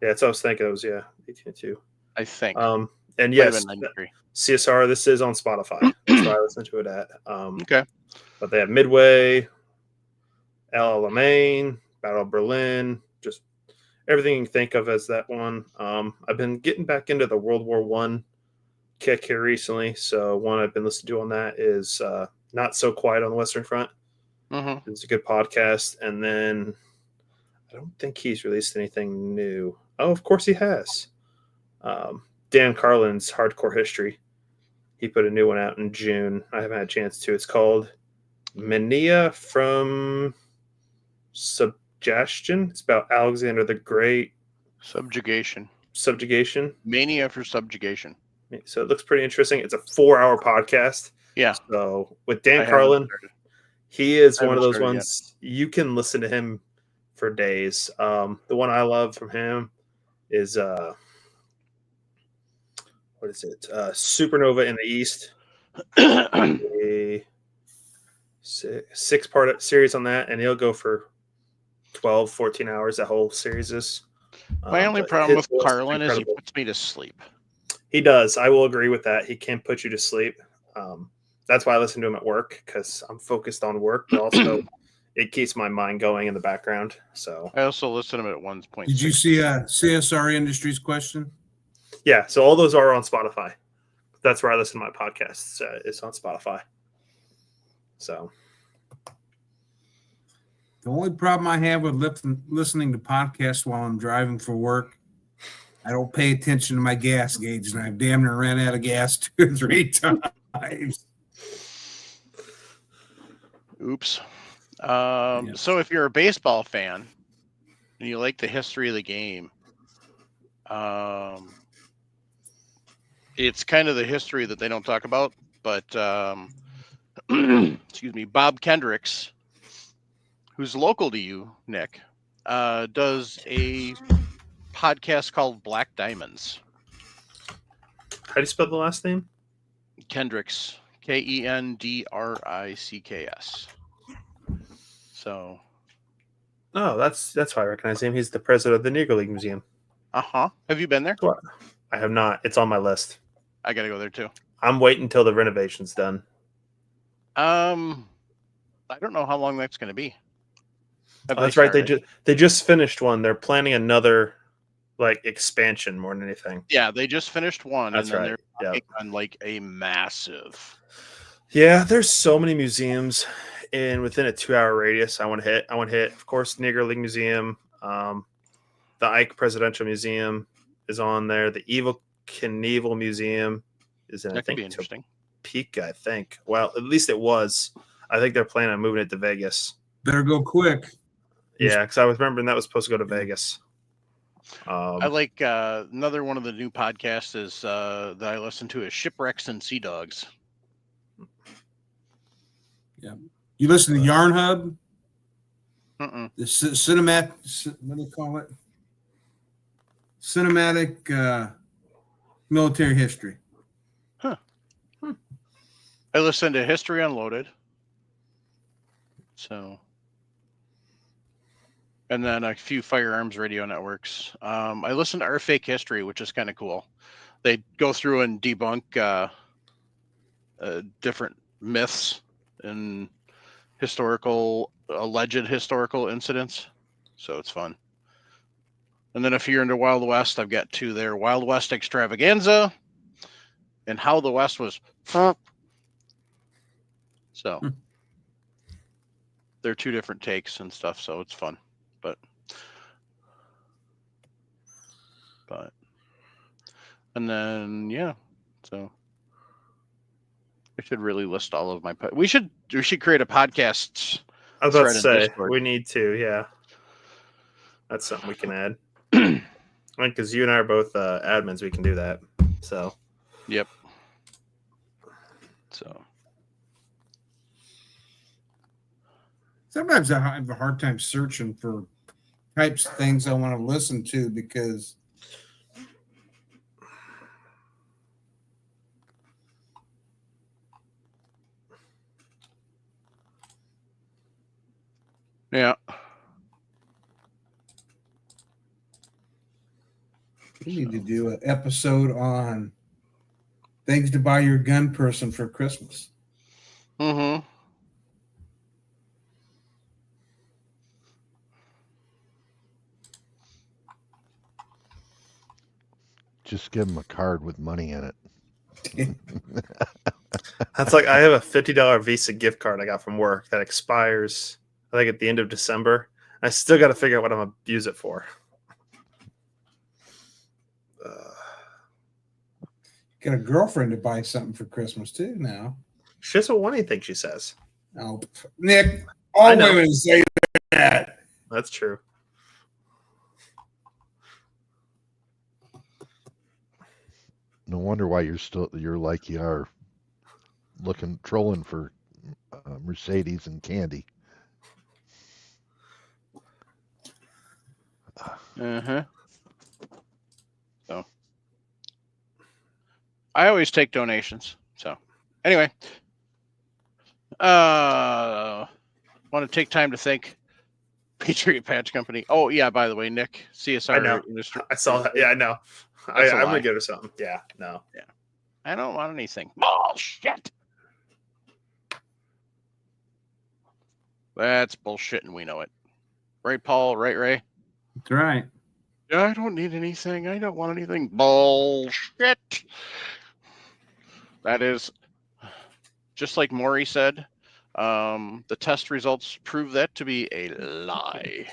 that's what I was thinking. It was 1892. I think. And Might have yes, been 93. CSR. This is on Spotify. That's where I listen to it at. Okay. But they have Midway, El Alamein, Battle of Berlin, just everything you can think of as that one. I've been getting back into the World War One kick here recently. So one I've been listening to on that is Not So Quiet on the Western Front. Mm-hmm. It's a good podcast. And then I don't think he's released anything new. Oh, of course he has. Dan Carlin's Hardcore History. He put a new one out in June. I haven't had a chance to. It's called Mania from Subgestion. It's about Alexander the Great. Subjugation. Mania for subjugation. So it looks pretty interesting. It's a 4-hour podcast. Yeah. So with Dan I haven't Carlin, started. he is I one of those haven't started ones you can listen to him for days. The one I love from him is what is it? Supernova in the East. A 6-part series on that, and he'll go for 12, 14 hours. That whole series is. My only But problem his with voice is Carlin is he incredible. puts me to sleep. He does. I will agree with that. He can put you to sleep. That's why I listen to him at work, because I'm focused on work, but also it keeps my mind going in the background. So I also listen to him at 1.6. Did you see CSR Industries question? yeah, so all those are on Spotify. That's where I listen to my podcasts. It's on Spotify. So The only problem I have with listening to podcasts while I'm driving for work, I don't pay attention to my gas gauge, and I've damn near ran out of gas 2 or 3 times. Oops. Yes. So if you're a baseball fan and you like the history of the game, it's kind of the history that they don't talk about, but excuse me, Bob Kendricks, who's local to you, Nick, does a podcast called Black Diamonds. how do you spell the last name? Kendricks, Kendricks. So, Oh, that's why I recognize him. He's the president of the Negro League Museum. have you been there? I have not. It's on my list. I gotta go there too. I'm waiting until the renovation's done. I don't know how long that's gonna be. Have Oh, that's right. started? They just finished one. They're planning another expansion more than anything. Yeah, they just finished one, That's and then right. they're Yeah. working on like a massive. Yeah, there's so many museums within a 2-hour radius. I want to hit. Of course, Negro League Museum, the Ike Presidential Museum is on there. The Evil Knievel Museum is in, I That could think, be interesting. Topeka, I think. Well, at least it was. I think they're planning on moving it to Vegas. Better go quick. Yeah, because I was remembering that was supposed to go to Vegas. I like another one of the new podcasts is that I listen to is Shipwrecks and Sea Dogs. You listen to Yarn Hub, Mm-mm. the cinematic, what do you call it? Cinematic military history. I listen to History Unloaded. So, and then a few firearms radio networks. I listen to Our Fake History, which is kind of cool. They go through and debunk different myths and alleged historical incidents. So it's fun. And then if you're into Wild West, I've got 2 there: Wild West Extravaganza and How the West Was. So they're 2 different takes and stuff, so it's fun. But and then yeah, so I should really list all of my. We should create a podcast. I was about to thread in say Discord. we need to. Yeah, that's something we can add. Because you and I are both admins, we can do that. So Yep. So Sometimes I have a hard time searching for types of things I want to listen to because yeah. we need to do an episode on things to buy your gun person for Christmas. Mm-hmm. Just give them a card with money in it. that's like I have a $50 Visa gift card I got from work that expires, I think, at the end of December. I still got to figure out what I'm gonna use it for. Got a girlfriend to buy something for Christmas too now. She doesn't want anything, she says. Oh, Nick, I all know. women say that. That's true. No wonder why you're like you are, trolling for Mercedes and candy. Uh-huh. So I always take donations. So anyway, want to take time to thank Patriot Patch Company. Oh yeah, by the way, Nick, CSR I know. industry. I saw that. Yeah, I know. That's a I'm lie. gonna give her something. Yeah, no. I don't want anything. Bullshit. That's bullshit, and we know it. Right, Paul? Right, Ray? That's right. I don't need anything. I don't want anything. Bullshit. That is, just like Maury said, the test results prove that to be a lie.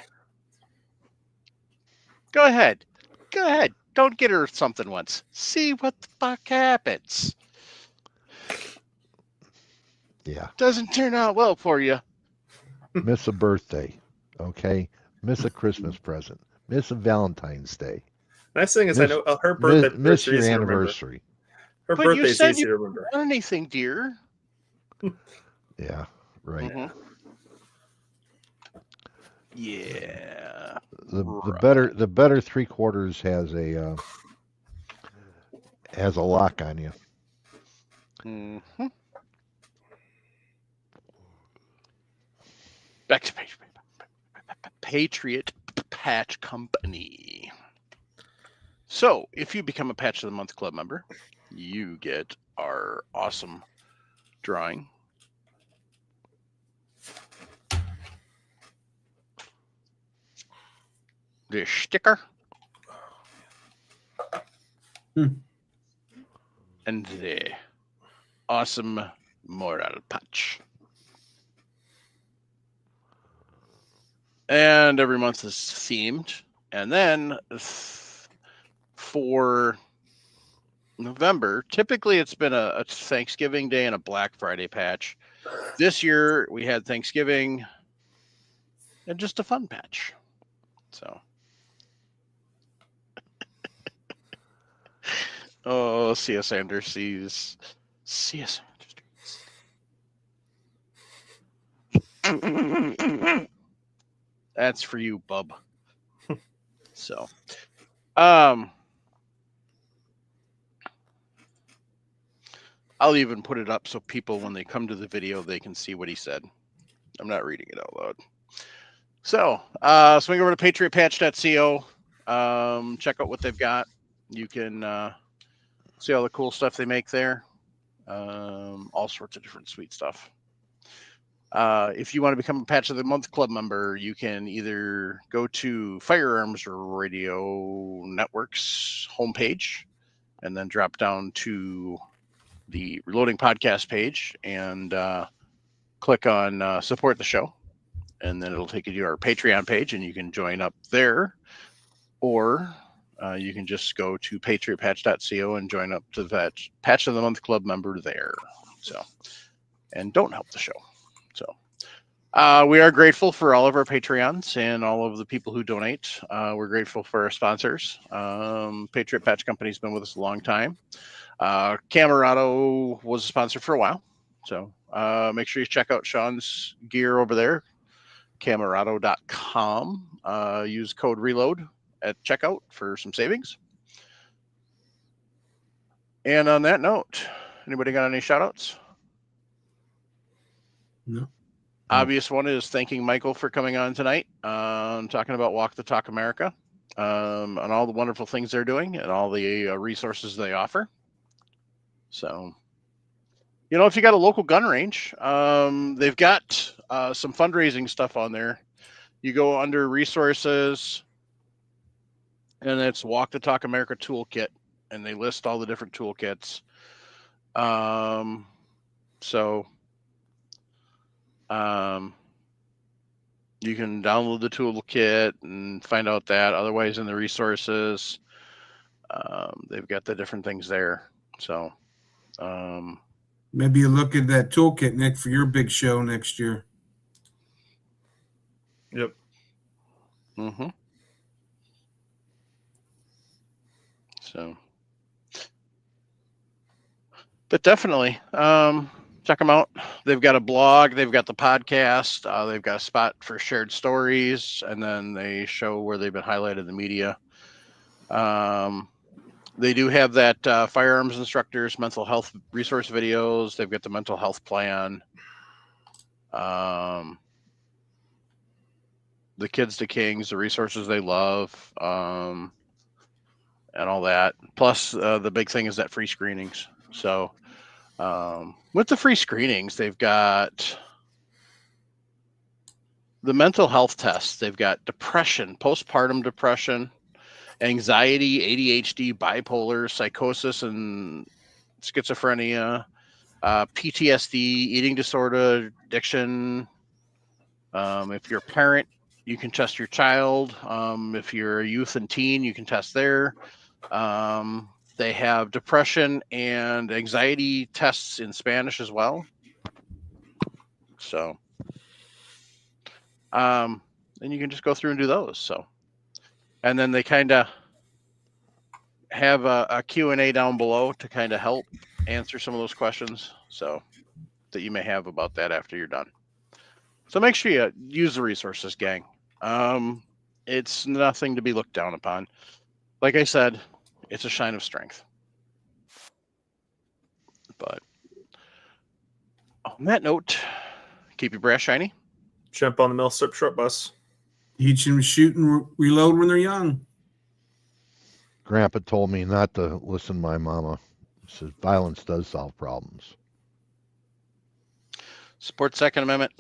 Go ahead. Go ahead. Don't get her something once. See what the fuck happens. Yeah. Doesn't turn out well for you. Miss a birthday. Okay. Miss a Christmas present. Miss a Valentine's Day. Nice thing is, Miss- I know her birthday. Miss is your easy to remember. anniversary. Her But you birthday is said easy you- to remember. Want anything, dear? Yeah. Right. Mhm. Yeah. The better 3/4 has a lock on you. Mm-hmm. Back to Patriot Patch Company. So, if you become a Patch of the Month Club member, you get our awesome drawing. The sticker. And the awesome moral patch. And every month is themed. And then for November, typically it's been a Thanksgiving Day and a Black Friday patch. This year we had Thanksgiving and just a fun patch. So. Oh, C.S. Anderson's. C.S. Anderson. That's for you, bub. So, I'll even put it up so people, when they come to the video, they can see what he said. I'm not reading it out loud. So, swing over to patriotpatch.co. Check out what they've got. You can see all the cool stuff they make there. All sorts of different sweet stuff. If you want to become a Patch of the Month Club member, you can either go to Firearms Radio Network's homepage and then drop down to the Reloading Podcast page and click on Support the Show. And then it'll take you to our Patreon page and you can join up there. Or you can just go to patriotpatch.co and join up to the Patch of the Month Club member there. So, and don't help the show. So, we are grateful for all of our Patreons and all of the people who donate. We're grateful for our sponsors. Patriot Patch Company's been with us a long time. Camerado was a sponsor for a while. So make sure you check out Sean's gear over there, camerado.com. Use code RELOAD at checkout for some savings. And on that note, anybody got any shout outs? No. Obvious one is thanking Michael for coming on tonight, talking about Walk the Talk America, and all the wonderful things they're doing and all the resources they offer. So, if you got a local gun range, they've got some fundraising stuff on there. You go under resources, and it's Walk the Talk America Toolkit, and they list all the different toolkits. You can download the toolkit and find out that. Otherwise, in the resources, they've got the different things there. So, Maybe you look at that toolkit, Nick, for your big show next year. Yep. mm-hmm. So, but definitely, check them out. They've got a blog, they've got the podcast, they've got a spot for shared stories, and then they show where they've been highlighted in the media. They do have that firearms instructors, mental health resource videos. They've got the mental health plan. The Kids to Kings, the resources they love, and all that. Plus, the big thing is that free screenings. So, with the free screenings, they've got the mental health tests. They've got depression, postpartum depression, anxiety, ADHD, bipolar, psychosis, and schizophrenia, PTSD, eating disorder, addiction. If you're a parent, you can test your child. If you're a youth and teen, you can test there. They have depression and anxiety tests in Spanish as well. So, and you can just go through and do those. So, and then they kind of have a Q&A down below to kind of help answer some of those questions. So that you may have about that after you're done. So make sure you use the resources, gang. It's nothing to be looked down upon. Like I said, it's a sign of strength. But on that note, keep your brass shiny. Jump on the Millstrip short bus. Teach them to shoot and reload when they're young. Grandpa told me not to listen to my mama. He says violence does solve problems. Support Second Amendment,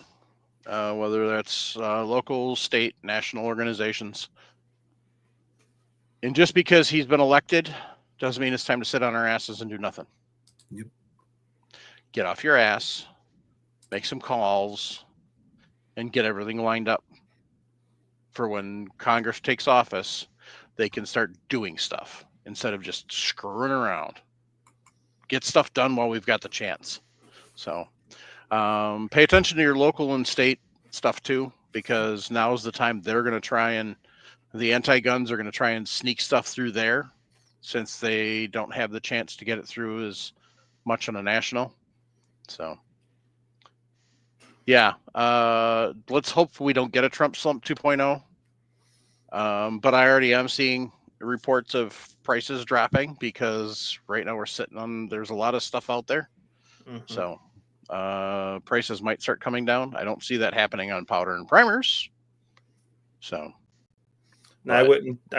whether that's local, state, national organizations. And just because he's been elected doesn't mean it's time to sit on our asses and do nothing. Yep. Get off your ass, make some calls, and get everything lined up for when Congress takes office. They can start doing stuff instead of just screwing around. Get stuff done while we've got the chance. So pay attention to your local and state stuff too, because now's the time they're going to try and the anti-guns are going to try and sneak stuff through there since they don't have the chance to get it through as much on a national. So yeah, let's hope we don't get a Trump slump 2.0. But I already am seeing reports of prices dropping because right now we're sitting on, there's a lot of stuff out there. Mhm. So prices might start coming down. I don't see that happening on powder and primers. So No, I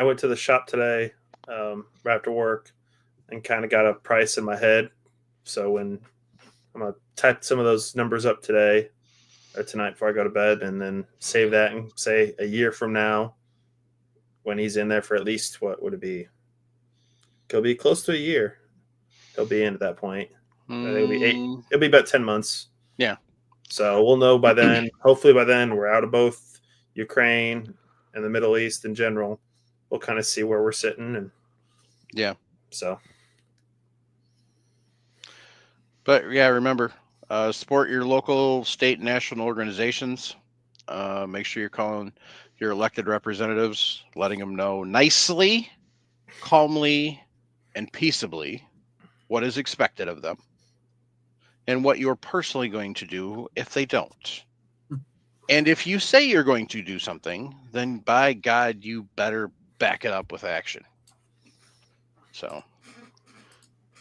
went to the shop today right after work and kind of got a price in my head. So when I'm gonna type some of those numbers up today or tonight before I go to bed, and then save that and say a year from now, when he's in there for at least, what would it be? It'll be close to a year. He'll be in at that point. It'll be it'll be about 10 months. Yeah. So we'll know by then. Hopefully by then we're out of both Ukraine and the Middle East in general. We'll kind of see where we're sitting, and yeah. so But yeah, remember, support your local, state, and national organizations. Make sure you're calling your elected representatives, letting them know nicely, calmly, and peaceably what is expected of them and what you're personally going to do if they don't. And if you say you're going to do something, then by God, you better back it up with action. So,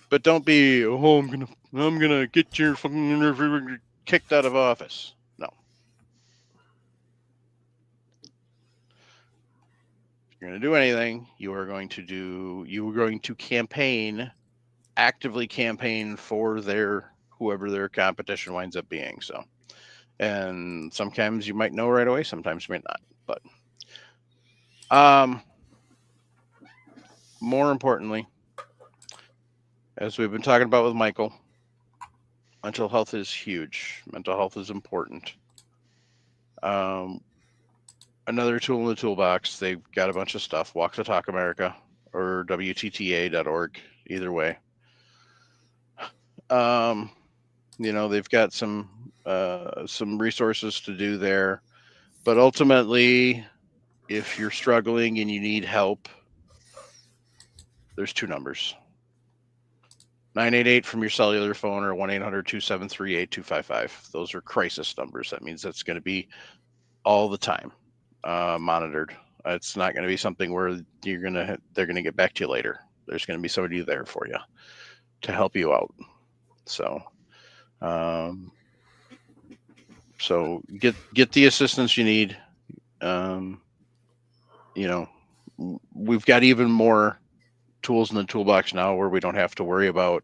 but don't be, oh, I'm gonna get your fucking kicked out of office. No. If you're gonna do anything, you are going to campaign, actively campaign for whoever their competition winds up being. So, and sometimes you might know right away, sometimes you might not. But more importantly, as we've been talking about with Michael, mental health is huge. Mental health is important. Another tool in the toolbox, they've got a bunch of stuff, Walk the Talk America or WTTA.org, either way. They've got some resources to do there. But ultimately, if you're struggling and you need help, there's two numbers. 988 from your cellular phone or 1-800-273-8255. Those are crisis numbers. That means that's going to be all the time monitored. It's not going to be something where they're going to get back to you later. There's going to be somebody there for you to help you out. So, get the assistance you need. We've got even more tools in the toolbox now where we don't have to worry about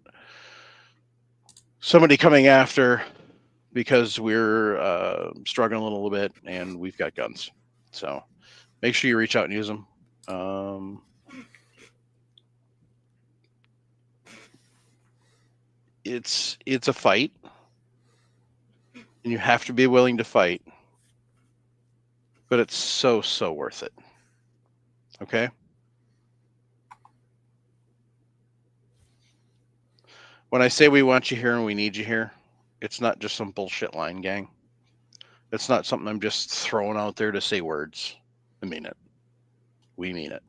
somebody coming after because we're struggling a little bit and we've got guns. So make sure you reach out and use them. It's a fight, and you have to be willing to fight, but it's so worth it. Okay? When I say we want you here and we need you here, it's not just some bullshit line, gang. It's not something I'm just throwing out there to say words. I mean it. We mean it.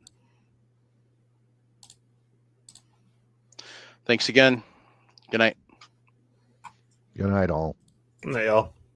Thanks again. Good night. Good night, all. They all.